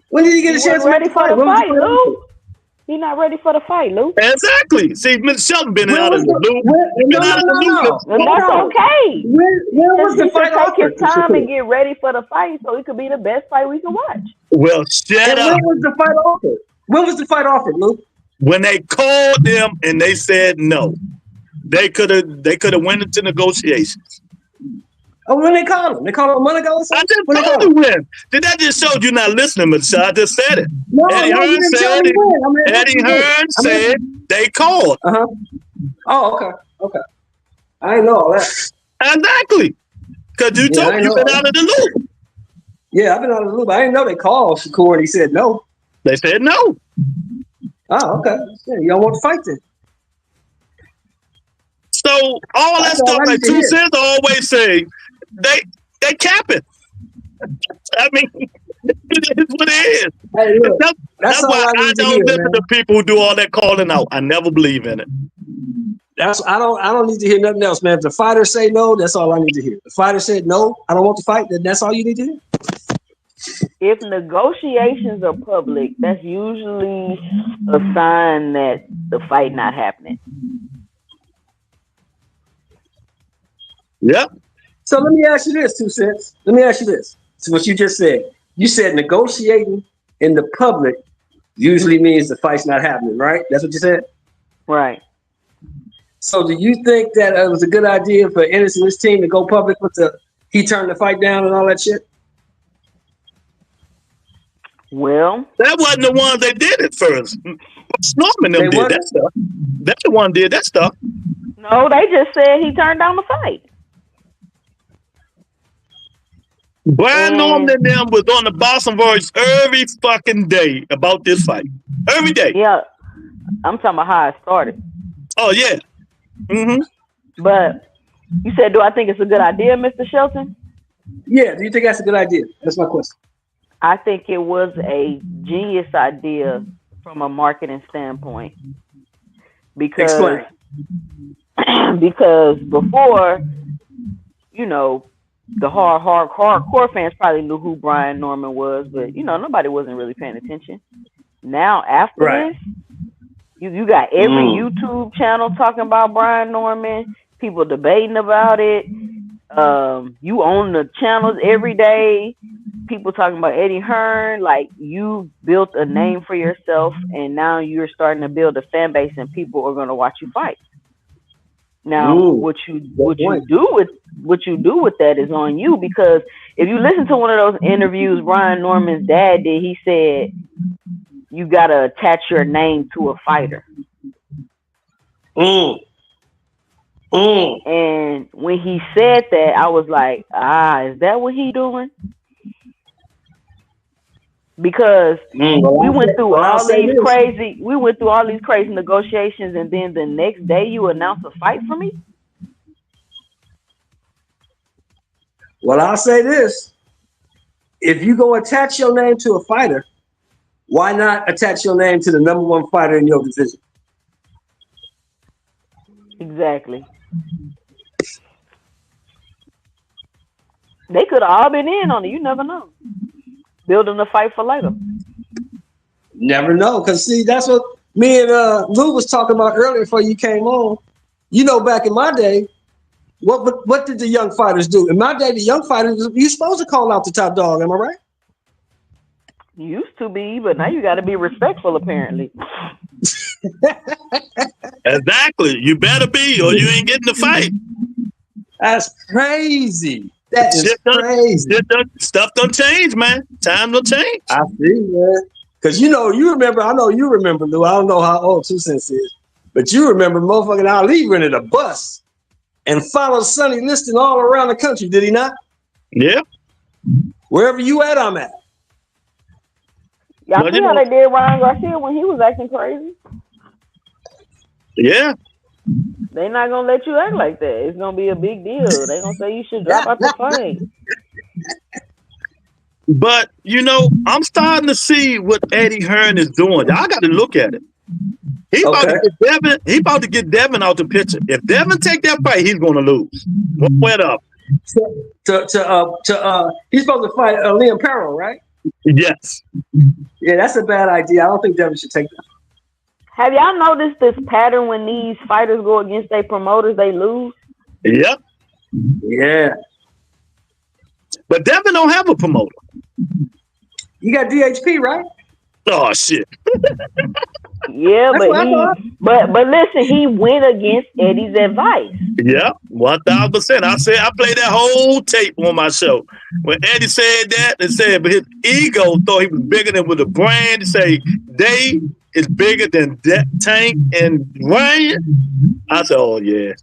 When did you get a chance to make the fight? Lou? He's not ready for the fight, Lou. Exactly. See, Mr. Sheldon been out of the loop. And that's okay. When was the fight offered? Take his time and get ready for the fight so it could be the best fight we can watch. Well, shut up. When was the fight offered? When was the fight offered, Lou? When they called them and they said no. They could have went into negotiations. Oh, when they called him? They called him a month ago or something? I just told you when. Did that just show you not listening, but I just said it. No, Eddie Hearn said it. Eddie Hearn said they called. Uh-huh. Oh, okay. I didn't know all that. Exactly. Because you told me you've been out of the loop. Yeah, I've been out of the loop. I didn't know they called Shakur and he said no. They said no. Oh, okay. Yeah, you don't want to fight then. So all that stuff, like 2 cents always say, they cap it. I mean, it is what it is. Hey, look, that's why I don't listen to people who do all that calling out. I never believe in it. I don't need to hear nothing else, man. If the fighter say no, that's all I need to hear. If the fighter said no, I don't want to fight, then that's all you need to hear. If negotiations are public, that's usually a sign that the fight not happening. Yep. So let me ask you this, 2 cents. Let me ask you this. So what you just said. You said negotiating in the public usually means the fight's not happening, right? That's what you said? Right. So do you think that it was a good idea for Ennis and his team to go public with he turned the fight down and all that shit? Well, That wasn't the one they did it first. Norman them did that stuff. That's the one did that stuff. no, they just said he turned down the fight. Brian And- Norman and them was on the Boston Voice every fucking day about this fight. Every day. Yeah, I'm talking about how it started. Oh yeah. Mm-hmm. But you said, do I think it's a good idea, Mr. Shelton? Yeah, do you think that's a good idea? That's my question. I think it was a genius idea from a marketing standpoint. Because Explain. because before, you know, the hardcore fans probably knew who Brian Norman was, but you know, nobody wasn't really paying attention. Now after Right. this, you got every YouTube channel talking about Brian Norman, people debating about it. You own the channels every day. People talking about Eddie Hearn. Like, you built a name for yourself, and now you're starting to build a fan base, and people are going to watch you fight. Now, what you do with that is on you, because if you listen to one of those interviews Brian Norman's dad did, he said you got to attach your name to a fighter. And when he said that, I was like, is that what he doing? Because we went through all these crazy negotiations, and then the next day you announce a fight for me? Well, I'll say this. If you go attach your name to a fighter, why not attach your name to the number one fighter in your division? Exactly. They could have all been in on it. You never know. Building a fight for later. Never know. Because, see, that's what me and Lou was talking about earlier before you came on. You know, back in my day, what did the young fighters do? In my day, the young fighters, you're supposed to call out the top dog. Am I right? Used to be, but now you got to be respectful, apparently. Exactly. You better be, or you ain't getting the fight. That's crazy. That is crazy. Stuff don't change, man. Time will change. I see, man. Because I know you remember, Lou. I don't know how old 2 Cents is, but you remember motherfucking Ali rented a bus and followed Sonny Liston all around the country, did he not? Yeah. Wherever you at, I'm at. Y'all see how they did Ryan Garcia when he was acting crazy? Yeah. They're not going to let you act like that. It's going to be a big deal. They're going to say you should drop out the fight. But, you know, I'm starting to see what Eddie Hearn is doing. Y'all got to look at it. He about to get Devin out the picture. If Devin take that fight, he's going to lose. Went up. He's supposed to fight Liam Perro, right? Yes. Yeah, that's a bad idea. I don't think Devin should take that. Have y'all noticed this pattern when these fighters go against their promoters, they lose? Yep. Yeah. But Devin don't have a promoter. You got DHP, right? Oh shit. Yeah, but listen, he went against Eddie's advice. Yeah, 1000%. I played that whole tape on my show. When Eddie said that, they said, but his ego thought he was bigger than with the brand. He say Dave is bigger than Tank and Ryan. I said, oh yeah.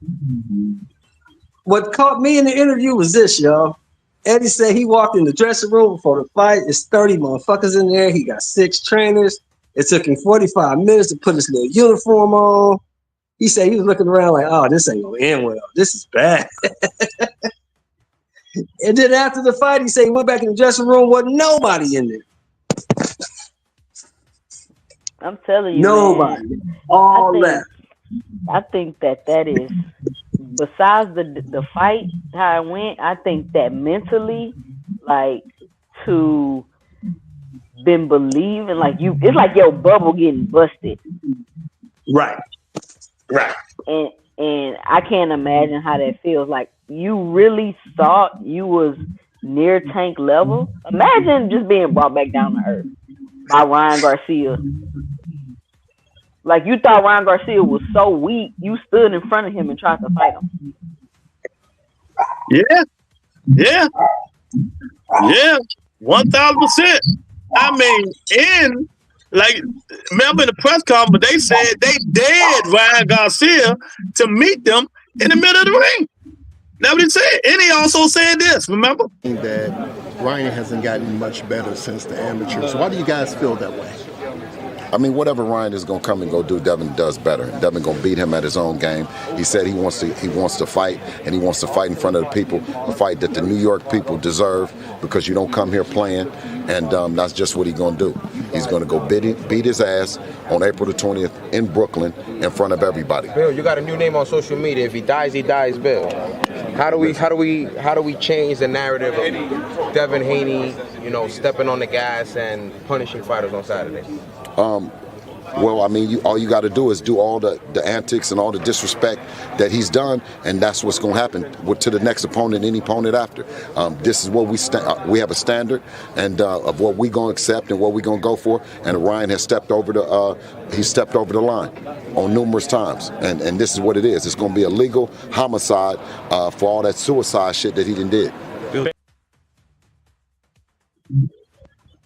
What caught me in the interview was this, y'all. Eddie said he walked in the dressing room before the fight. It's 30 motherfuckers in there. He got 6 trainers. It took him 45 minutes to put his little uniform on. He said he was looking around like, oh, this ain't gonna end well. This is bad. And then after the fight, he said he went back in the dressing room, wasn't nobody in there. I'm telling you, nobody. Man, all left. I think that is, besides the fight, how it went, I think that mentally, like, to been believing, like, it's like your bubble getting busted. Right. And I can't imagine how that feels. Like, you really thought you was near Tank level. Imagine just being brought back down to earth by Ryan Garcia. Like, you thought Ryan Garcia was so weak, you stood in front of him and tried to fight him. Yeah. 1000%. I mean, remember in the press conference, they said they dared Ryan Garcia to meet them in the middle of the ring. That's what he said. And he also said this, remember? That Ryan hasn't gotten much better since the amateur. So why do you guys feel that way? I mean, whatever Ryan is going to come and go do, Devin does better. Devin going to beat him at his own game. He said he wants to fight, and he wants to fight in front of the people, a fight that the New York people deserve, because you don't come here playing, and that's just what he's going to do. He's going to go beat his ass on April the 20th in Brooklyn in front of everybody. Bill, you got a new name on social media. If he dies, Bill. How do we change the narrative of Devin Haney, stepping on the gas and punishing fighters on Saturday? Well, I mean, all you got to do is do all the antics and all the disrespect that he's done, and that's what's going to happen to the next opponent, any opponent after. This is what we have a standard and of what we're going to accept and what we're going to go for. And Ryan has stepped over the line on numerous times, and this is what it is. It's going to be a legal homicide for all that suicide shit that he done did.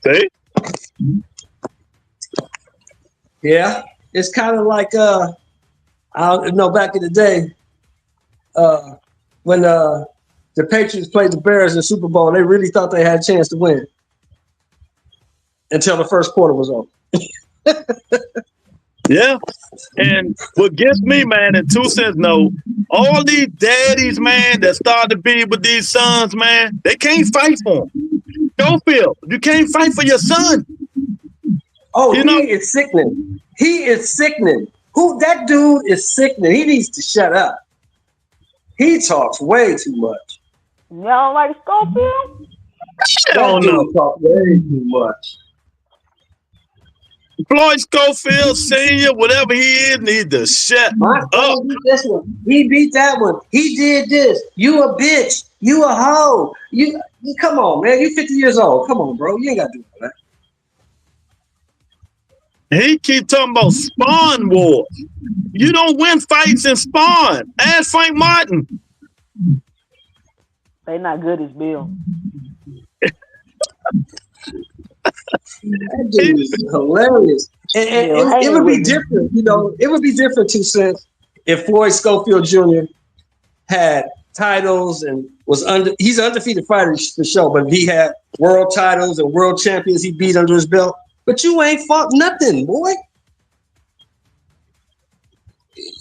See? Yeah, it's kind of like I don't know, back in the day when the Patriots played the Bears in the Super Bowl, they really thought they had a chance to win until the first quarter was over. Yeah. And what gets me, man, in 2 cents, all these daddies, man, that start to be with these sons, man, they can't fight for them. Schofield, you can't fight for your son. Oh, he is sickening. He is sickening. That dude is sickening. He needs to shut up. He talks way too much. You don't like Schofield? I don't know. Talk way too much. Floyd Schofield Sr., whatever he is, needs to shut up. He beat this one. He beat that one. He did this. You a bitch. You a hoe. You come on, man. You 50 years old. Come on, bro. You ain't got to do that. He keep talking about spawn wars. You don't win fights in spawn. Ask Frank Martin. They not good as Bill. That dude is hilarious. And it would be different, it would be different 2 cents if Floyd Schofield Jr. had titles and he's an undefeated fighter for sure, but he had world titles and world champions he beat under his belt. But you ain't fought nothing, boy.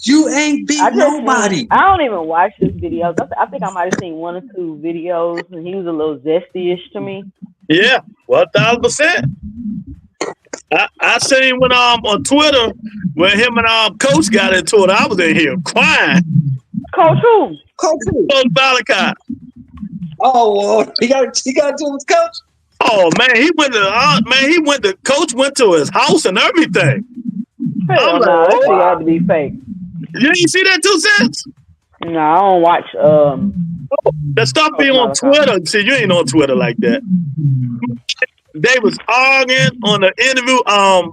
You ain't beat nobody. I don't even watch his videos. I think I might have seen 1 or 2 videos, and he was a little zesty-ish to me. Yeah, 1,000%. I seen when on Twitter when him and Coach got into it. I was in here crying. Coach who? Coach Malachi. Oh, well, he got to do with Coach. Oh man, Coach went to his house and everything. Hell no, that shit had to be fake. You didn't see that 2 cents? No, I don't watch. Stop being on Twitter. See, you ain't on Twitter like that. They was arguing on the interview.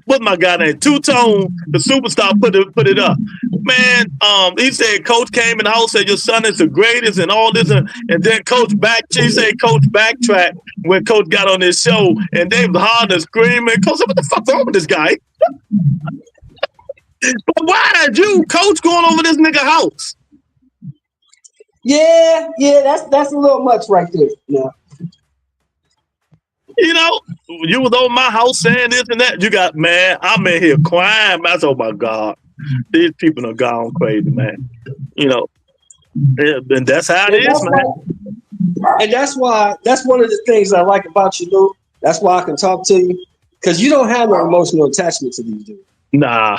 What's my guy named Two-Tone, the superstar, put it up. Man, he said Coach came in the house, said your son is the greatest and all this, and then Coach backtracked when Coach got on this show, and they was hard and screaming. Coach said, "What the fuck wrong with this guy?" But why did you, Coach, going over this nigga house? Yeah, that's a little much right there. Yeah. You was over my house saying this and that. You got, man, I'm in here crying. I said, oh my God, these people are gone crazy, man. And that's how it is, man. And that's one of the things I like about you, Lou. That's why I can talk to you, because you don't have no emotional attachment to these dudes. Nah.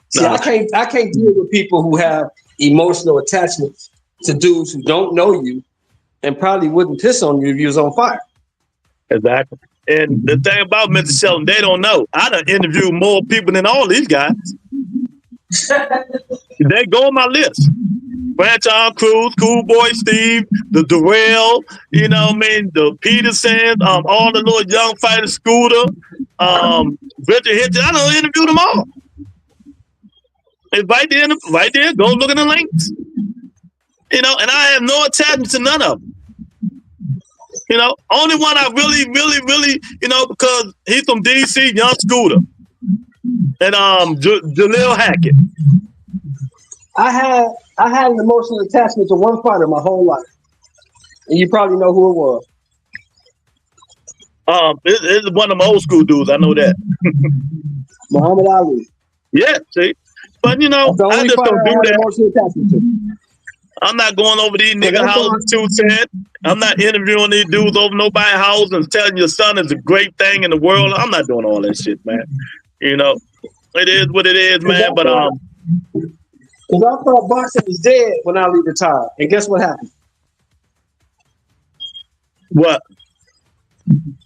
See, I can't deal with people who have emotional attachments to dudes who don't know you and probably wouldn't piss on you if you was on fire. Exactly. And the thing about Mr. Shelton, they don't know. I done interviewed more people than all these guys. They go on my list. Franchon Cruz, Cool Boy Steve, the Durrell, the Petersons, all the little young fighters, Scooter, Richard Hitchens. I done interviewed them all. It's right there. Go look at the links. And I have no attachment to none of them. You know, only one I really, you know, because he's from DC, Young Scooter, and Jaleel Hackett. I had an emotional attachment to one fighter my whole life, and you probably know who it was. It's one of them old school dudes. I know that. Muhammad Ali. Yeah, see, but you know, I just don't do that. I'm not going over these nigga houses 210. I'm not interviewing these dudes over nobody's house and telling your son is a great thing in the world. I'm not doing all that shit, man. You know, it is what it is, man. But because I thought boxing was dead when Ali retired, and guess what happened? What?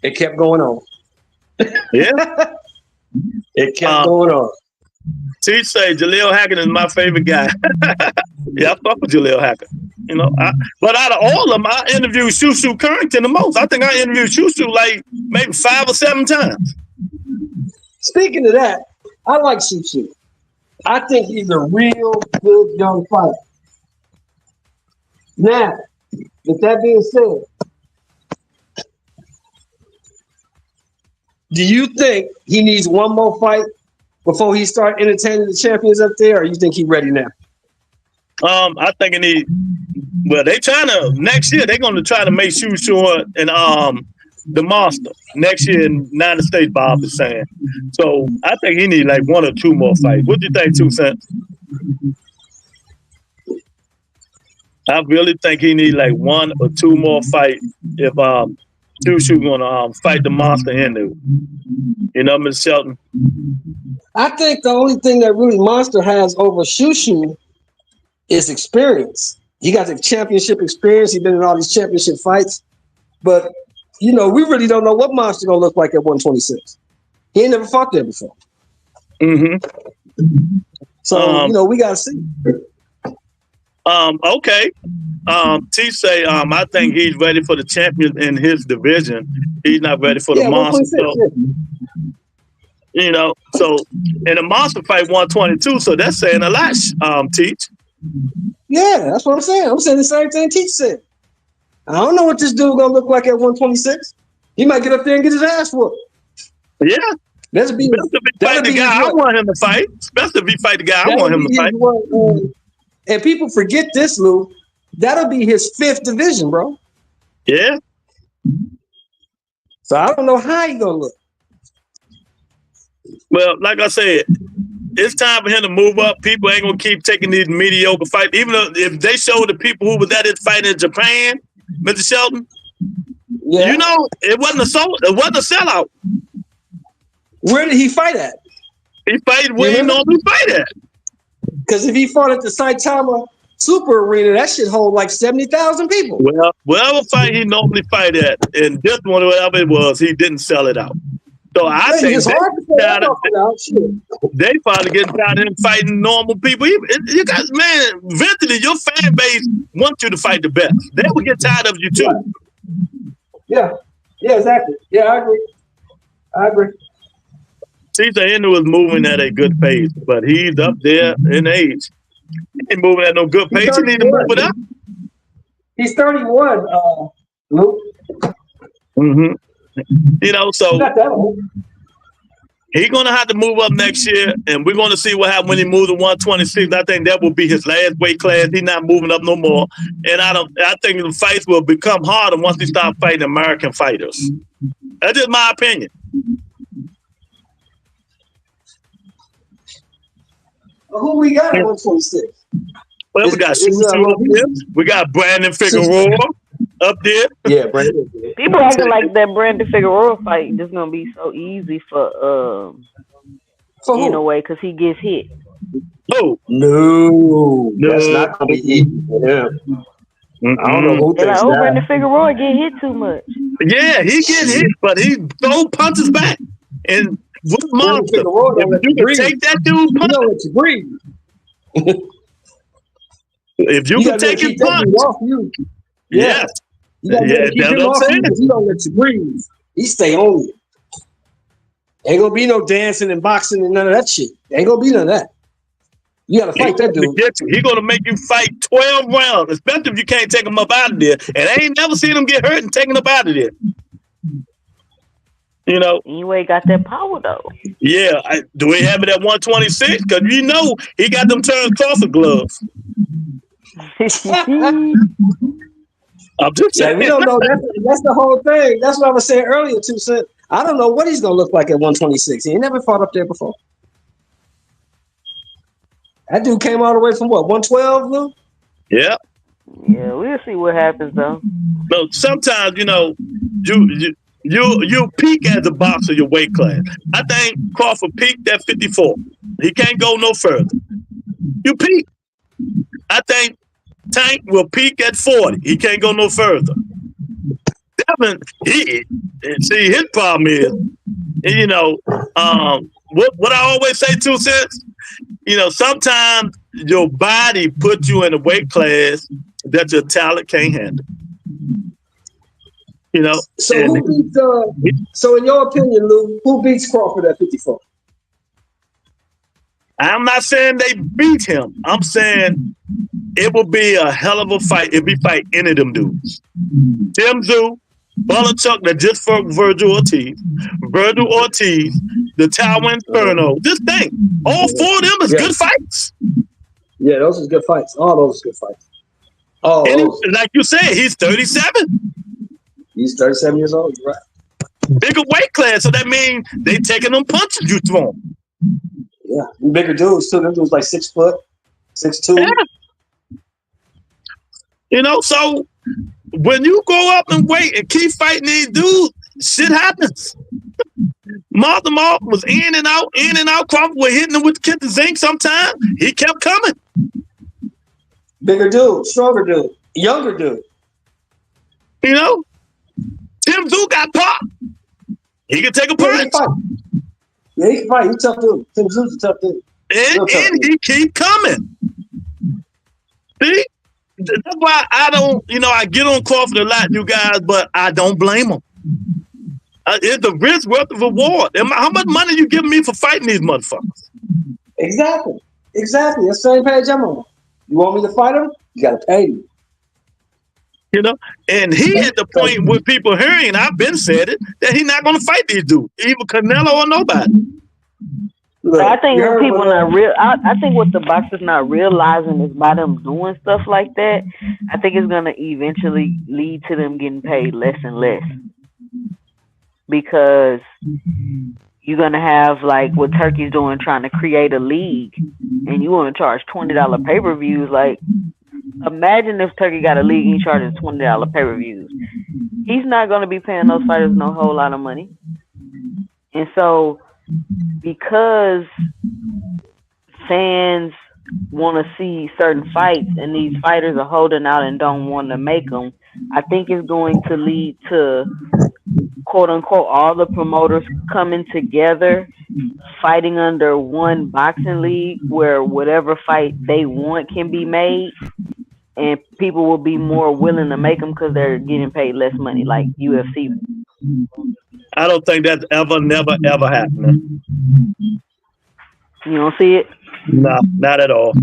It kept going on. Yeah, it kept going on. T say Jaleel Hackett is my favorite guy. Yeah, I fuck with Jaleel Hackett. You know, but out of all of them, I interviewed Shushu Currington the most. I think I interviewed Shushu like maybe 5 or 7 times. Speaking of that, I like Shushu. I think he's a real good young fighter. Now, with that being said, do you think he needs one more fight before he start entertaining the champions up there, or you think he's ready now? I think he need. Well, they trying to next year. They're going to try to make Shushu and the monster next year in the United States. Bob is saying. So I think he need like 1 or 2 more fights. What do you think, 2 cents? I really think he need like 1 or 2 more fights if Shushu gonna fight the monster in there. You know, Ms. Shelton. I think the only thing that really Monster has over Shushu is experience. He got the championship experience. He's been in all these championship fights. But, you know, we really don't know what Monster going to look like at 126. He ain't never fought there before. Mm-hmm. So, you know, we got to see. Okay. T say, I think he's ready for the champion in his division. He's not ready for the monster. So, you know, so in the monster fight 122, so that's saying a lot, Teach. Yeah, that's what I'm saying. I'm saying the same thing Teach said. I don't know what this dude gonna look like at 126. He might get up there and get his ass whooped. Yeah. That'll be the guy I want him to fight. Especially if he fight the guy I want him to fight. And people forget this, Lou. That'll be his 5th division, bro. Yeah. So I don't know how he gonna look. Well, like I said, it's time for him to move up. People ain't gonna keep taking these mediocre fights. Even though if they show the people who was at his fight in Japan, Mr. Shelton, you know, it wasn't a sellout. Where did he fight at? He fight where he normally fight at. Because if he fought at the Saitama Super Arena, that shit hold like 70,000 people. Well, whatever fight he normally fight at, and this one, whatever it was, he didn't sell it out. So I think they probably get tired of him fighting normal people. You guys, man, eventually your fan base wants you to fight the best. They will get tired of you too. Yeah, exactly. Yeah, I agree. Caesar Inu is moving at a good pace, but he's up there in age. He ain't moving at no good pace. He need to move it up. He's 31, Luke. Mm-hmm. You know, so he's going to have to move up next year, and we're going to see what happens when he moves to 126. I think that will be his last weight class. He's not moving up no more. And I think the fights will become harder once he starts fighting American fighters. That's just my opinion. Who we got at 126? Well, we got Shushu up there. We got Brandon Figueroa up there. Yeah, Brandon. People acting like that Brandon Figueroa fight is gonna be so easy for in a way because he gets hit. Oh no, that's not gonna be easy for him. I don't know who thinks that. Brandon Figueroa get hit too much. Yeah, he get hit, but he throw punches back. And with Monster, if you can take that dude punch, don't let you breathe. If you can take his punch, yes. That's what I'm saying. He don't let you breathe. He stay on you. Ain't gonna be no dancing and boxing and none of that shit. Ain't gonna be none of that. You got to fight that dude. He's going to make you fight 12 rounds, especially if you can't take him up out of there. And I ain't never seen him get hurt and taken up out of there. You know, you ain't got that power though. Yeah, do we have it at 126? Because you know he got them Terrence Crawford gloves. I'm just saying. We don't know. That's the whole thing. That's what I was saying earlier too. So I don't know what he's gonna look like at 126. He ain't never fought up there before. That dude came all the way from what, 112, Lou? Yeah. Yeah, we'll see what happens though. No, sometimes, you know, you peak as a boxer, your weight class. I think Crawford peaked at 54. He can't go no further. You peak. I think Tank will peak at 40. He can't go no further. Devin, see, his problem is, you know, what I always say, 2 cents, you know, sometimes your body puts you in a weight class that your talent can't handle. You know. So who beats? So in your opinion, Lou, who beats Crawford at 54? I'm not saying they beat him. I'm saying it will be a hell of a fight if he fight any of them dudes. Tim Tszyu, Belichick that just fought Virgil Ortiz, the Tower Inferno. Just think, all 4 of them is good fights. Yeah, those are good fights. All those are good fights. Like you said, he's 37. He's 37 years old. You're right. Bigger weight class, so that means they taking them punches you throw them. Yeah, bigger dudes too. Them dudes like 6 foot, 6'2". Yeah. You know, so when you go up and wait and keep fighting these dudes, shit happens. Martha was in and out. Crawford was hitting him with the zinc sometimes. He kept coming. Bigger dude, stronger dude, younger dude. You know, Tim Tszyu got pop. He can take a punch. Yeah, he can fight. He's a tough dude. Tim Tszyu's a tough dude. And he keep coming. See? That's why I don't, you know, I get on Crawford a lot, you guys, but I don't blame him. It's a risk worth of reward. How much money you giving me for fighting these motherfuckers? Exactly. That's the same page I'm on. You want me to fight him? You got to pay me. You know, and he at the point where people hearing, I've been said it, that he's not going to fight these dudes, either Canelo or nobody. Look, I think what people not real. I think what the boxers not realizing is by them doing stuff like that, I think it's gonna eventually lead to them getting paid less and less, because you're gonna have like what Turkey's doing, trying to create a league, and you want to charge $20 pay-per-views. Like, imagine if Turkey got a league and he charges $20 pay-per-views. He's not gonna be paying those fighters no whole lot of money, and so, because fans want to see certain fights and these fighters are holding out and don't want to make them, I think it's going to lead to, quote unquote, all the promoters coming together, fighting under one boxing league where whatever fight they want can be made, and people will be more willing to make them because they're getting paid less money, like UFC. I don't think that's never happening. You don't see it? No, not at all.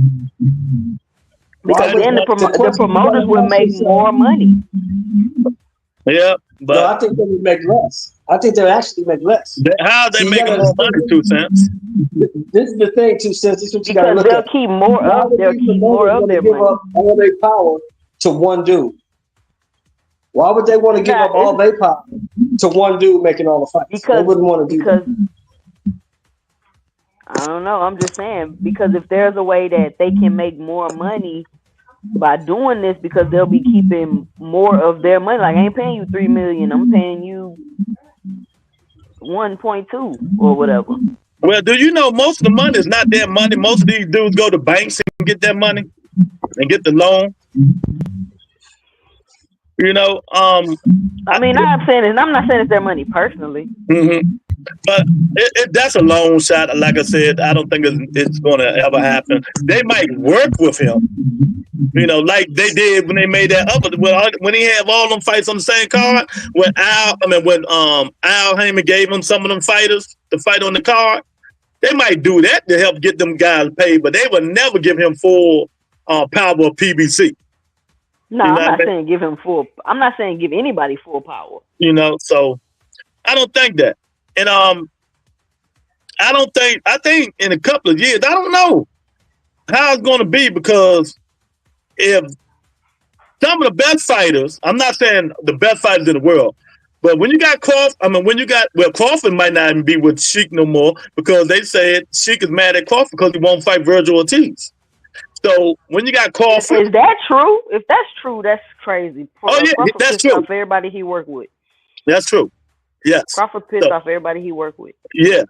Because then the promoters would make more money. Yeah, but no, I think they would make less. I think they'll actually make less. How are they making more money? 2 cents. This is the thing. 2 cents. This is what you got to look at. They'll keep more of their money. Up all their power to one dude. Why would they want to give up all their power to one dude making all the fights? Because they wouldn't want to do that. I don't know. I'm just saying, because if there's a way that they can make more money by doing this, because they'll be keeping more of their money. Like, I ain't paying you $3 million. I'm paying you 1.2 or whatever. Well, do you know most of the money is not their money? Most of these dudes go to banks and get their money and get the loan. You know, I mean, I'm not saying it's their money personally. Mm-hmm. But that's a long shot. Like I said, I don't think it's going to ever happen. They might work with him, you know, like they did when they made that other. When he had all them fights on the same card. When Al Heyman gave him some of them fighters to fight on the card, They might do that to help get them guys paid, but they would never give him full power of PBC. No, I'm not saying give him full. I'm not saying give anybody full power. You know, so I don't think that. And I think in a couple of years, I don't know how it's going to be, because if some of the best fighters, I'm not saying the best fighters in the world, but when you got Crawford, Crawford might not even be with Sheik no more, because they said Sheik is mad at Crawford because he won't fight Virgil Ortiz. So when you got Crawford, is that true? If that's true, that's crazy. Crawford that's true. Off everybody he worked with. That's true. Yes. Crawford pissed off everybody he worked with. Yeah.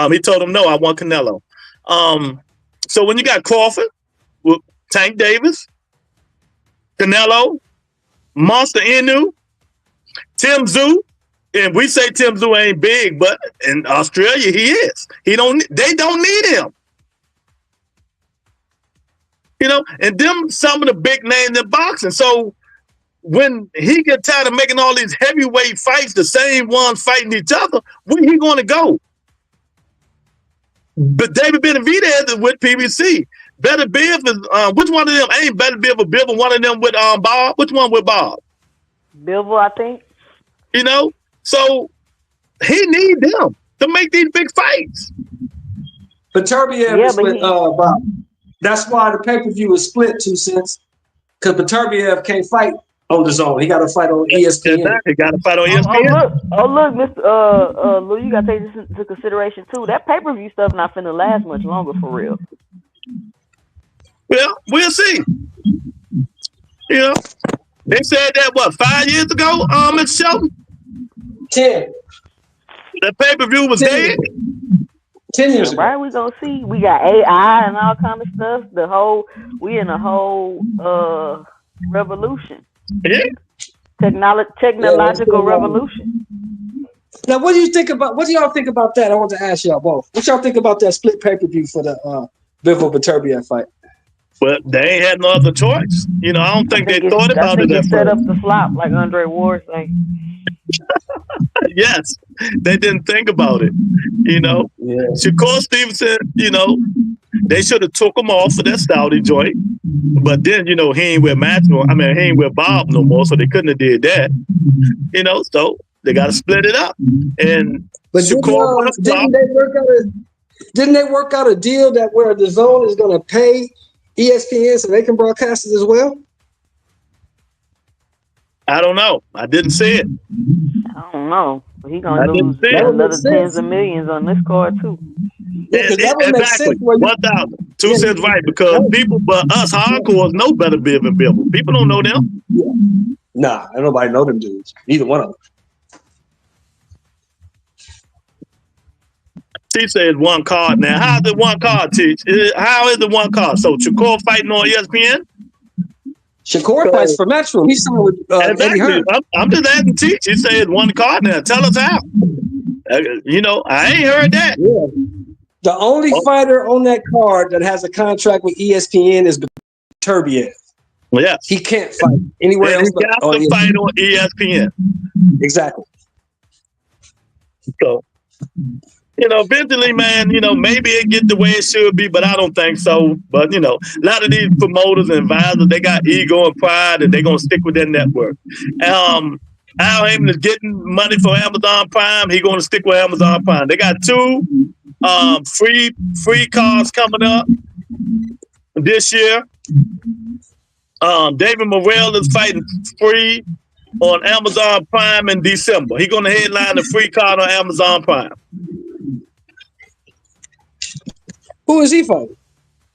He told him, no, I want Canelo. So when you got Crawford with Tank Davis, Canelo, Monster Inu, Tim Tszyu, and we say Tim Tszyu ain't big, but in Australia he is. They don't need him. You know, and them some of the big names in boxing. So when he get tired of making all these heavyweight fights, the same ones fighting each other, where he going to go? But David Benavidez is with PBC. Better Biv is which one of them ain't Better Biv or Biv? One of them with Bob. Which one with Bob? Bivol, I think. You know, so he need them to make these big fights. But Beterbiev is with Bob. That's why the pay-per-view is split 2 cents, because Beterbiev can't fight on the zone. He got to fight on ESPN. Exactly. Got to fight on ESPN. Look, Mr. Lou, you got to take this into consideration too. That pay-per-view stuff not finna last much longer for real. Well, we'll see. You know, they said that 5 years ago, Mr. Shelton? 10. The pay-per-view was dead. 10 years ago. Right, we gonna see. We got AI and all kind of stuff. We in a whole revolution. Yeah. Technological revolution. Now, what do you think about? What do y'all think about that? I want to ask y'all both. What y'all think about that split pay-per-view for the Bivol Beterbiev fight? But they ain't had no other choice. You know, I don't think they thought about it. They set up the flop like Andre Ward say. Yes, they didn't think about it. You know, Shakur Stevenson. You know, they should have took him off for that Saudi joint. But then, you know, he ain't with he ain't with Bob no more, so they couldn't have did that. You know, so they got to split it up. And but didn't they work out a deal that where the zone is going to pay ESPN so they can broadcast it as well? I don't know. I didn't see it. I don't know. He gonna lose another tens of millions on this card too. Exactly. 1,000. 2 cents right, because people but us hardcores know Better Biv and Bivol. People don't know them. Nah, nobody know them dudes. Neither one of them. T says one card now. How's it one card, Teach? How is it one card? So Shakur fighting on ESPN? Shakur fights for Matchroom. He's signed with Eddie Hearn. I'm just asking Teach. He said one card now. Tell us how. You know, I ain't heard that. Yeah. The only fighter on that card that has a contract with ESPN is Beterbiev. Yes. He can't fight anywhere else. He got to fight on ESPN. Exactly. So, you know, eventually, man, you know, maybe it get the way it should be, but I don't think so. But, you know, a lot of these promoters and advisors, they got ego and pride, and they're going to stick with their network. Al Heyman is getting money for Amazon Prime. He's going to stick with Amazon Prime. They got 2 free cards coming up this year. David Morrell is fighting free on Amazon Prime in December. He's going to headline the free card on Amazon Prime. Who is he fighting?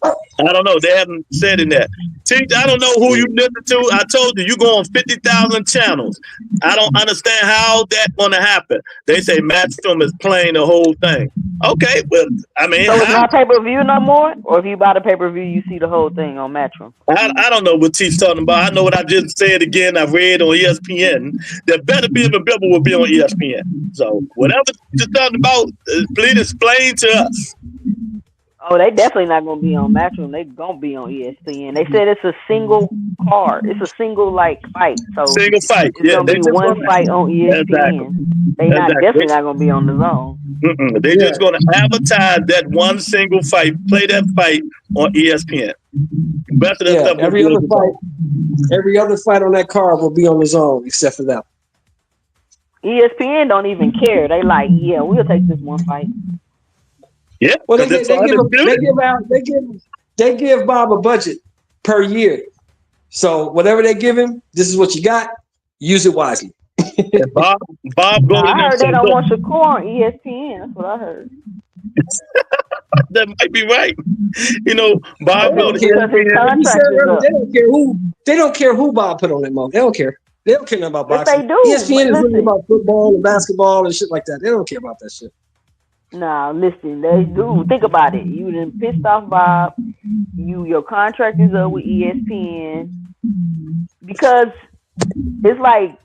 I don't know. They haven't said in that. Teach, I don't know who you listen to. I told you go on 50,000 channels. I don't understand how that's going to happen. They say Matchroom is playing the whole thing. Okay, well, I mean, so it's not pay-per-view no more? Or if you buy the pay-per-view, you see the whole thing on Matchroom? I don't know what Teach talking about. I know what I just said again. I read on ESPN that Better Biv and Bivol will be on ESPN. So whatever you're talking about, please explain to us. Oh, they definitely not gonna be on Matchroom. They gonna be on ESPN. They said it's a single card. It's a single like fight. So Single fight. it's Yeah, gonna they be just one gonna fight on exactly. ESPN. They not Exactly. definitely not gonna be on the zone. They just gonna advertise that one single fight, play that fight on ESPN. The rest of that stuff every other fight on that card will be on the zone except for that. ESPN don't even care. They like, yeah, we'll take this one fight. Yeah, well, they give Bob a budget per year. So whatever they give him, this is what you got. Use it wisely. Bob going I heard they don't want Shakur on ESPN. That's what I heard. That might be right. You know, Bob going to ESPN. They don't care who Bob put on that moment. They don't care. They don't care nothing about boxing. Yes, they do. ESPN is really about football and basketball and shit like that. They don't care about that shit. Nah, listen, they do. Think about it. You done pissed off Bob. Your contract is up with ESPN because it's like,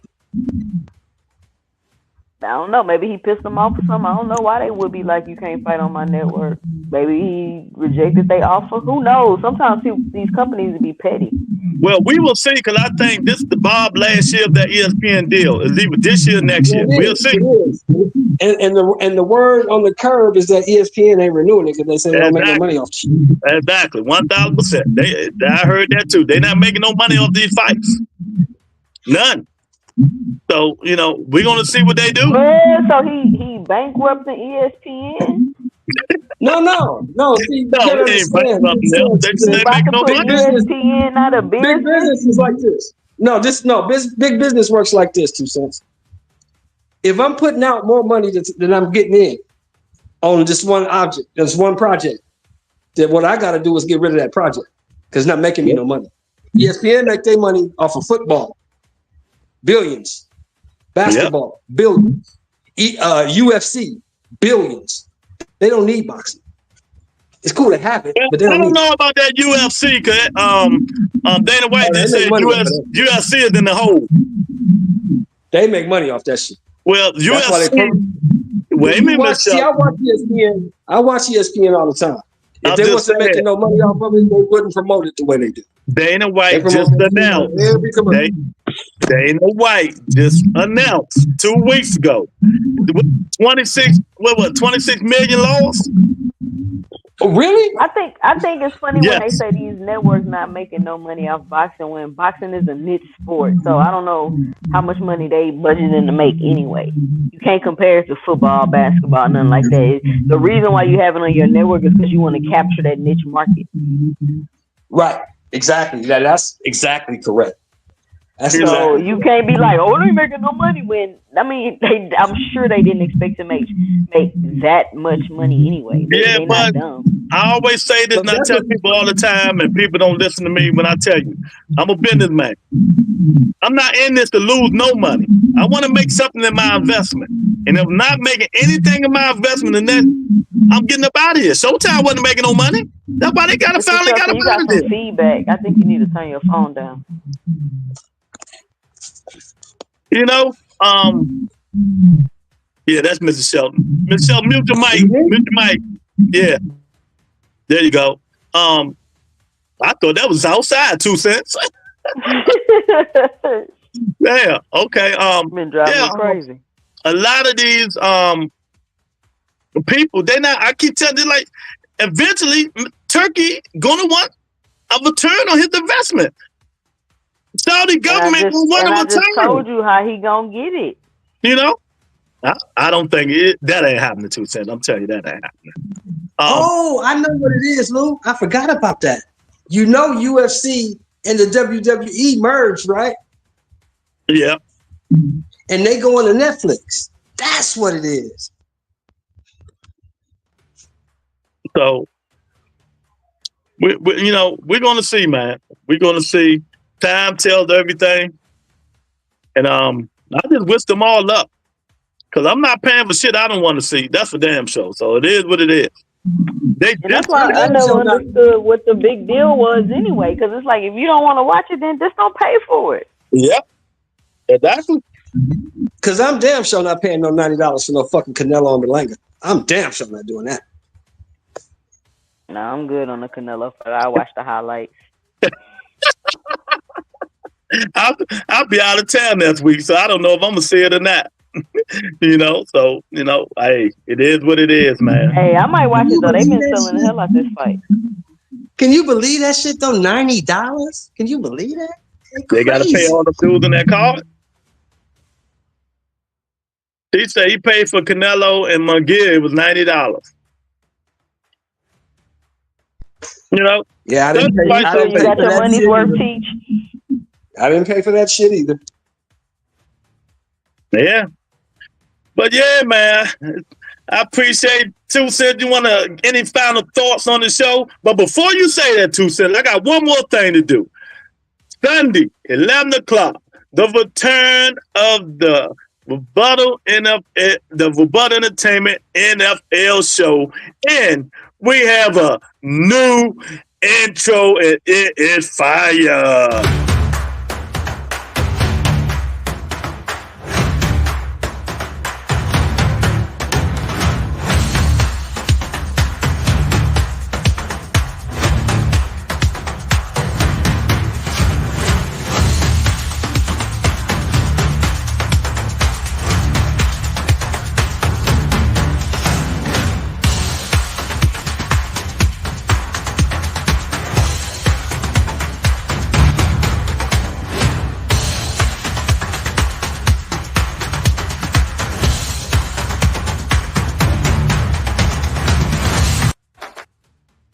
I don't know. Maybe he pissed them off or something. I don't know why they would be like, you can't fight on my network. Maybe he rejected their offer. Who knows? Sometimes these companies be petty. Well, we will see, because I think this is the Bob last year of that ESPN deal. It's either this year or next year. We'll see. And the word on the curb is that ESPN ain't renewing it because they say they don't make no money off it. Exactly, 1,000%. I heard that too. They're not making no money off these fights. None. So, you know, we're going to see what they do. Well, so he bankrupted ESPN? No. See, no, he ain't bankrupting them. They just ain't making no money. ESPN not a business? Big business is like this. Big business works like this, 2 cents. If I'm putting out more money than I'm getting in on just one object, there's one project, then what I got to do is get rid of that project because it's not making me no money. ESPN make their money off of football. Billions. Basketball, billions. UFC, billions. They don't need boxing. It's cool to have it, but they don't I don't know about that UFC because Dana White just said UFC is in the hole. They make money off that shit. Well, UFC. Wait a minute, see, I watch ESPN. I watch ESPN all the time. If they wasn't making no money off of it, they wouldn't promote it the way they do. Dana White just announced. Dana White just announced 2 weeks ago. 26 million lost? Oh, really? I think it's funny when they say these networks not making no money off boxing when boxing is a niche sport. So I don't know how much money they budgeting to make anyway. You can't compare it to football, basketball, nothing like that. The reason why you have it on your network is because you want to capture that niche market. Right. Exactly. That's exactly correct. So you can't be like, oh, they making no money when I'm sure they didn't expect to make that much money anyway. They but I always say this, and I tell people all the time, and people don't listen to me when I tell you, I'm a businessman. I'm not in this to lose no money. I want to make something in my investment, and if I'm not making anything in my investment, and then I'm getting up out of here. Showtime wasn't making no money. That's why they finally got up out of there. Feedback. I think you need to turn your phone down. You know, yeah, that's Mrs. Shelton. Mrs. Shelton, mute your mic. Mute your mic. Yeah, there you go. I thought that was outside 2 cents. Yeah. Okay. Been driving me crazy. A lot of these people, they not. I keep telling you, like, eventually, Turkey gonna want a return on his investment. Saudi government will want a return. I just told you how he gonna get it. You know, I don't think that ain't happening. 2 cents. I'm telling you that ain't happening. I know what it is, Lou. I forgot about that. You know, UFC and the WWE merged, right? Yeah. And they go on to Netflix. That's what it is. So, we're going to see, man. We're going to see. Time tells everything. And I just wish them all luck. Because I'm not paying for shit I don't want to see. That's for damn sure. So it is what it is. That's why I never understood what the big deal was anyway. Because it's like, if you don't want to watch it, then just don't pay for it. Yep. Exactly. Because I'm damn sure not paying no $90 for no fucking Canelo and Berlanga. I'm damn sure not doing that. No, I'm good on the Canelo fight. I watched the highlights. I'll be out of town next week, so I don't know if I'm gonna see it or not. So hey, it is what it is, man. Hey, I might watch it though. They've been selling the hell out this fight. Can you believe that shit though? $90? Can you believe that? They gotta pay all the dudes in that card. He said he paid for Canelo and Munguia. It was $90. Yeah, I didn't pay. You got your money's worth, Teach. I didn't pay for that shit either. Yeah. But yeah, man, I appreciate 2 Cents. You want any final thoughts on the show? But before you say that, 2 Cents, I got one more thing to do. Sunday, 11 o'clock, the return of the Rebuttal Entertainment NFL show. And we have a new intro, and it is fire.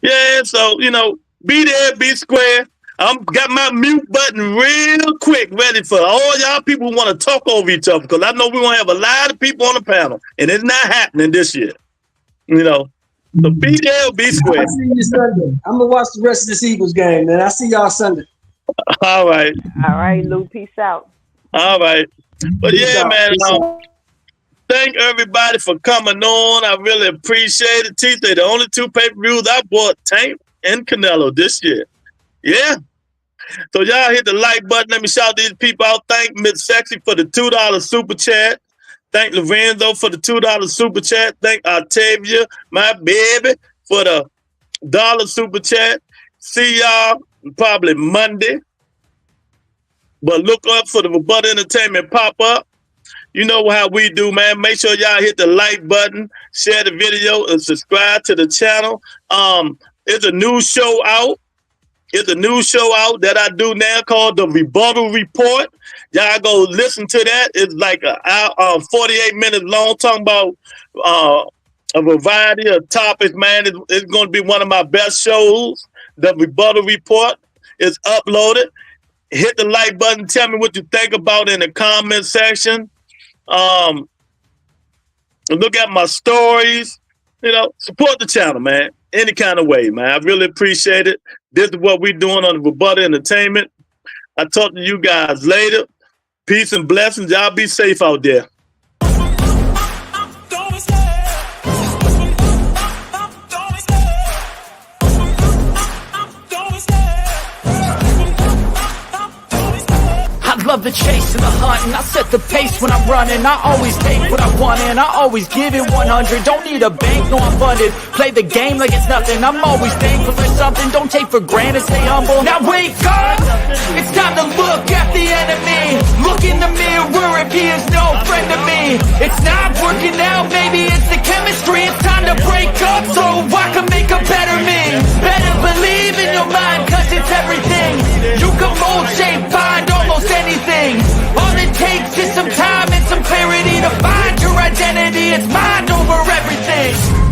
Yeah, so, be there, be square. Got my mute button real quick ready for all y'all people who want to talk over each other, because I know we're going to have a lot of people on the panel, and it's not happening this year. So be there, be square. I'll see you Sunday. I'm going to watch the rest of this Eagles game, man. I'll see y'all Sunday. All right. All right, Lou. Peace out. All right. But yeah, man, thank everybody for coming on. I really appreciate it. They're the only 2 pay-per-views I bought, Tank and Canelo, this year. Yeah. So y'all hit the like button. Let me shout these people out. Thank Miss Sexy for the $2 super chat. Thank Lorenzo for the $2 super chat. Thank Octavia, my baby, for the $1 super chat. See y'all probably Monday. But look up for the Rebuttal Entertainment pop-up. You know how we do, man. Make sure y'all hit the like button, share the video, and subscribe to the channel. It's a new show out. That I do now called The Rebuttal Report. Y'all go listen to that. It's like 48 minutes long, talking about a variety of topics, man. It's going to be one of my best shows. The Rebuttal Report is uploaded. Hit the like button. Tell me what you think about it in the comment section. Look at my stories. Support the channel, man. Any kind of way, man. I really appreciate it. This is what we're doing on the Rebuttal Entertainment. I'll talk to you guys later. Peace and blessings. Y'all be safe out there. I love the chase and the hunt, and I set the pace when I'm running. I always take what I want and I always give it 100. Don't need a bank, no I'm funded. Play the game like it's nothing. I'm always thankful for something. Don't take for granted, stay humble. Now wake up, it's time to look at the enemy. Look in the mirror if he is no friend to me. It's not working out, maybe it's the chemistry. It's time to break up so I can make a better me. Better believe in your mind, cause it's everything. You can mold, shape, find almost anything. All it takes is some time and some clarity to find your identity. It's mind over everything.